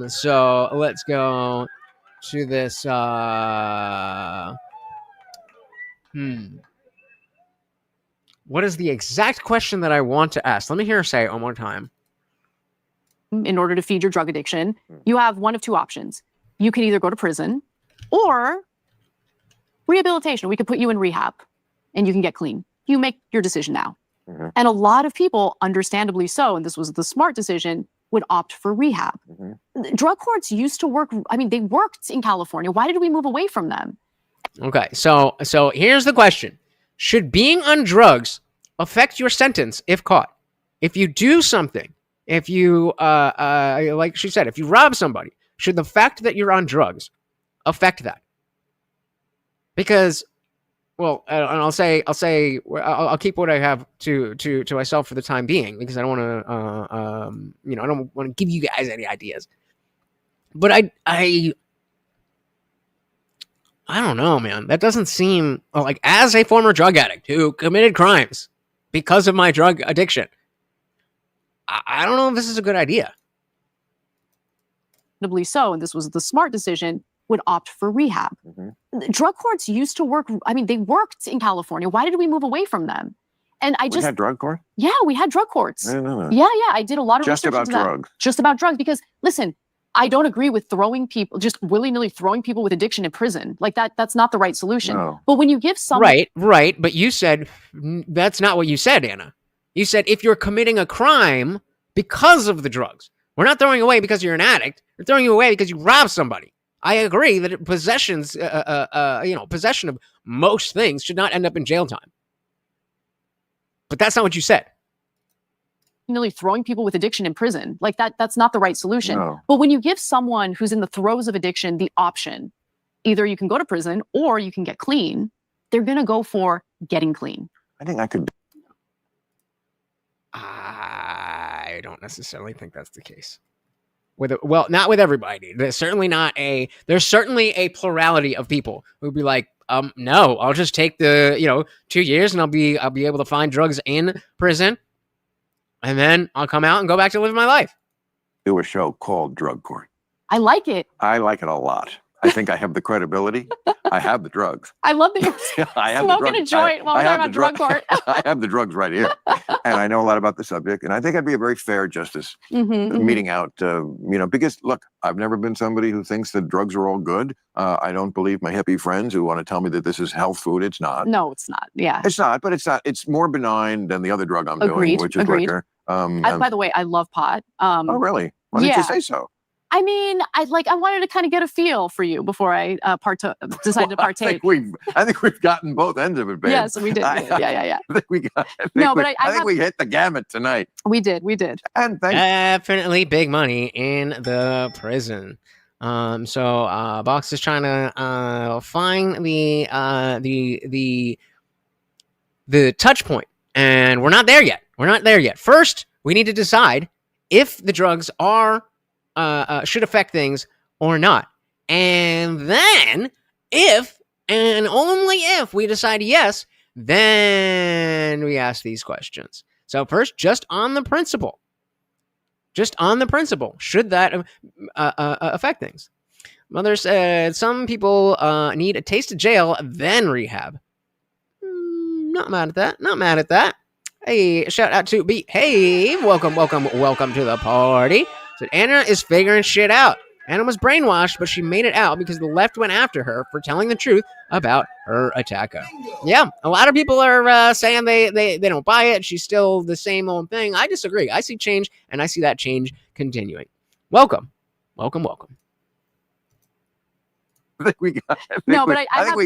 So let's go to this. What is the exact question that I want to ask? Let me hear her say it one more time. In order to feed your drug addiction, you have one of two options. You can either go to prison or rehabilitation. We could put you in rehab and you can get clean. You make your decision now. Mm-hmm. And a lot of people, understandably so, and this was the smart decision, would opt for rehab. Mm-hmm. Drug courts used to work. I mean, they worked in California. Why did we move away from them? Okay, so here's the question. Should being on drugs affect your sentence if caught? If you do something, if you, like she said, if you rob somebody, should the fact that you're on drugs affect that? Because, well, and I'll keep what I have to myself for the time being, because I don't want to, I don't want to give you guys any ideas. But I don't know, man. That doesn't seem like, as a former drug addict who committed crimes because of my drug addiction, I don't know if this is a good idea. So, and this was the smart decision, would opt for rehab. Mm-hmm. Drug courts used to work. I mean, they worked in California. Why did we move away from them? And we had drug court? Yeah, we had drug courts. I didn't know that. Yeah. I did a lot of just research about drugs. Just about drugs. Because listen, I don't agree with throwing people, just willy-nilly throwing people with addiction in prison. Like that's not the right solution. No. But when you give someone... Right. But you said, that's not what you said, Anna. You said if you're committing a crime because of the drugs. We're not throwing you away because you're an addict. We're throwing you away because you robbed somebody. I agree that possession of most things should not end up in jail time. But that's not what you said. Nearly throwing people with addiction in prison. Like that's not the right solution. No. But when you give someone who's in the throes of addiction the option, either you can go to prison or you can get clean, they're going to go for getting clean. I think I could. I don't necessarily think that's the case. Not with everybody. There's certainly a plurality of people who'd be like, no, I'll just take the 2 years and I'll be able to find drugs in prison, and then I'll come out and go back to live my life. Do a show called Drug Court. I like it. I like it a lot. I think I have the credibility. I have the drugs. I love that you're I have smoking a joint while we're talking about drug court. I have the drugs right here, and I know a lot about the subject. And I think I'd be a very fair justice meeting out. Because look, I've never been somebody who thinks that drugs are all good. I don't believe my hippie friends who want to tell me that this is health food. It's not. No, it's not. Yeah, it's not. But it's not. It's more benign than the other drug I'm doing, which is liquor. By the way, I love pot. Oh, really? Why didn't you say so? I mean, I wanted to kind of get a feel for you before I decided to partake. I think we've gotten both ends of it, babe. Yes, we did. Yeah. I think I think we hit the gamut tonight. We did. And definitely big money in the prison. So Box is trying to find the touch point, and we're not there yet. First, we need to decide if the drugs are should affect things or not. And then if and only if we decide yes, then we ask these questions. So first, just on the principle, should that affect things? Mother said some people need a taste of jail, then rehab. Not mad at that. Hey, shout out to B. Hey, welcome to the party. So Anna is figuring shit out. Anna was brainwashed, but she made it out because the left went after her for telling the truth about her attacker. Yeah, a lot of people are saying they don't buy it. She's still the same old thing. I disagree. I see change, and I see that change continuing. Welcome. I think we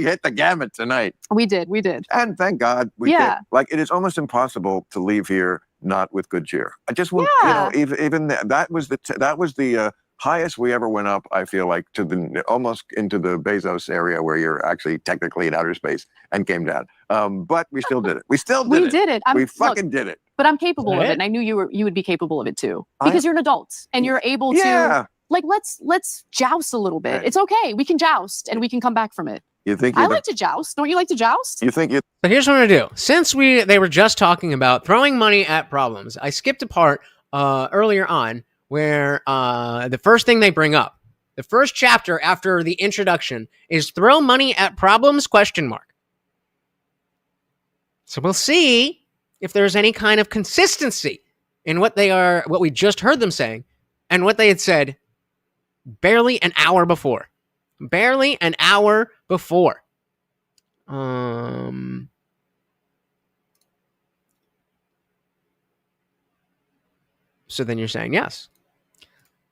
hit the gamut tonight. We did. And thank God we did. Like, it is almost impossible to leave here not with good cheer. I just want, even that was the highest we ever went up. I feel like to almost into the Bezos area where you're actually technically in outer space, and came down. But we still did it. We did it. We fucking did it. But I'm capable of it, and I knew you would be capable of it too, because you're an adult and you're able to. Like, let's joust a little bit. It's okay. We can joust and we can come back from it. I like to joust. Don't you like to joust? So here's what I'm gonna do. Since they were just talking about throwing money at problems, I skipped a part earlier on where the first thing they bring up, the first chapter after the introduction, is throw money at problems ? So we'll see if there's any kind of consistency in what we just heard them saying, and what they had said barely an hour before. So then you're saying yes.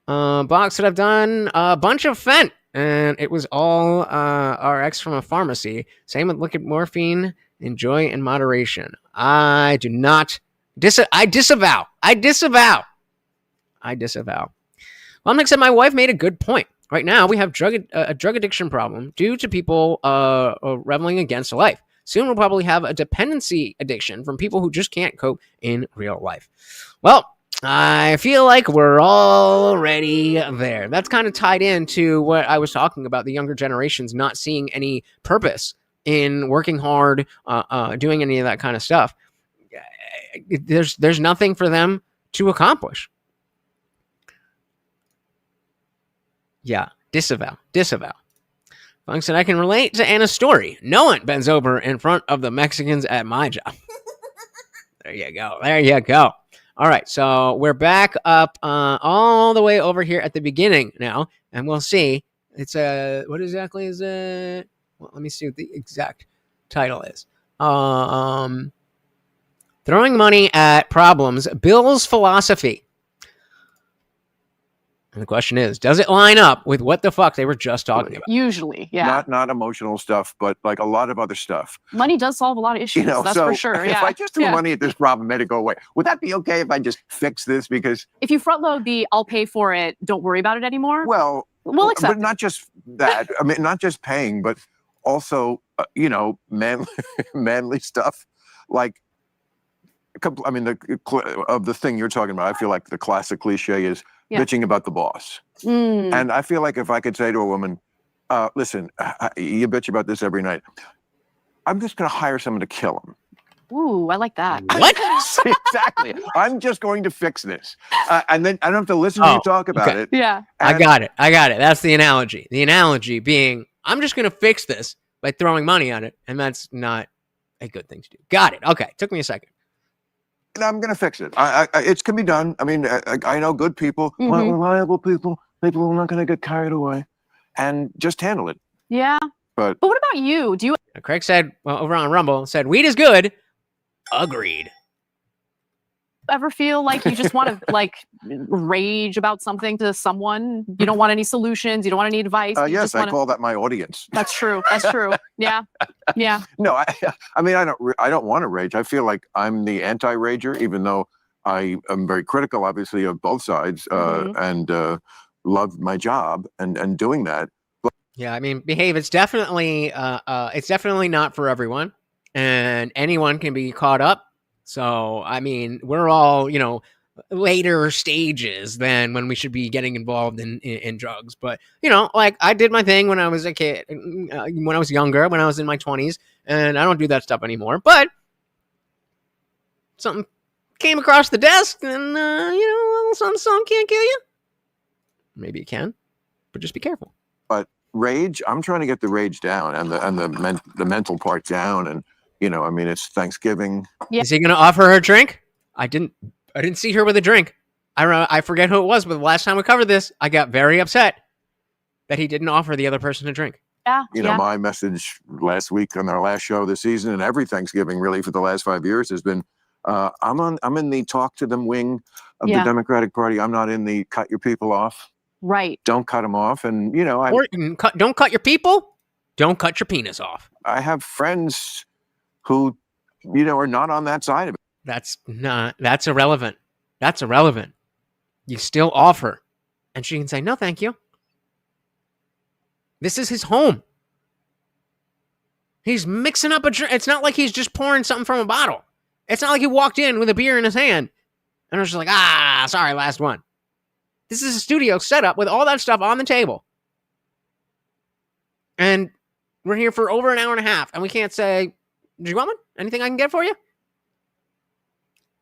Box said I've done a bunch of fent, and it was all RX from a pharmacy. Same with liquid morphine. Enjoy in moderation. I do not. I disavow. Lomnick said my wife made a good point. Right now, we have a drug addiction problem due to people reveling against life. Soon, we'll probably have a dependency addiction from people who just can't cope in real life. Well, I feel like we're already there. That's kind of tied into what I was talking about, the younger generations not seeing any purpose in working hard, doing any of that kind of stuff. There's nothing for them to accomplish. Yeah, disavow. Funk said, I can relate to Anna's story. No one bends over in front of the Mexicans at my job. There you go. All right, so we're back up all the way over here at the beginning now, and we'll see. It's what exactly is it? Well, let me see what the exact title is. Throwing money at problems, Bill's philosophy. And the question is, does it line up with what the fuck they were just talking about? Usually, yeah. Not emotional stuff, but like a lot of other stuff. Money does solve a lot of issues, that's for sure. If I just threw money at this problem, made it go away, would that be okay if I just fix this? Because if you front load the I'll pay for it, don't worry about it anymore. Well, we'll accept but not just that. I mean, not just paying, but also, manly stuff. Like, I mean, of the thing you're talking about, I feel like the classic cliche is bitching about the boss. And I feel like if I could say to a woman, listen, you bitch about this every night, I'm just going to hire someone to kill him. Ooh, I like that. What? Exactly. I'm just going to fix this. And then I don't have to listen to you talk about it. Yeah. I got it. That's the analogy. The analogy being, I'm just going to fix this by throwing money on it. And that's not a good thing to do. Got it. Okay. Took me a second. And I'm going to fix it. It can be done. I mean, I know good people, reliable people who are not going to get carried away, and just handle it. Yeah. But what about you? Do you Craig said, well, over on Rumble, said, weed is good. Agreed. ever feel like you just want to like rage about something to someone? You don't want any solutions. You don't want any advice. Yes, I call that my audience. That's true. That's true. Yeah. Yeah. No, I mean, I don't want to rage. I feel like I'm the anti-rager, even though I am very critical, obviously, of both sides, and love my job and doing that. But yeah, I mean, behave. It's definitely not for everyone, and anyone can be caught up. So, I mean, we're all, later stages than when we should be getting involved in drugs. But, like I did my thing when I was a kid, when I was younger, when I was in my 20s, and I don't do that stuff anymore. But something came across the desk and, something can't kill you. Maybe it can, but just be careful. But rage, I'm trying to get the rage down and the mental part down. And, I mean, it's Thanksgiving. Yeah. Is he going to offer her a drink? I didn't see her with a drink. I forget who it was, but the last time we covered this, I got very upset that he didn't offer the other person a drink. Yeah. My message last week on our last show of the season and every Thanksgiving really for the last 5 years has been, I'm in the talk to them wing of the Democratic Party. I'm not in the cut your people off. Right. Don't cut them off. And, don't cut your people. Don't cut your penis off. I have friends who, are not on that side of it. That's irrelevant. That's irrelevant. You still offer. And she can say, no, thank you. This is his home. He's mixing up a drink. It's not like he's just pouring something from a bottle. It's not like he walked in with a beer in his hand and was just like, sorry, last one. This is a studio set up with all that stuff on the table. And we're here for over an hour and a half. And we can't say, do you want one? Anything I can get for you?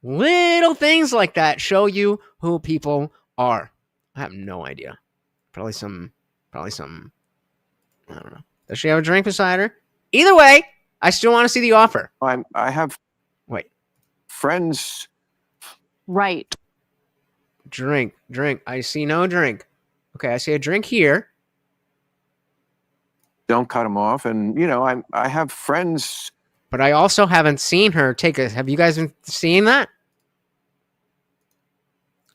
Little things like that show you who people are. I have no idea. Probably some, I don't know. Does she have a drink beside her? Either way, I still want to see the offer. I have friends. Right. Drink. I see no drink. Okay, I see a drink here. Don't cut them off. And, I have friends. But I also haven't seen her take a... Have you guys been seeing that?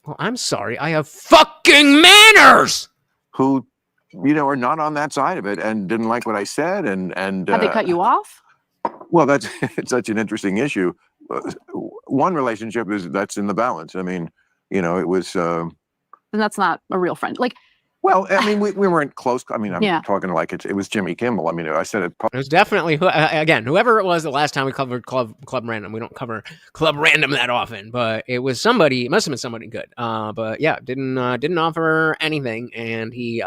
Well, I'm sorry. I have fucking manners! Who, are not on that side of it and didn't like what I said. And have they cut you off? Well, that's it's such an interesting issue. One relationship that's in the balance. I mean, it was... And that's not a real friend. Like... Well, I mean, we weren't close. I mean, I'm talking like it was Jimmy Kimmel. I mean, I said it. It was definitely, whoever it was the last time we covered Club Random. We don't cover Club Random that often, but it was somebody. It must have been somebody good. But yeah, didn't offer anything, and he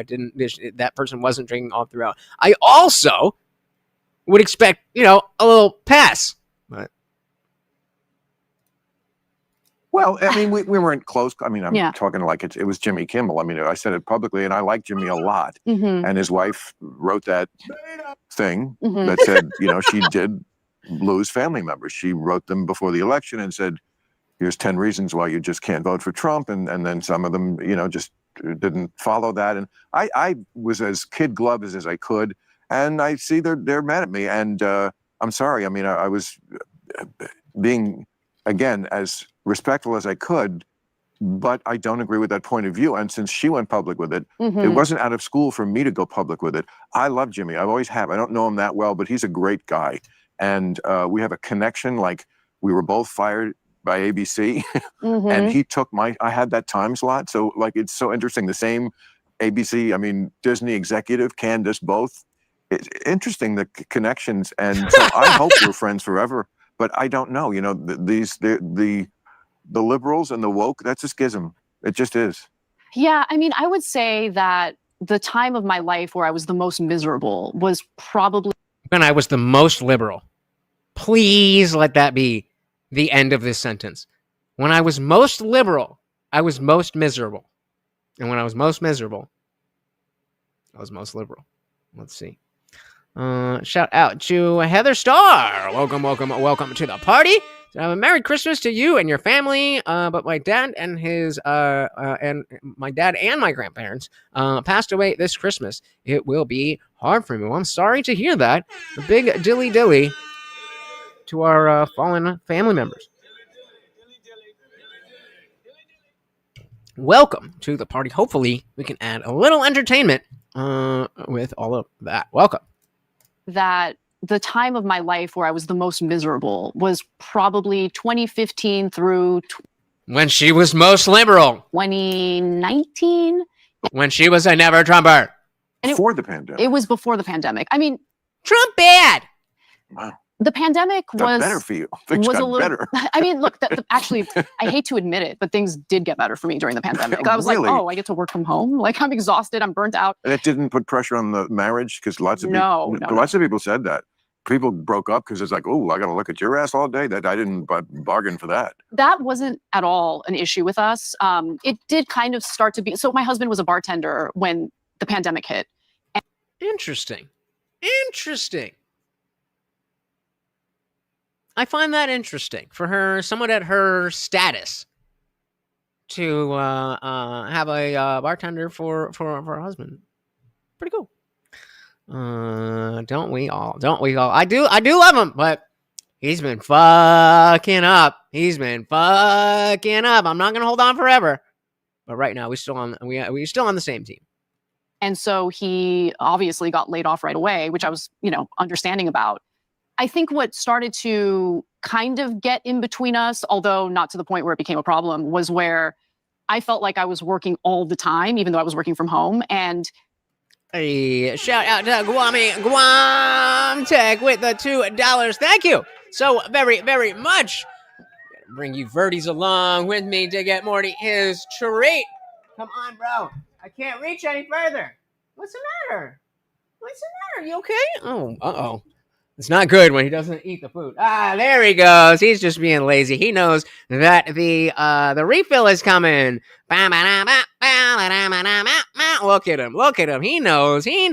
didn't. That person wasn't drinking all throughout. I also would expect, a little pass, but. Well, I mean, we weren't close. I mean, I'm talking like it was Jimmy Kimmel. I mean, I said it publicly, and I like Jimmy a lot. And his wife wrote that thing that said, she did lose family members. She wrote them before the election and said, here's 10 reasons why you just can't vote for Trump. And then some of them, just didn't follow that. And I was as kid glove as I could. And I see they're mad at me. And I'm sorry. I mean, I was being, again, as respectful as I could, but I don't agree with that point of view. And since she went public with it, it wasn't out of school for me to go public with it. I love Jimmy. I always have. I don't know him that well, but he's a great guy. And we have a connection. Like, we were both fired by ABC and he took I had that time slot. So like, it's so interesting. The same ABC, I mean, Disney executive, Candace, both. It's interesting, the connections. And so I hope we're friends forever. But I don't know. You know, the liberals and the woke, that's a schism. It just is. Yeah, I mean, I would say that the time of my life where I was the most miserable was probably when I was the most liberal. Please let that be the end of this sentence. When I was most liberal, I was most miserable. And when I was most miserable, I was most liberal. Let's see. Shout out to Heather Starr. Welcome to the party. A Merry Christmas to you and your family. But my dad and my dad and my grandparents passed away this Christmas. It will be hard for me. Well, I'm sorry to hear that. A big dilly to our fallen family members. Welcome to the party. Hopefully, we can add a little entertainment with all of that. Welcome. That the time of my life where I was the most miserable was probably 2015 through when she was most liberal. 2019. When she was a never Trumper. Before the pandemic. It was before the pandemic. I mean, Trump bad. Wow. The pandemic was better for you. Things got better. I mean, look, actually, I hate to admit it, but things did get better for me during the pandemic. I was Really? like, oh, I get to work from home. Like, I'm exhausted. I'm burnt out. And it didn't put pressure on the marriage because lots of people said that. People broke up because it's like, oh, I got to look at your ass all day. That I didn't bargain for that. That wasn't at all an issue with us. It did kind of start to be. So my husband was a bartender when the pandemic hit. Interesting. I find that interesting for her, someone at her status, to have a bartender for her husband. Pretty cool. Don't we all? I do love him, but he's been fucking up. I'm not gonna hold on forever, but right now we're still on the same team. And so he obviously got laid off right away, which I was, understanding about. I think what started to kind of get in between us, although not to the point where it became a problem, was where I felt like I was working all the time, even though I was working from home. And hey, shout out to Guam Tech with the $2. Thank you so very, very much. Gotta bring you Verdi's along with me to get Morty his treat. Come on, bro. I can't reach any further. What's the matter? You okay? Oh, uh-oh. It's not good when he doesn't eat the food. There he goes. He's just being lazy. He knows that the refill is coming. Look at him. He knows.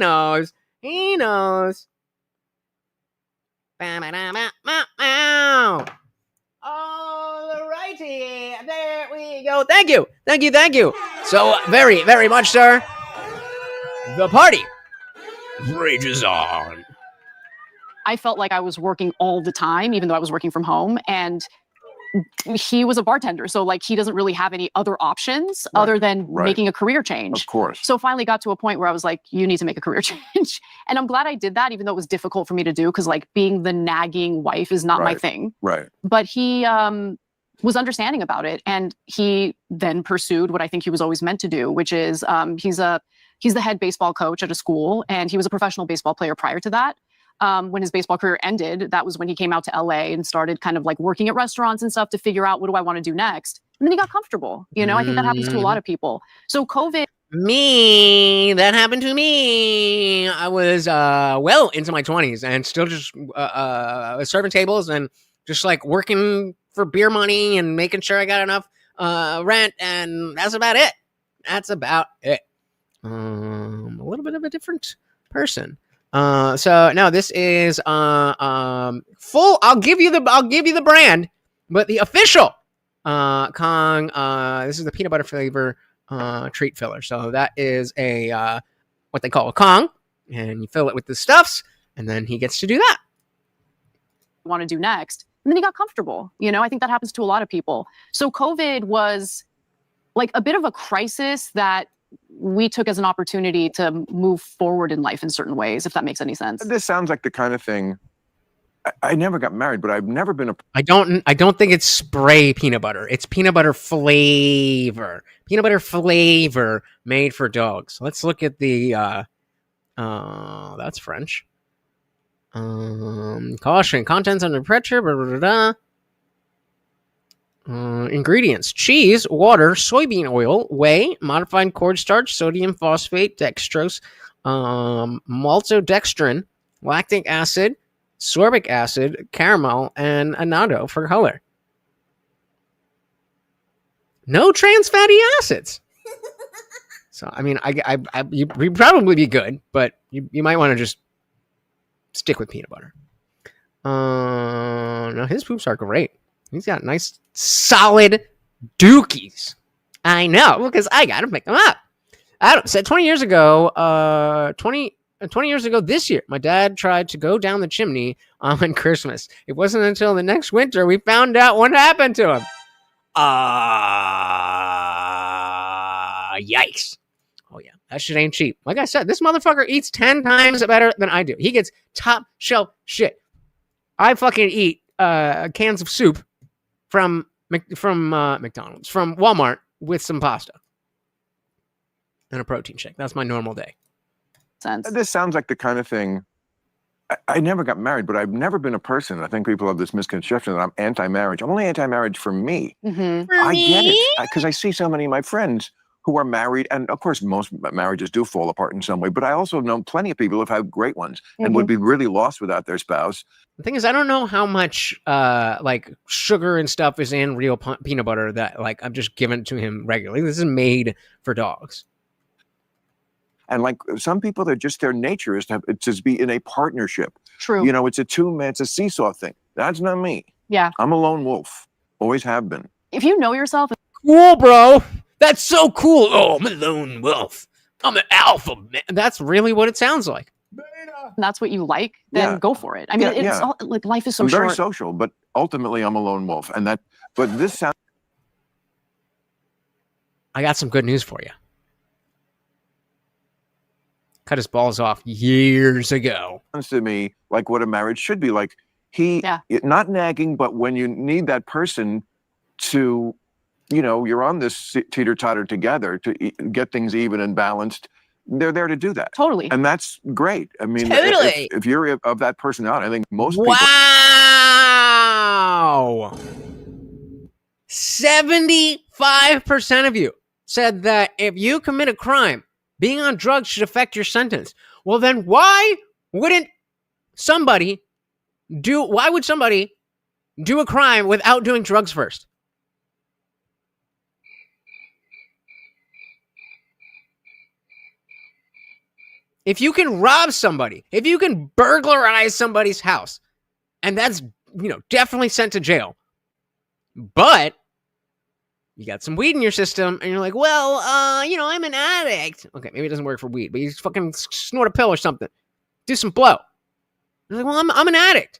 All righty. There we go. Thank you. So very, very much, sir. The party rages on. I felt like I was working all the time, even though I was working from home. And he was a bartender. So like, he doesn't really have any other options other than making a career change. Of course. So finally got to a point where I was like, you need to make a career change. And I'm glad I did that, even though it was difficult for me to do. Cause like being the nagging wife is not my thing. Right. But he was understanding about it. And he then pursued what I think he was always meant to do, which is he's the head baseball coach at a school. And he was a professional baseball player prior to that. When his baseball career ended, that was when he came out to LA and started kind of like working at restaurants and stuff to figure out, what do I want to do next? And then he got comfortable. I think that happens to a lot of people. So COVID. That happened to me. I was well into my 20s and still just serving tables and just like working for beer money and making sure I got enough rent. And that's about it. A little bit of a different person. So no, this is full. I'll give you the brand, but the official Kong. This is the peanut butter flavor treat filler. So that is a what they call a Kong, and you fill it with the stuffs, and then he gets to do that. Want to do next, and then he got comfortable. I think that happens to a lot of people. So COVID was like a bit of a crisis that we took as an opportunity to move forward in life in certain ways, if that makes any sense. This sounds like the kind of thing. I never got married, but I've never been I don't think it's spray peanut butter. It's peanut butter flavor. Peanut butter flavor made for dogs. Let's look at the that's French. Caution: contents under pressure. Blah, blah, blah, blah. Ingredients: cheese, water, soybean oil, whey, modified cornstarch, sodium phosphate, dextrose, maltodextrin, lactic acid, sorbic acid, caramel, and annatto for color. No trans fatty acids. So, I mean, you'd probably be good, but you might want to just stick with peanut butter. No, his poops are great. He's got nice, solid dookies. I know, because I got to pick them up. Said 20 years ago, 20 years ago this year, my dad tried to go down the chimney on Christmas. It wasn't until the next winter we found out what happened to him. Yikes. Oh, yeah. That shit ain't cheap. Like I said, this motherfucker eats 10 times better than I do. He gets top shelf shit. I fucking eat cans of soup from McDonald's, from Walmart with some pasta and a protein shake. That's my normal day. Sense. This sounds like the kind of thing. I never got married, but I've never been a person. I think people have this misconception that I'm anti-marriage. I'm only anti-marriage for me. Mm-hmm. I get it because I see so many of my friends who are married, and of course, most marriages do fall apart in some way. But I also know plenty of people who've had great ones and would be really lost without their spouse. The thing is, I don't know how much like sugar and stuff is in real peanut butter that like I'm just giving to him regularly. This is made for dogs. And like some people, they're just their nature is to be in a partnership. True. You know, it's a seesaw thing. That's not me. Yeah. I'm a lone wolf. Always have been. If you know yourself, Cool, bro. That's so cool. Oh, I'm a lone wolf. I'm an alpha man. That's really what it sounds like. and that's what you like, then go for it. I mean, it's all, like life is so I'm short. very social, but ultimately I'm a lone wolf. But this sounds. I got some good news for you. Cut his balls off years ago. To me like what a marriage should be like. Not nagging, but when you need that person to, you're on this teeter-totter together to get things even and balanced. They're there to do that. Totally. And that's great. I mean, totally. if you're of that personality, I think most people. Wow. 75% of you said that if you commit a crime, being on drugs should affect your sentence. Well, then why would somebody do a crime without doing drugs first? If you can rob somebody, if you can burglarize somebody's house, and that's, definitely sent to jail, but you got some weed in your system, and you're like, well, I'm an addict. Okay, maybe it doesn't work for weed, but you fucking snort a pill or something. Do some blow. You're like, well, I'm an addict.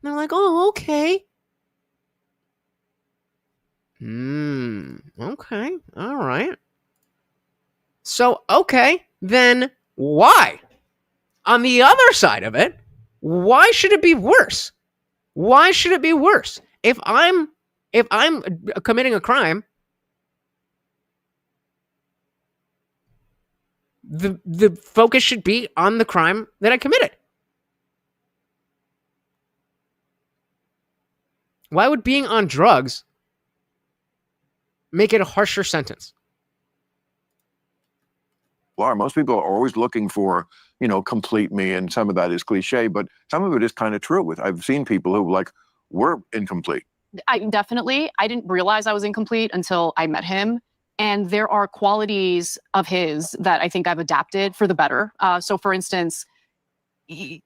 And they're like, oh, okay. Okay, all right. So, okay, then why? On the other side of it, why should it be worse? Why should it be worse? If I'm committing a crime, the focus should be on the crime that I committed. Why would being on drugs make it a harsher sentence? Most people are always looking for, complete me, and some of that is cliche, but some of it is kind of true. I've seen people who were incomplete. I didn't realize I was incomplete until I met him. And there are qualities of his that I think I've adapted for the better. So for instance, he's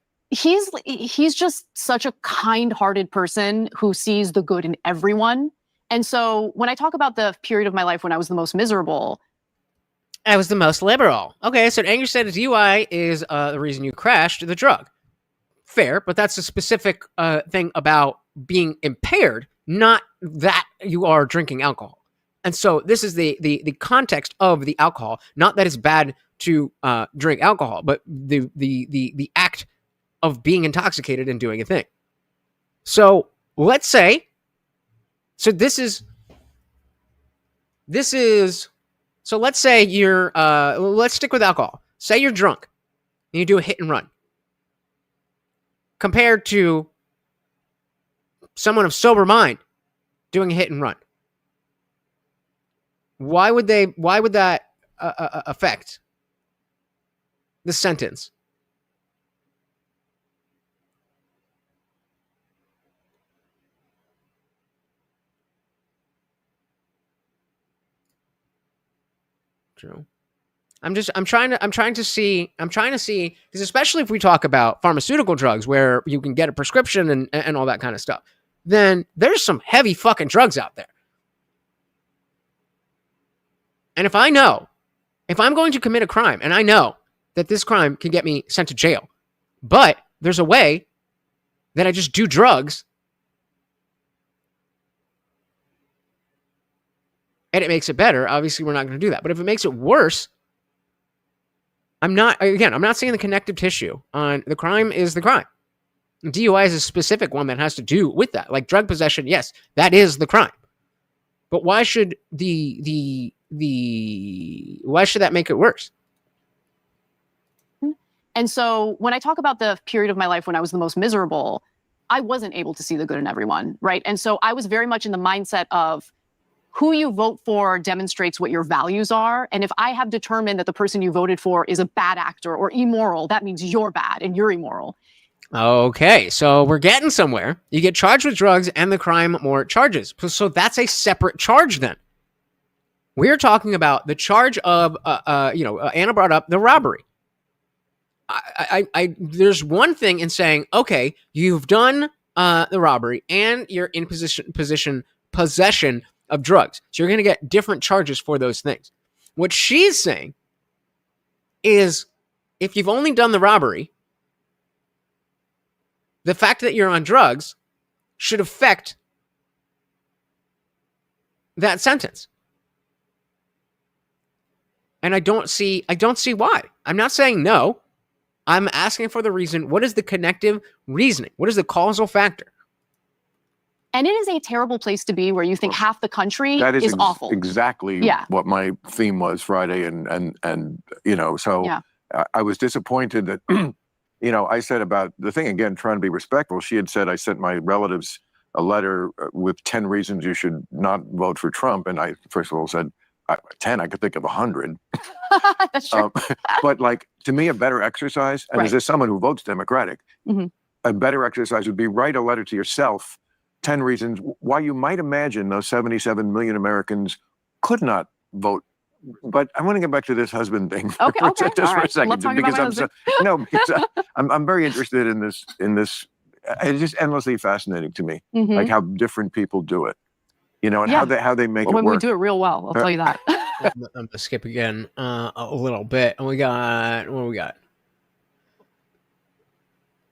just such a kind-hearted person who sees the good in everyone. And so when I talk about the period of my life when I was the most miserable, I was the most liberal. Okay, so anger status DUI is the reason you crashed the drug. Fair, but that's a specific thing about being impaired, not that you are drinking alcohol. And so this is the context of the alcohol, not that it's bad to drink alcohol, but the act of being intoxicated and doing a thing. So let's say, so let's say you're, let's stick with alcohol. Say you're drunk and you do a hit and run. compared to someone of sober mind doing a hit and run? Why would that affect the sentence? True. I'm trying to see, because especially if we talk about pharmaceutical drugs where you can get a prescription and all that kind of stuff, then there's some heavy fucking drugs out there. And if I'm going to commit a crime and I know that this crime can get me sent to jail, but there's a way that I just do drugs and it makes it better, obviously we're not going to do that. But if it makes it worse, I'm not saying the connective tissue on the crime is the crime. DUI is a specific one that has to do with that. Like drug possession, yes, that is the crime. But why should why should that make it worse? And so when I talk about the period of my life when I was the most miserable, I wasn't able to see the good in everyone, right? And so I was very much in the mindset of who you vote for demonstrates what your values are. And if I have determined that the person you voted for is a bad actor or immoral, that means you're bad and you're immoral. Okay, so we're getting somewhere. You get charged with drugs and the crime more charges. So that's a separate charge then. We're talking about the charge of, Anna brought up the robbery. There's one thing in saying, okay, you've done the robbery and you're in possession of drugs. So you're going to get different charges for those things. What she's saying is if you've only done the robbery, the fact that you're on drugs should affect that sentence. And I don't see why. I'm not saying no. I'm asking for the reason. What is the connective reasoning? What is the causal factor? And it is a terrible place to be where you think half the country is awful. Exactly what my theme was Friday. And I was disappointed that, I said about the thing, again, trying to be respectful. She had said, I sent my relatives a letter with 10 reasons you should not vote for Trump. And I, first of all, said, 10, I could think of 100. That's true. But to me, a better exercise, and as someone who votes Democratic, a better exercise would be write a letter to yourself, 10 reasons why you might imagine those 77 million Americans could not vote. But I want to get back to this husband thing for a second, because I'm very interested in this. It's just endlessly fascinating to me, like how different people do it. And how they make it work. We do it real well, I'll tell you that. I'm going to skip again a little bit. And what do we got?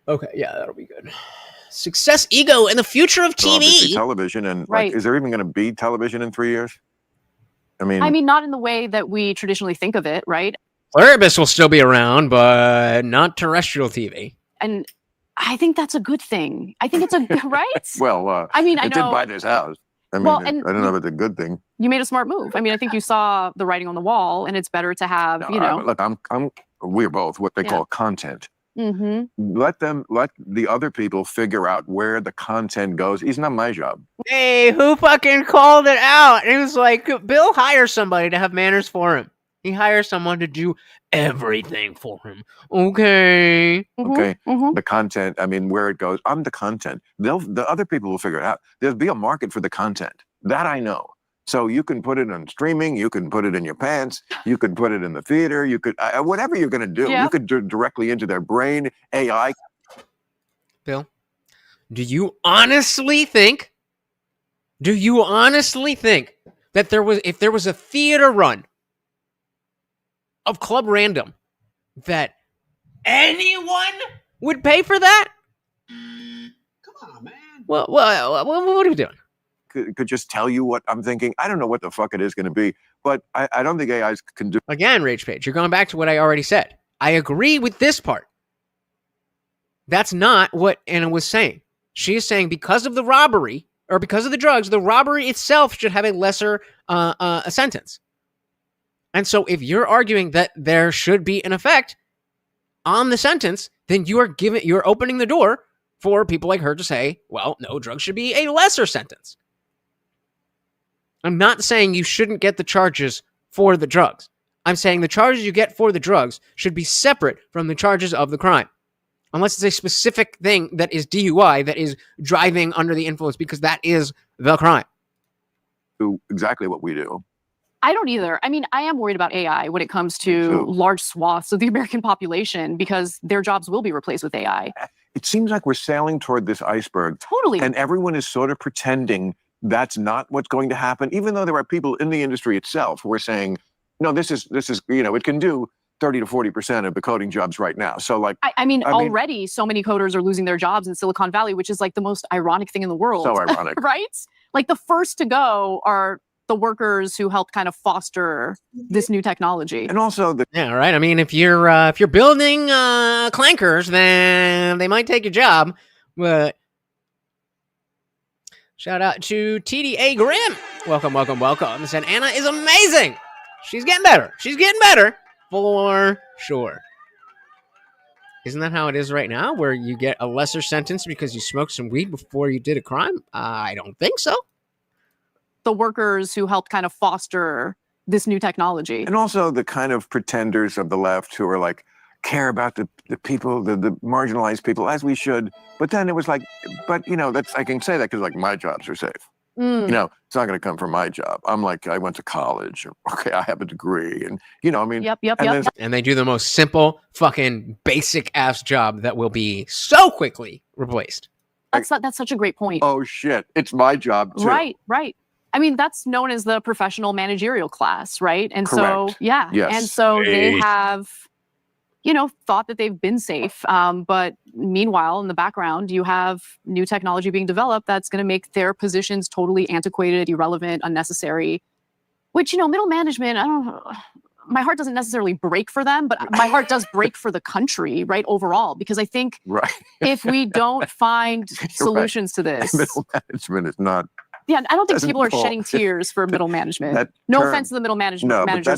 Okay, yeah, that'll be good. Success, ego, and the future of TV. Television, and is there even going to be television in 3 years? I mean, not in the way that we traditionally think of it, right? Pluribus will still be around, but not terrestrial TV. And I think that's a good thing. I think it's right? Well, I did buy this house. I don't know if it's a good thing. You made a smart move. I think you saw the writing on the wall, and it's better to have, Look, we're both what they call content. Let the other people figure out where the content goes. It's not my job. Hey, who fucking called it out? It was like, Bill hires somebody to have manners for him. He hires someone to do everything for him. Okay. The content, where it goes, I'm the content. The other people will figure it out. There'll be a market for the content. That I know. So you can put it on streaming, you can put it in your pants, you can put it in the theater, you could, whatever you're going to do, you could do directly into their brain, AI. Bill, do you honestly think that if there was a theater run of Club Random, that anyone would pay for that? Come on, man. Well, what are we doing? Could just tell you what I'm thinking. I don't know what the fuck it is going to be, but I don't think AIs can do. Again, Rage Page, you're going back to what I already said. I agree with this part. That's not what Anna was saying. She is saying because of the robbery, or because of the drugs, the robbery itself should have a lesser sentence. And so if you're arguing that there should be an effect on the sentence, then you're opening the door for people like her to say, well, no, drugs should be a lesser sentence. I'm not saying you shouldn't get the charges for the drugs. I'm saying the charges you get for the drugs should be separate from the charges of the crime. Unless it's a specific thing that is DUI, that is driving under the influence, because that is the crime. Do exactly what we do. I don't either. I mean, I am worried about AI when it comes to large swaths of the American population, because their jobs will be replaced with AI. It seems like we're sailing toward this iceberg. Totally. And everyone is sort of pretending that's not what's going to happen, even though there are people in the industry itself who are saying, no, this is, it can do 30 to 40% of the coding jobs right now. So like, I mean, already so many coders are losing their jobs in Silicon Valley, which is like the most ironic thing in the world. So ironic. Right? Like the first to go are the workers who helped kind of foster this new technology. And also yeah, right. I mean, if you're building clankers, then they might take your job. But shout out to TDA Grimm. Welcome. Said Anna is amazing. She's getting better. For sure. Isn't that how it is right now, where you get a lesser sentence because you smoked some weed before you did a crime? I don't think so. The workers who helped kind of foster this new technology. And also the kind of pretenders of the left who are like, care about the people, the marginalized people, as we should. But then it was like, but that's, I can say that because like my jobs are safe. It's not going to come from my job. I'm like, I went to college. Okay, I have a degree. And, Yep. And they do the most simple, fucking basic ass job that will be so quickly replaced. That's such a great point. Oh, shit. It's my job, too. Right. I mean, that's known as the professional managerial class, right? And Correct. So, yeah. Yes. And so they have, thought that they've been safe. But meanwhile, in the background, you have new technology being developed that's going to make their positions totally antiquated, irrelevant, unnecessary, which, middle management, my heart doesn't necessarily break for them, but my heart does break for the country, right, overall, because I think if we don't find solutions to this. Middle management is not. Yeah, I don't think people are shedding tears for middle management. No offense to the middle managers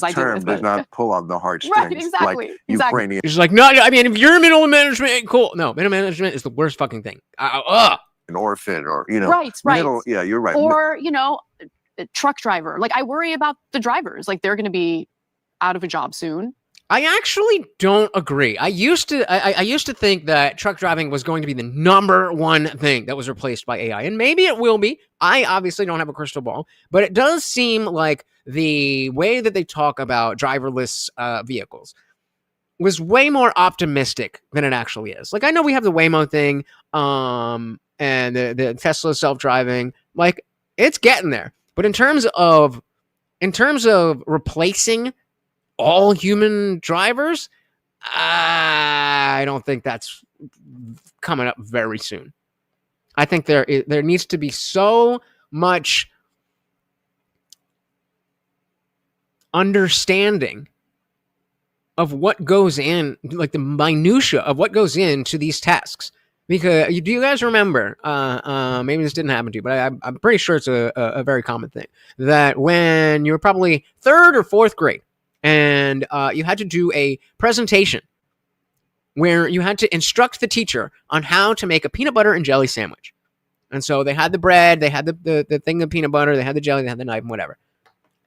I deal with. Does not pull on the heartstrings. Right, exactly. Like Ukrainian. He's like, no, I mean, if you're middle management, cool. No, middle management is the worst fucking thing. An orphan or, Right. Middle, yeah, you're right. Or, a truck driver. Like, I worry about the drivers. Like, they're going to be out of a job soon. I actually don't agree. I used to think that truck driving was going to be the number one thing that was replaced by AI, and maybe it will be. I obviously don't have a crystal ball, but it does seem like the way that they talk about driverless vehicles was way more optimistic than it actually is. Like, I know we have the Waymo thing, and the Tesla self-driving, like, it's getting there. But in terms of replacing all human drivers, I don't think that's coming up very soon. I think there needs to be so much understanding of what goes in, like the minutia of what goes into these tasks. Because do you guys remember, maybe this didn't happen to you, but I'm pretty sure it's a very common thing, that when you were probably 3rd or 4th grade, and you had to do a presentation where you had to instruct the teacher on how to make a peanut butter and jelly sandwich. And so they had the bread, they had the thing of peanut butter, they had the jelly, they had the knife and whatever.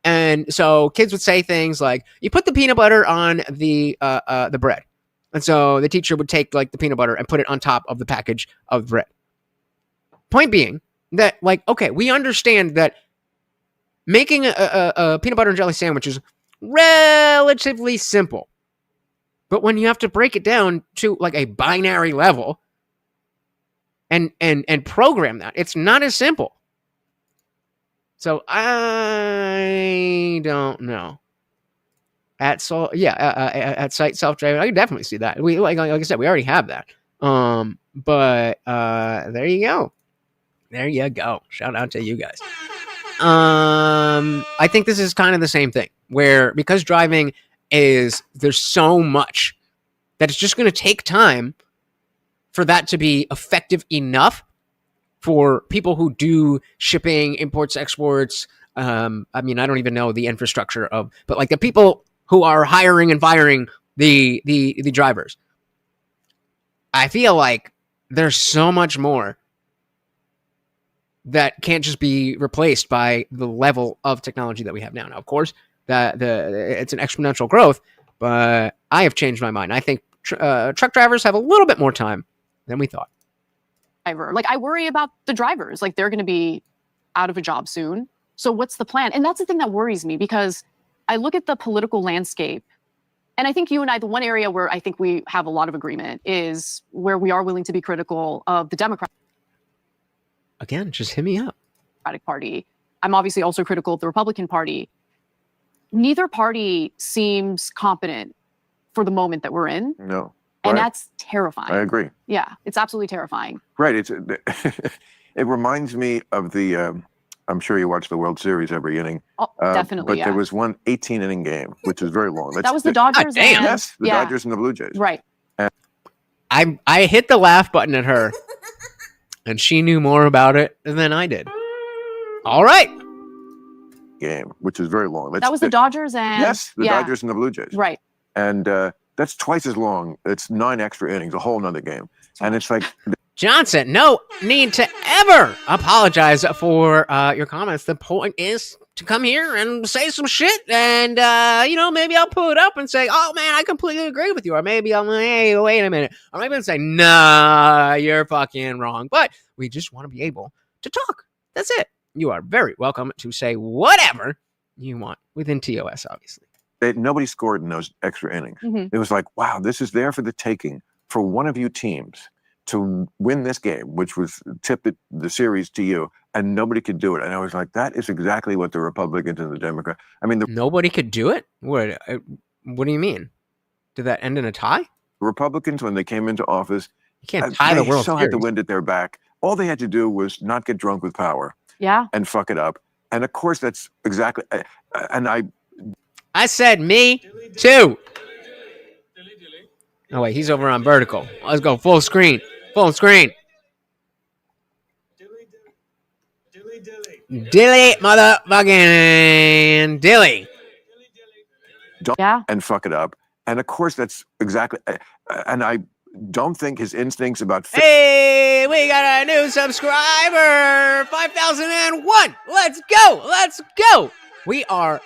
And so kids would say things like, you put the peanut butter on the bread. And so the teacher would take like the peanut butter and put it on top of the package of bread. Point being that, like, okay, we understand that making a peanut butter and jelly sandwich is relatively simple. But when you have to break it down to like a binary level and program that, it's not as simple. So I don't know. At site self-driving, I can definitely see that. We like I said, we already have that. But there you go. There you go. Shout out to you guys. I think this is kind of the same thing, where because driving there's so much that it's just going to take time for that to be effective enough for people who do shipping, imports, exports. I mean, I don't even know the infrastructure but like the people who are hiring and firing the drivers. I feel like there's so much more that can't just be replaced by the level of technology that we have now. Now, of course, it's an exponential growth, but I have changed my mind. I think truck drivers have a little bit more time than we thought. Like, I worry about the drivers. Like, they're going to be out of a job soon. So what's the plan? And that's the thing that worries me, because I look at the political landscape, and I think you and I, the one area where I think we have a lot of agreement is where we are willing to be critical of the Democratic Again, just hit me up. Party. I'm obviously also critical of the Republican Party. Neither party seems competent for the moment that we're in. No. And Right. that's terrifying. I agree. Yeah, it's absolutely terrifying. Right. It reminds me of the. I'm sure you watch the World Series every inning. Oh, definitely. But there was one 18-inning game, which was very long. That was the Dodgers. damn. Yes, the Dodgers and the Blue Jays. Right. I hit the laugh button at her, and she knew more about it than I did. All right. Game, which was very long. That was the Dodgers and the Dodgers and the Blue Jays. Right. And that's twice as long. It's 9 extra innings, a whole nother game. And it's like Johnson, no need to ever apologize for your comments. The point is to come here and say some shit, and maybe I'll pull it up and say, "Oh man, I completely agree with you," or maybe I'm like, "Hey, wait a minute," or maybe I'll say, "Nah, you're fucking wrong." But we just want to be able to talk. That's it. You are very welcome to say whatever you want within TOS, obviously. nobody scored in those extra innings. Mm-hmm. It was like, wow, this is there for the taking for one of you teams to win this game, which was tip the series to you, and nobody could do it. And I was like, that is exactly what the Republicans and the Democrats. I mean, nobody could do it. What do you mean? Did that end in a tie? Republicans, when they came into office, you can't tie the World Series. Had the wind at their back. All they had to do was not get drunk with power. Yeah. And fuck it up. And of course, that's exactly. And I said me too. Oh wait, he's over on vertical. Let's go full screen. Full screen. Dilly motherfucking dilly. Yeah. And fuck it up. And of course, that's exactly. And I don't think his instincts about. Hey, we got a new subscriber. 5,001. Let's go. Let's go. We are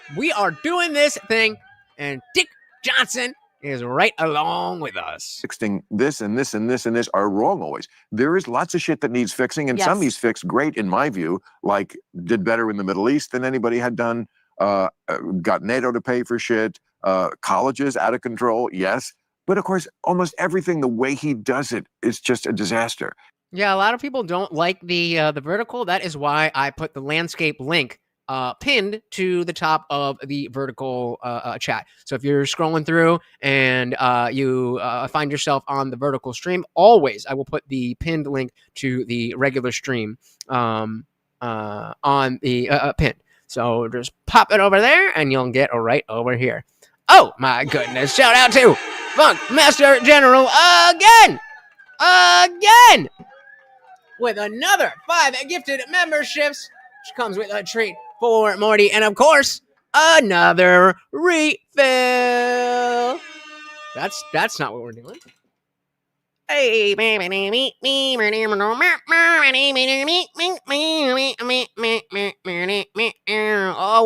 doing this thing, and Dick Johnson is right along with us. Fixing this and this and this and this are wrong always. There is lots of shit that needs fixing, and some he's fixed great in my view, like did better in the Middle East than anybody had done, got NATO to pay for shit, colleges out of control, yes. But of course, almost everything, the way he does it is just a disaster. Yeah, a lot of people don't like the vertical. That is why I put the landscape link pinned to the top of the vertical chat. So if you're scrolling through and you find yourself on the vertical stream, always I will put the pinned link to the regular stream on the pinned. So just pop it over there and you'll get right over here. Oh my goodness. Shout out to Funk Master General again with another 5 gifted memberships, which comes with a treat for Morty, and of course, another refill. That's not what we're doing. Hey, oh,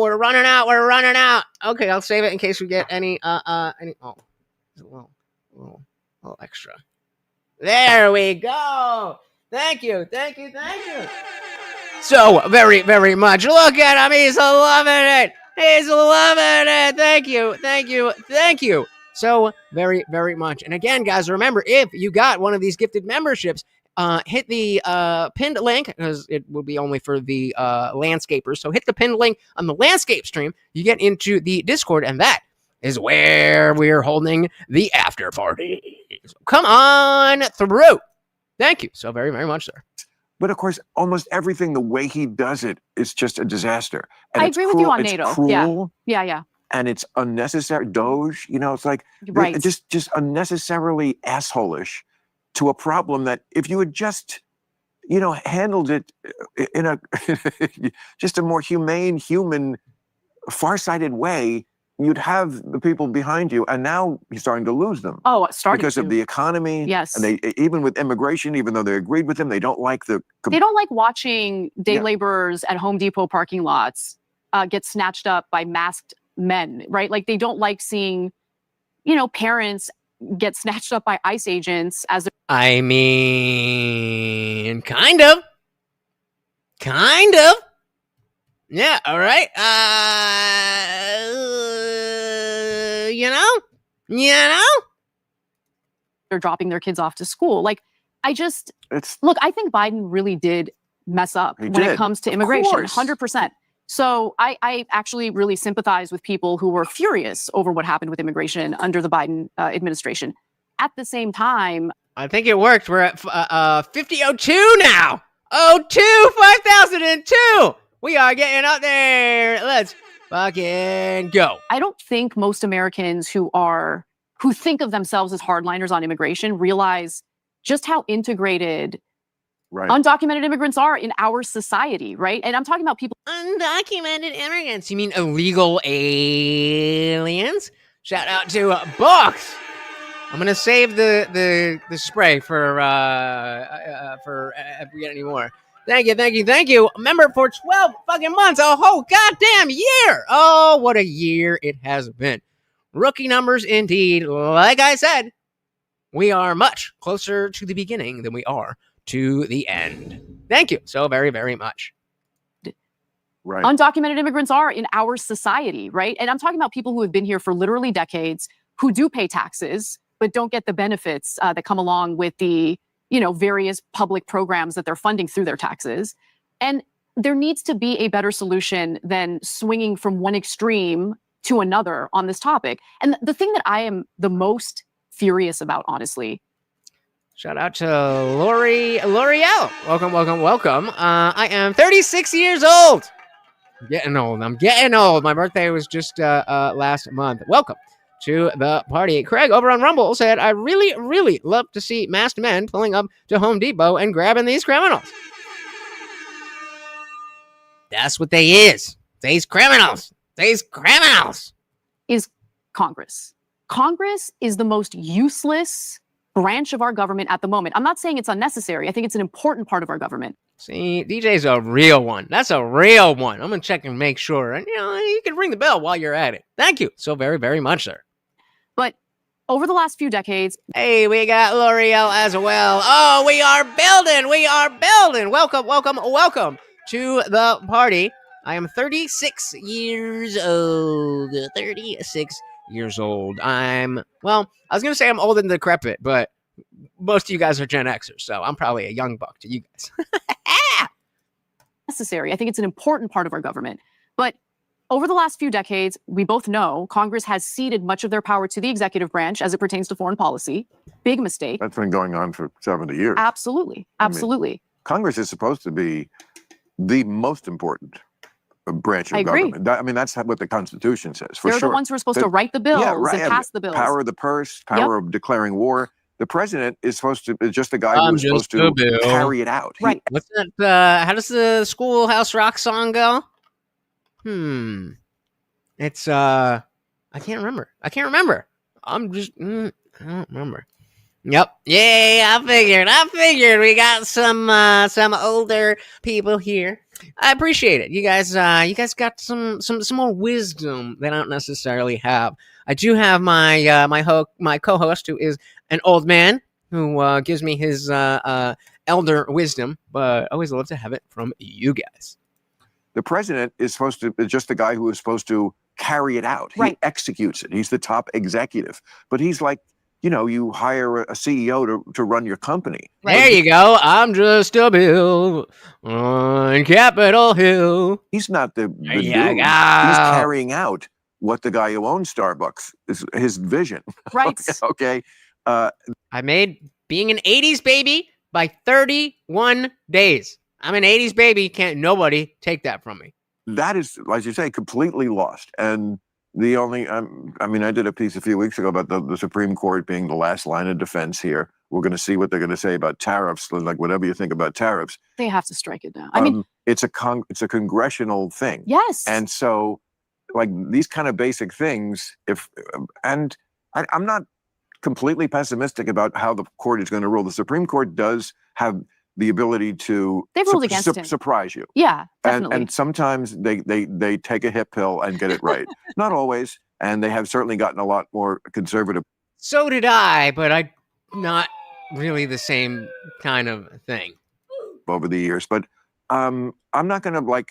we're running out. Okay, I'll save it in case we get any oh, a little extra. There we go. Thank you. So very, very much. Look at him. He's loving it. Thank you. So very, very much. And again, guys, remember, if you got one of these gifted memberships, hit the pinned link, because it will be only for the landscapers. So hit the pinned link on the landscape stream. You get into the Discord, and that is where we're holding the after party. So come on through. Thank you so very, very much, sir. But of course, almost everything, the way he does it, is just a disaster. And I agree with you on it's NATO. Cruel, Yeah. And it's unnecessary. Doge, it's like Right. just unnecessarily asshole-ish to a problem that if you had just, handled it in a just a more humane, human, far-sighted way, you'd have the people behind you, and now he's starting to lose them. Oh, starting because to. of the economy. Yes. And they, even with immigration, even though they agreed with him, they don't like they don't like watching day Yeah. laborers at Home Depot parking lots get snatched up by masked men, right? Like they don't like seeing, parents get snatched up by ICE agents as they're I mean, kind of. Kind of. Yeah, all right. dropping their kids off to school. Like, I think Biden really did mess up He when did. it comes to Of immigration, course. 100%. So I actually really sympathize with people who were furious over what happened with immigration under the Biden administration. At the same time, I think it worked. We're at 5002 now. 5002. We are getting up there. Let's fucking go. I don't think most Americans who think of themselves as hardliners on immigration realize just how integrated undocumented immigrants are in our society, right? And I'm talking about people. Undocumented immigrants. You mean illegal aliens? Shout out to Box. I'm gonna save the spray for if we get any more. Thank you. Member for 12 fucking months. A whole goddamn year. Oh, what a year it has been. Rookie numbers indeed. Like I said, we are much closer to the beginning than we are to the end. Thank you so very, very much. Right. Undocumented immigrants are in our society, right? And I'm talking about people who have been here for literally decades, who do pay taxes, but don't get the benefits that come along with the, various public programs that they're funding through their taxes. And there needs to be a better solution than swinging from one extreme to another on this topic. And the thing that I am the most furious about, honestly. Shout out to L'Oreal. Welcome. I am 36 years old. I'm getting old. My birthday was just last month. Welcome to the party. Craig over on Rumble said, I really, really love to see masked men pulling up to Home Depot and grabbing these criminals. That's what they is. These criminals. Is Congress. Congress is the most useless branch of our government at the moment. I'm not saying it's unnecessary. I think it's an important part of our government. See, DJ's a real one. That's a real one. I'm going to check and make sure. And, you can ring the bell while you're at it. Thank you so very, very much, sir. But over the last few decades... Hey, we got L'Oreal as well. Oh, we are building. Welcome to the party. I am 36 years old. 36 years old. I was going to say I'm old and decrepit, but most of you guys are Gen Xers, so I'm probably a young buck to you guys. Necessary. I think it's an important part of our government. But over the last few decades, we both know Congress has ceded much of their power to the executive branch as it pertains to foreign policy. Big mistake. That's been going on for 70 years. Absolutely. Congress is supposed to be the most important branch of government. That's what the Constitution says, for They're sure. the ones who are supposed to write the bills and pass the bills. Power of the purse, power of declaring war. The president is just the guy who's supposed to carry it out. Right. What's that? How does the Schoolhouse Rock song go? It's I can't remember. I don't remember. Yep. Yeah, I figured we got some older people here. I appreciate it. You guys got some more wisdom that I don't necessarily have. I do have my my co-host who is an old man who gives me his elder wisdom, but I always love to have it from you guys. The president is just the guy who is supposed to carry it out. He executes it. He's the top executive, but he's like, you hire a CEO to run your company. There you go. I'm just a Bill on Capitol Hill. He's not the dude. He's go. carrying out what the guy who owns Starbucks is his vision. Right. Okay. I made being an 80s baby by 31 days. I'm an 80s baby. Can't nobody take that from me. That is, as you say, completely lost. And the only, I did a piece a few weeks ago about the Supreme Court being the last line of defense here. We're going to see what they're going to say about tariffs, like whatever you think about tariffs. They have to strike it down. It's a congressional thing. Yes. And so like these kind of basic things, I'm not completely pessimistic about how the court is going to rule. The Supreme Court does have the ability to They've ruled against him. surprise you. Yeah, definitely. And sometimes they take a hip pill and get it right. Not always, and they have certainly gotten a lot more conservative. So did I, but I not really the same kind of thing Over the years. But I'm not going to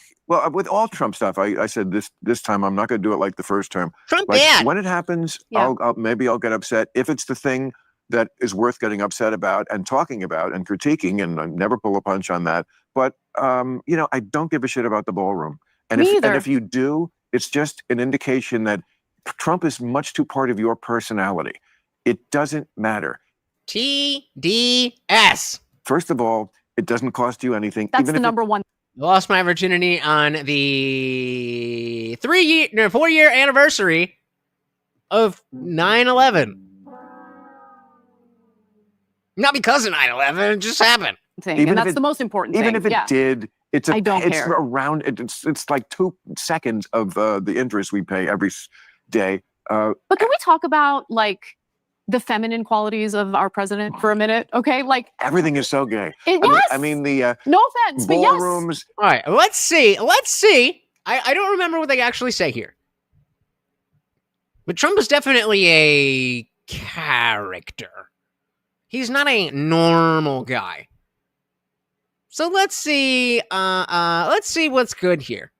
with all Trump stuff, I said this time I'm not going to do it like the first term. Trump bad. When it happens, Yeah. I'll get upset if it's the thing that is worth getting upset about and talking about and critiquing, and I never pull a punch on that. But I don't give a shit about the ballroom. And Me either. if you do, it's just an indication that Trump is much too part of your personality. It doesn't matter. TDS. First of all, it doesn't cost you anything. That's the number one. Lost my virginity on the 4-year anniversary of 9/11. Not because of 9/11, it just happened. Thing. Even And if that's it- the most important thing. Even if it yeah. did, I don't care. around it's like 2 seconds of the interest we pay every day. But can we talk about like the feminine qualities of our president for a minute? Okay, like Everything is so gay. yes. I mean the No offense, but yes. ballrooms. All right, let's see. I don't remember what they actually say here. But Trump is definitely a character. He's not a normal guy. So let's see what's good here.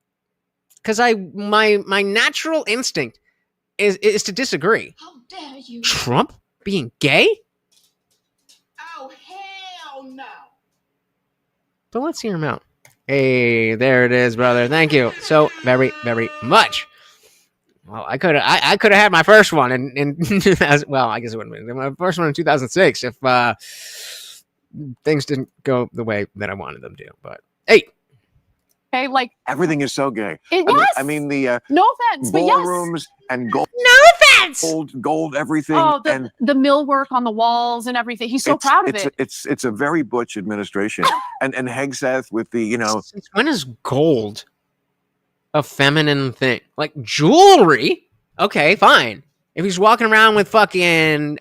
Because my natural instinct is to disagree. How dare you? Trump being gay? Oh, hell no. But let's hear him out. Hey, there it is, brother. Thank you so very, very much. Well, I could have had my first one in 2000. Well, I guess it wouldn't have been my first one in 2006 if things didn't go the way that I wanted them to. But hey, Okay, like Everything is so gay. yes. I mean the No offense, but yes. ballrooms and gold, no offense. gold everything. Oh, and the millwork on the walls and everything. He's so proud of it. It's a very butch administration. and Hegseth with the Since when is gold a feminine thing? Like jewelry? Okay, fine. If he's walking around with fucking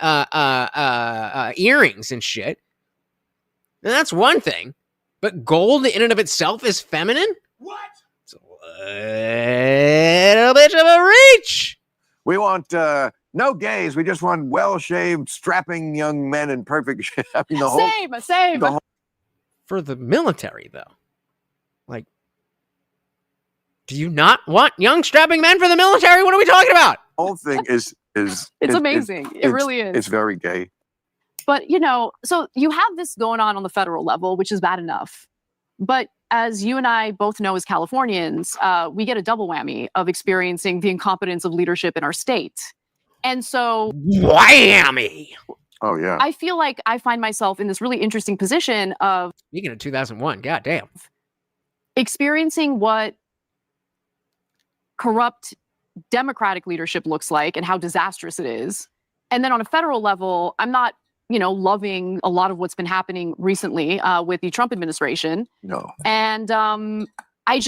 earrings and shit, then that's one thing. But gold in and of itself is feminine? What? It's a little bit of a reach. we want no gays. We just want well-shaved, strapping young men in perfect shape. I mean, the whole Same. the whole- For the military, though. Like, do you not want young strapping men for the military? What are we talking about? whole thing is It's amazing. It really is. It's very gay. But, so you have this going on the federal level, which is bad enough. But as you and I both know as Californians, we get a double whammy of experiencing the incompetence of leadership in our state. And so Whammy. Oh yeah. I feel like I find myself in this really interesting position of Speaking of 2001, goddamn. experiencing what corrupt Democratic leadership looks like and how disastrous it is. And then on a federal level, I'm not loving a lot of what's been happening recently with the Trump administration. No. And I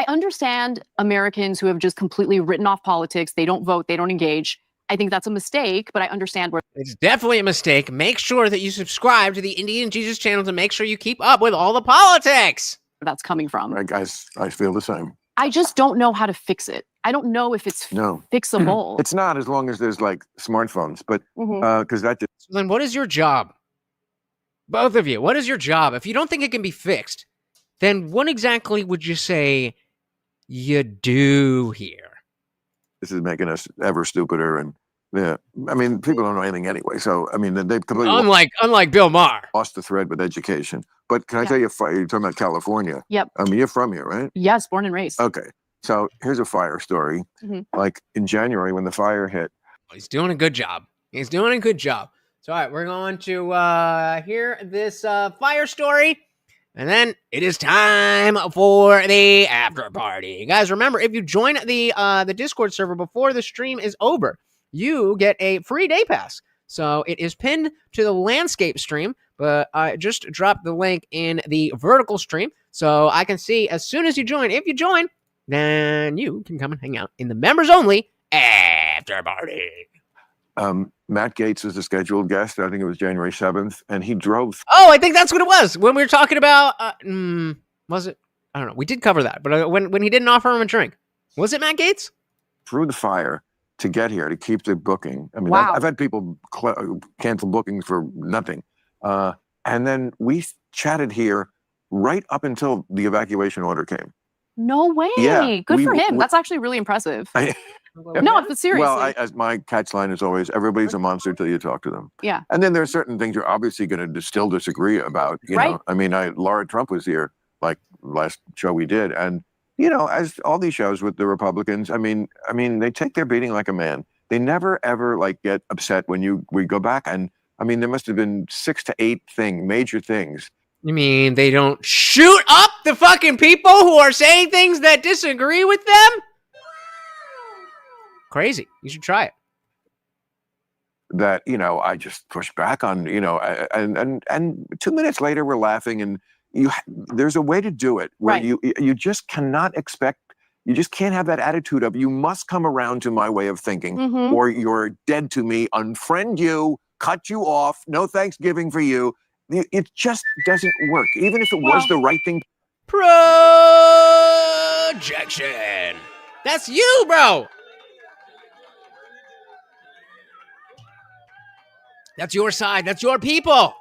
understand Americans who have just completely written off politics. They don't vote. They don't engage. I think that's a mistake, but I understand where It's definitely a mistake. Make sure that you subscribe to the Indian Jesus channel to make sure you keep up with all the politics. that's coming from. Right, guys, I feel the same. I just don't know how to fix it. I don't know if it's No. fixable. It's not, as long as there's like smartphones, but Mhm. because that just So then what is your job? Both of you, what is your job? If you don't think it can be fixed, then what exactly would you say you do here? this is making us ever stupider. And yeah, I mean, people don't know anything anyway. So I mean, they've completely Unlike Bill Maher. lost the thread with education. But can I Yeah. tell you, you're talking about California. Yep. I mean, you're from here, right? Yes, born and raised. Okay. So here's a fire story. Mhm. Like in January when the fire hit, He's doing a good job. He's doing a good job. So, all right, we're going to hear this fire story. And then it is time for the after party. Guys, remember, if you join the Discord server before the stream is over, you get a free day pass. So it is pinned to the landscape stream, but I just dropped the link in the vertical stream so I can see as soon as you join. If you join, then you can come and hang out in the members only after party. Matt Gaetz is a scheduled guest. I think it was January 7th, and he drove. Oh, I think that's what it was when we were talking about. Was it? I don't know. We did cover that, but when he didn't offer him a drink, was it Matt Gaetz? Through the fire to get here to keep the booking. I mean, Wow. I've had people cancel bookings for nothing, and then we chatted here right up until the evacuation order came. No way. Yeah, Good for him. That's actually really impressive. No, but seriously. Well, as my catch line is always, everybody's a monster till you talk to them. Yeah. And then there are certain things you're obviously going to still disagree about. You know, I mean, Laura Trump was here like last show we did, and you know, as all these shows with the Republicans, I mean, they take their beating like a man. They never ever like get upset when we go back, and I mean, there must have been 6 to 8 major things. You mean they don't shoot up the fucking people who are saying things that disagree with them? Crazy. You should try it. That, you know, I just pushed back on, you know, and 2 minutes later we're laughing, and there's a way to do it where you just cannot expect, you just can't have that attitude of you must come around to my way of thinking or you're dead to me, unfriend you, cut you off, no Thanksgiving for you. It just doesn't work, even if it was the right thing. Projection. That's you, bro. That's your side. That's your people.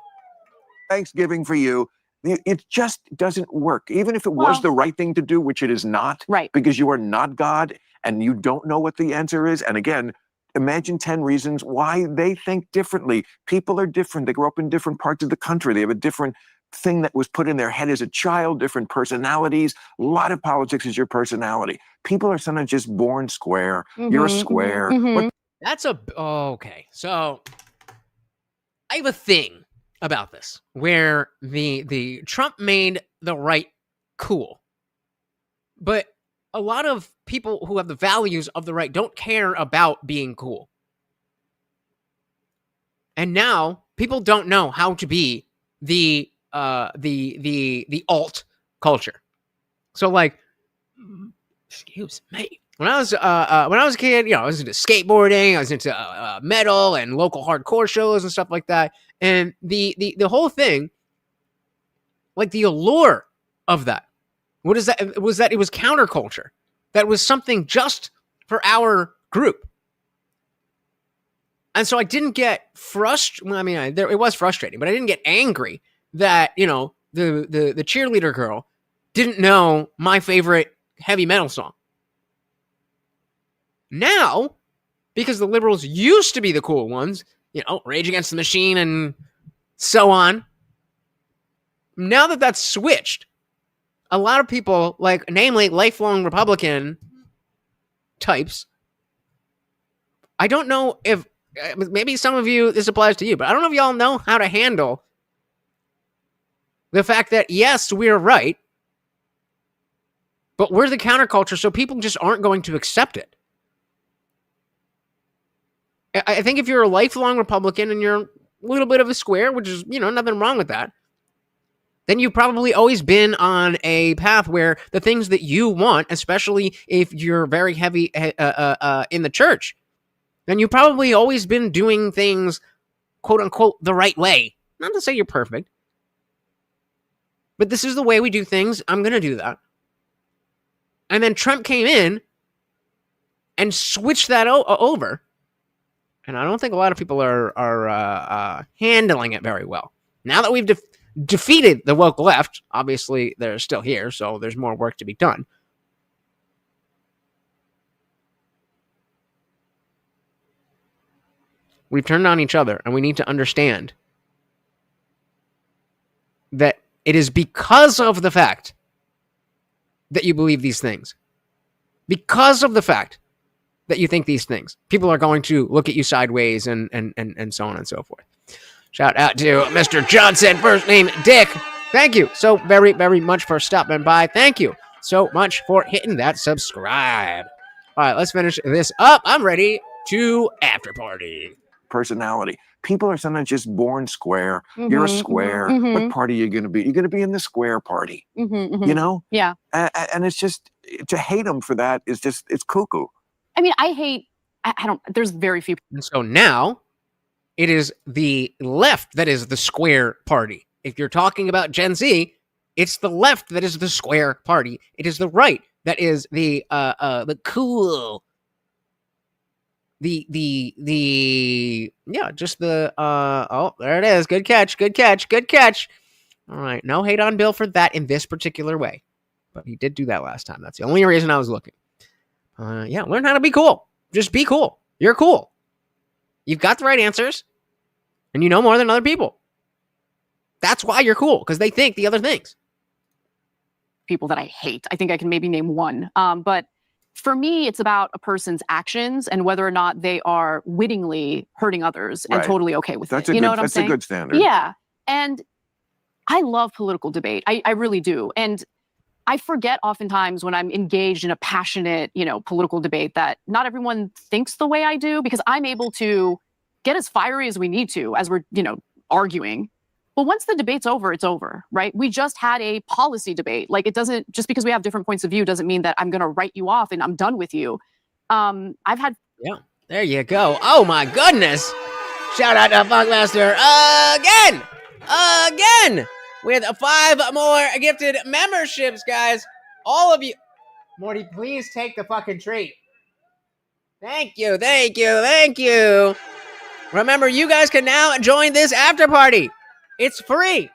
Thanksgiving for you. It just doesn't work, even if it was the right thing to do, which it is not. Right. Because you are not God and you don't know what the answer is. And again, imagine 10 reasons why they think differently. People are different. They grow up in different parts of the country. They have a different thing that was put in their head as a child, different personalities. A lot of politics is your personality. People are sometimes just born square. You're a square. But That's okay. So I have a thing about this where the Trump made the right cool. But a lot of people who have the values of the right don't care about being cool. And now people don't know how to be the alt culture. So like, excuse me. When I was a kid, you know, I was into skateboarding, I was into metal and local hardcore shows and stuff like that. And the whole thing, like the allure of that, what is that? Was that it was counterculture. That was something just for our group. And so I didn't get frustrated. Well, I mean, it was frustrating, but I didn't get angry that, you know, the cheerleader girl didn't know my favorite heavy metal song. Now, because the liberals used to be the cool ones, you know, Rage Against the Machine and so on. Now that that's switched, a lot of people, like, namely lifelong Republican types, I don't know if, maybe some of you, this applies to you, but I don't know if y'all know how to handle the fact that, yes, we're right, but we're the counterculture, so people just aren't going to accept it. I think if you're a lifelong Republican and you're a little bit of a square, which is, you know, nothing wrong with that, then you've probably always been on a path where the things that you want, especially if you're very heavy in the church, then you've probably always been doing things, quote unquote, the right way. Not to say you're perfect, but this is the way we do things. I'm going to do that. And then Trump came in and switched that over. And I don't think a lot of people are handling it very well. Now that we've defeated the woke left, obviously they're still here, so there's more work to be done. We've turned on each other, and we need to understand that it is because of the fact that you believe these things. Because of the fact that you think these things. People are going to look at you sideways and so on and so forth. Shout out to Mr. Johnson, first name Dick. Thank you so very, very much for stopping by. Thank you so much for hitting that subscribe. All right, let's finish this up. I'm ready to after party. Personality. People are sometimes just born square. You're a square. What party are you going to be? You're going to be in the square party. You know? Yeah. And it's just, to hate them for that is just, it's cuckoo. I mean, I don't, there's very few. And so now it is the left that is the square party. If you're talking about Gen Z, it's the left that is the square party. It is the right that is the cool, just the oh, there it is. Good catch. All right, no hate on Bill for that in this particular way, but he did do that last time. That's the only reason I was looking. Learn how to be cool. Just be cool. You're cool. You've got the right answers, and you know more than other people. That's why you're cool, because they think the other things. People that I hate. I think I can maybe name one. But for me, it's about a person's actions and whether or not they are wittingly hurting others and totally okay with it. You know what I'm saying? That's a good standard. Yeah. And I love political debate. I really do. And I forget oftentimes when I'm engaged in a passionate, political debate that not everyone thinks the way I do, because I'm able to get as fiery as we need to as we're, arguing. But once the debate's over, it's over, right? We just had a policy debate. Like, it doesn't, just because we have different points of view doesn't mean that I'm going to write you off and I'm done with you. I've had. Yeah, there you go. Oh my goodness. Shout out to Funkmaster again, with 5 more gifted memberships, guys. All of you. Morty, please take the fucking treat. Thank you. Remember, you guys can now join this after party. It's free.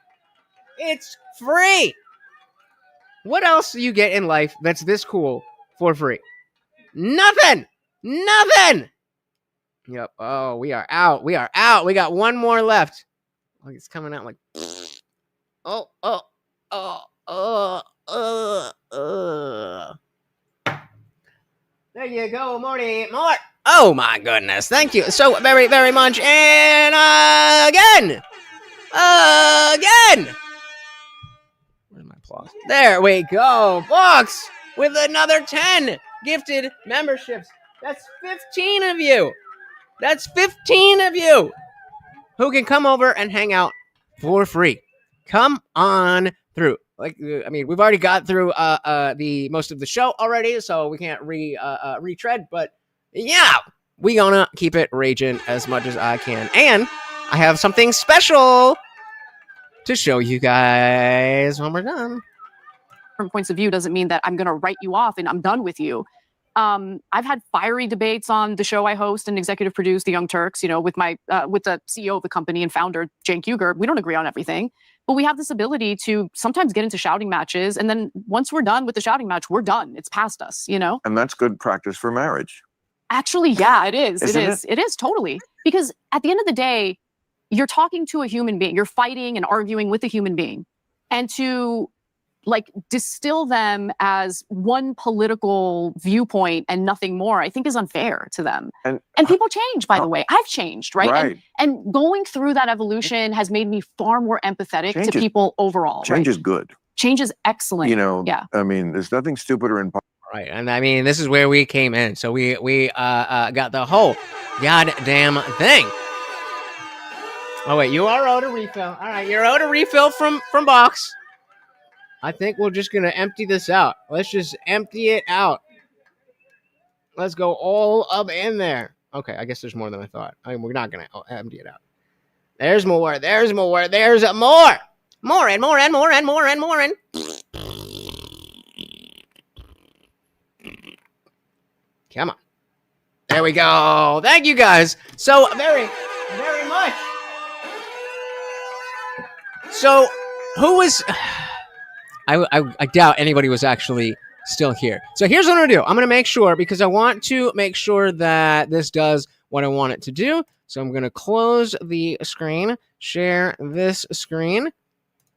What else do you get in life that's this cool for free? Nothing. Yep. Oh, we are out. We got one more left. Oh, it's coming out like. There you go, Morty. More. Oh my goodness. Thank you so very, very much. And again. Where's my applause? There we go. Box with another 10 gifted memberships. That's 15 of you. Who can come over and hang out for free. Come on through. We've already got through the most of the show already, so we can't retread, but yeah, we gonna keep it raging as much as I can. And I have something special to show you guys when we're done. From points of view doesn't mean that I'm going to write you off and I'm done with you. I've had fiery debates on the show I host and executive produce, The Young Turks, with my with the CEO of the company and founder, Cenk Uygur. We don't agree on everything, but we have this ability to sometimes get into shouting matches. And then once we're done with the shouting match, we're done. It's past us, And that's good practice for marriage. Actually, yeah, it is. Isn't It is totally. Because at the end of the day, you're talking to a human being. You're fighting and arguing with a human being. And to distill them as one political viewpoint and nothing more, I think is unfair to them. And people change, by the way. I've changed, right? And going through that evolution has made me far more empathetic to people overall. Change is good. Change is excellent. Yeah. There's nothing stupider in right. And this is where we came in. So we got the whole goddamn thing. Oh wait, you are owed a refill. All right, you're owed a refill from Box. I think we're just gonna empty this out. Let's just empty it out. Let's go all up in there. Okay, I guess there's more than I thought. We're not gonna empty it out. There's more. There's more. More and more and more and more and more and. Come on. There we go. Thank you guys so very, very much. So, who was... I doubt anybody was actually still here. So here's what I'm going to do. I'm going to make sure, because I want to make sure that this does what I want it to do. So I'm going to close the screen, share this screen,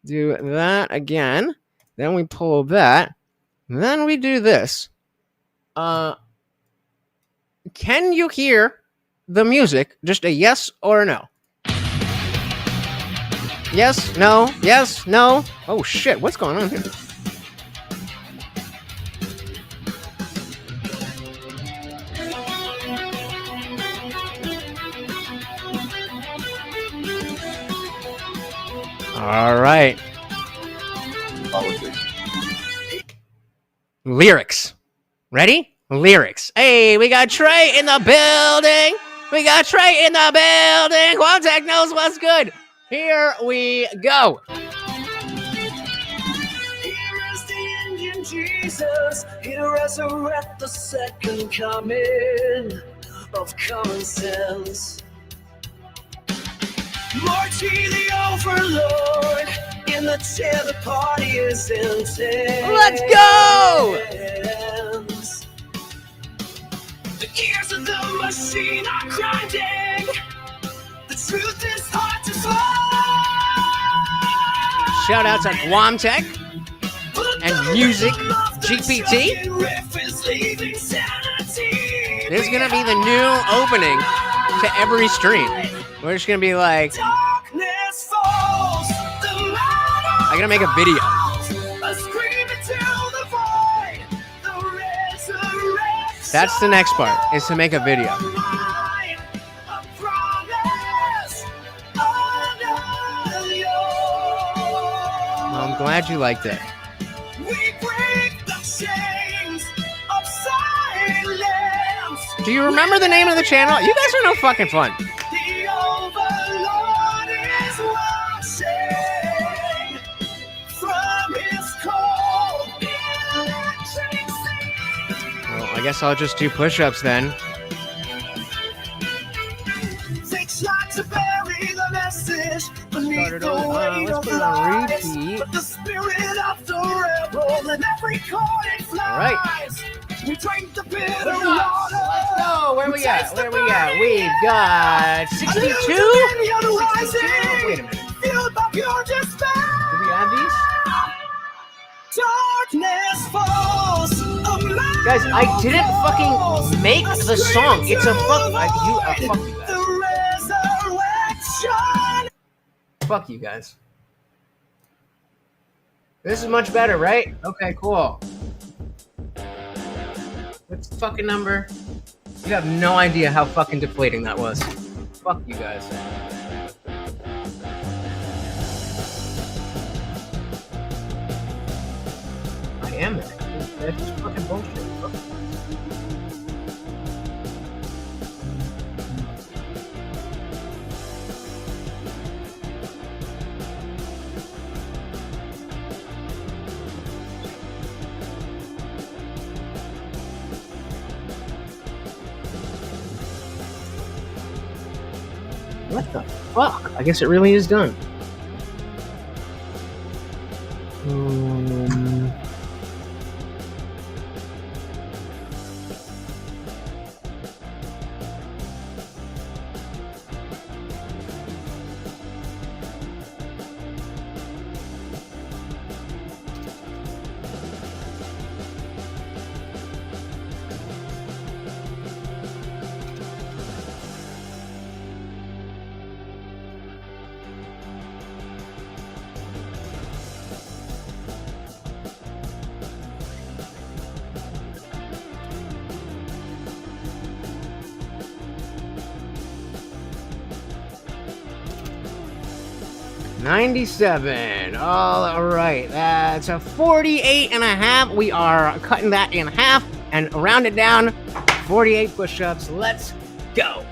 do that again. Then we pull that. Then we do this. Can you hear the music? Just a yes or a no. Yes, no, yes, no. Oh shit, what's going on here? All right. lyrics. Ready? Lyrics. Hey, we got Trey in the building. We got Trey in the building. Quantech knows what's good. Here we go. Here is the Indian Jesus, here to resurrect the second coming of common sense. Marty the overlord, in the chair the party is intense. Let's go! The gears of the machine are grinding. The truth is hard to find. Shout out to Quantech and Music GPT. This is gonna be the new opening to every stream. We're just gonna be like, I gotta make a video. That's the next part, is to make a video. Well, I'm glad you liked it. Do you remember the name of the channel? You guys are no fucking fun. Well, I guess I'll just do push-ups then. Started over. Let's put it on repeat. All right. Let's go. Where we at? We've got 62? 62? Wait a minute. Did we add these? Guys, I didn't fucking make the song. It's a fuck. Fuck you guys. Fuck you guys. This is much better, right? Okay, cool. What's the fucking number? You have no idea how fucking deflating that was. Fuck you guys. I am that. That's just fucking bullshit. What the fuck? I guess it really is done. $97. All right, that's a 48 and a half. We are cutting that in half and round it down. 48 push-ups. Let's go.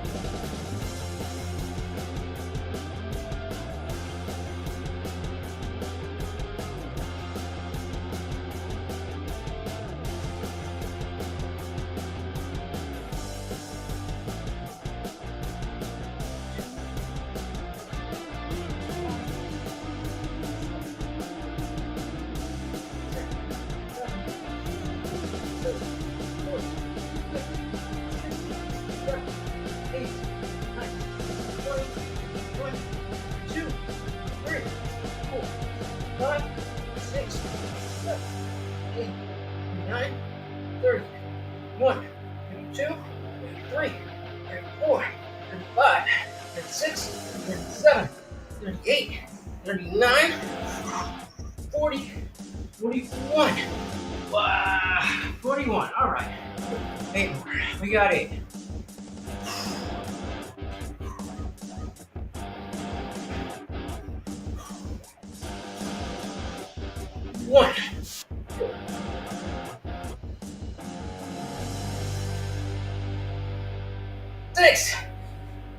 6,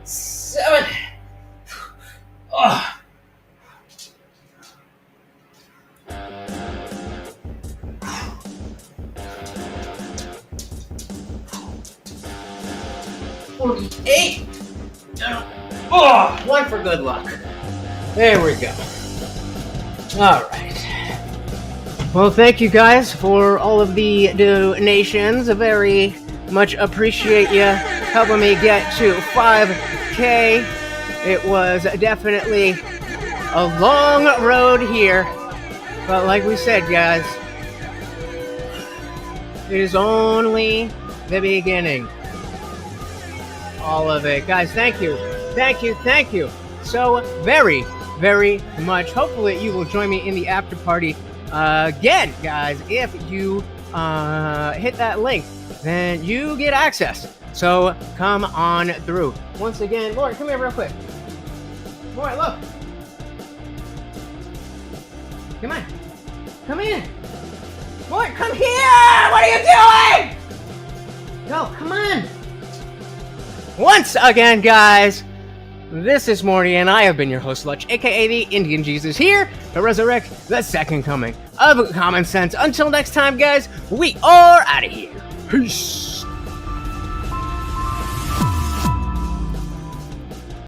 7. Oh. $48. Oh, one for good luck. There we go. All right. Well, thank you guys for all of the donations. I very much appreciate you helping me get to 5K. It was definitely a long road here, but like we said, guys, it is only the beginning. All of it. Guys, thank you. Thank you. Thank you so very, very much. Hopefully you will join me in the after party again, guys. If you hit that link, then you get access. So come on through. Once again, Lauren, come here real quick. Lauren, look. Come on. Come in. Lauren, come here. What are you doing? Go, come on. Once again, guys, this is Morty, and I have been your host, Lutch, aka the Indian Jesus, here to resurrect the second coming of common sense. Until next time, guys, we are out of here. Peace.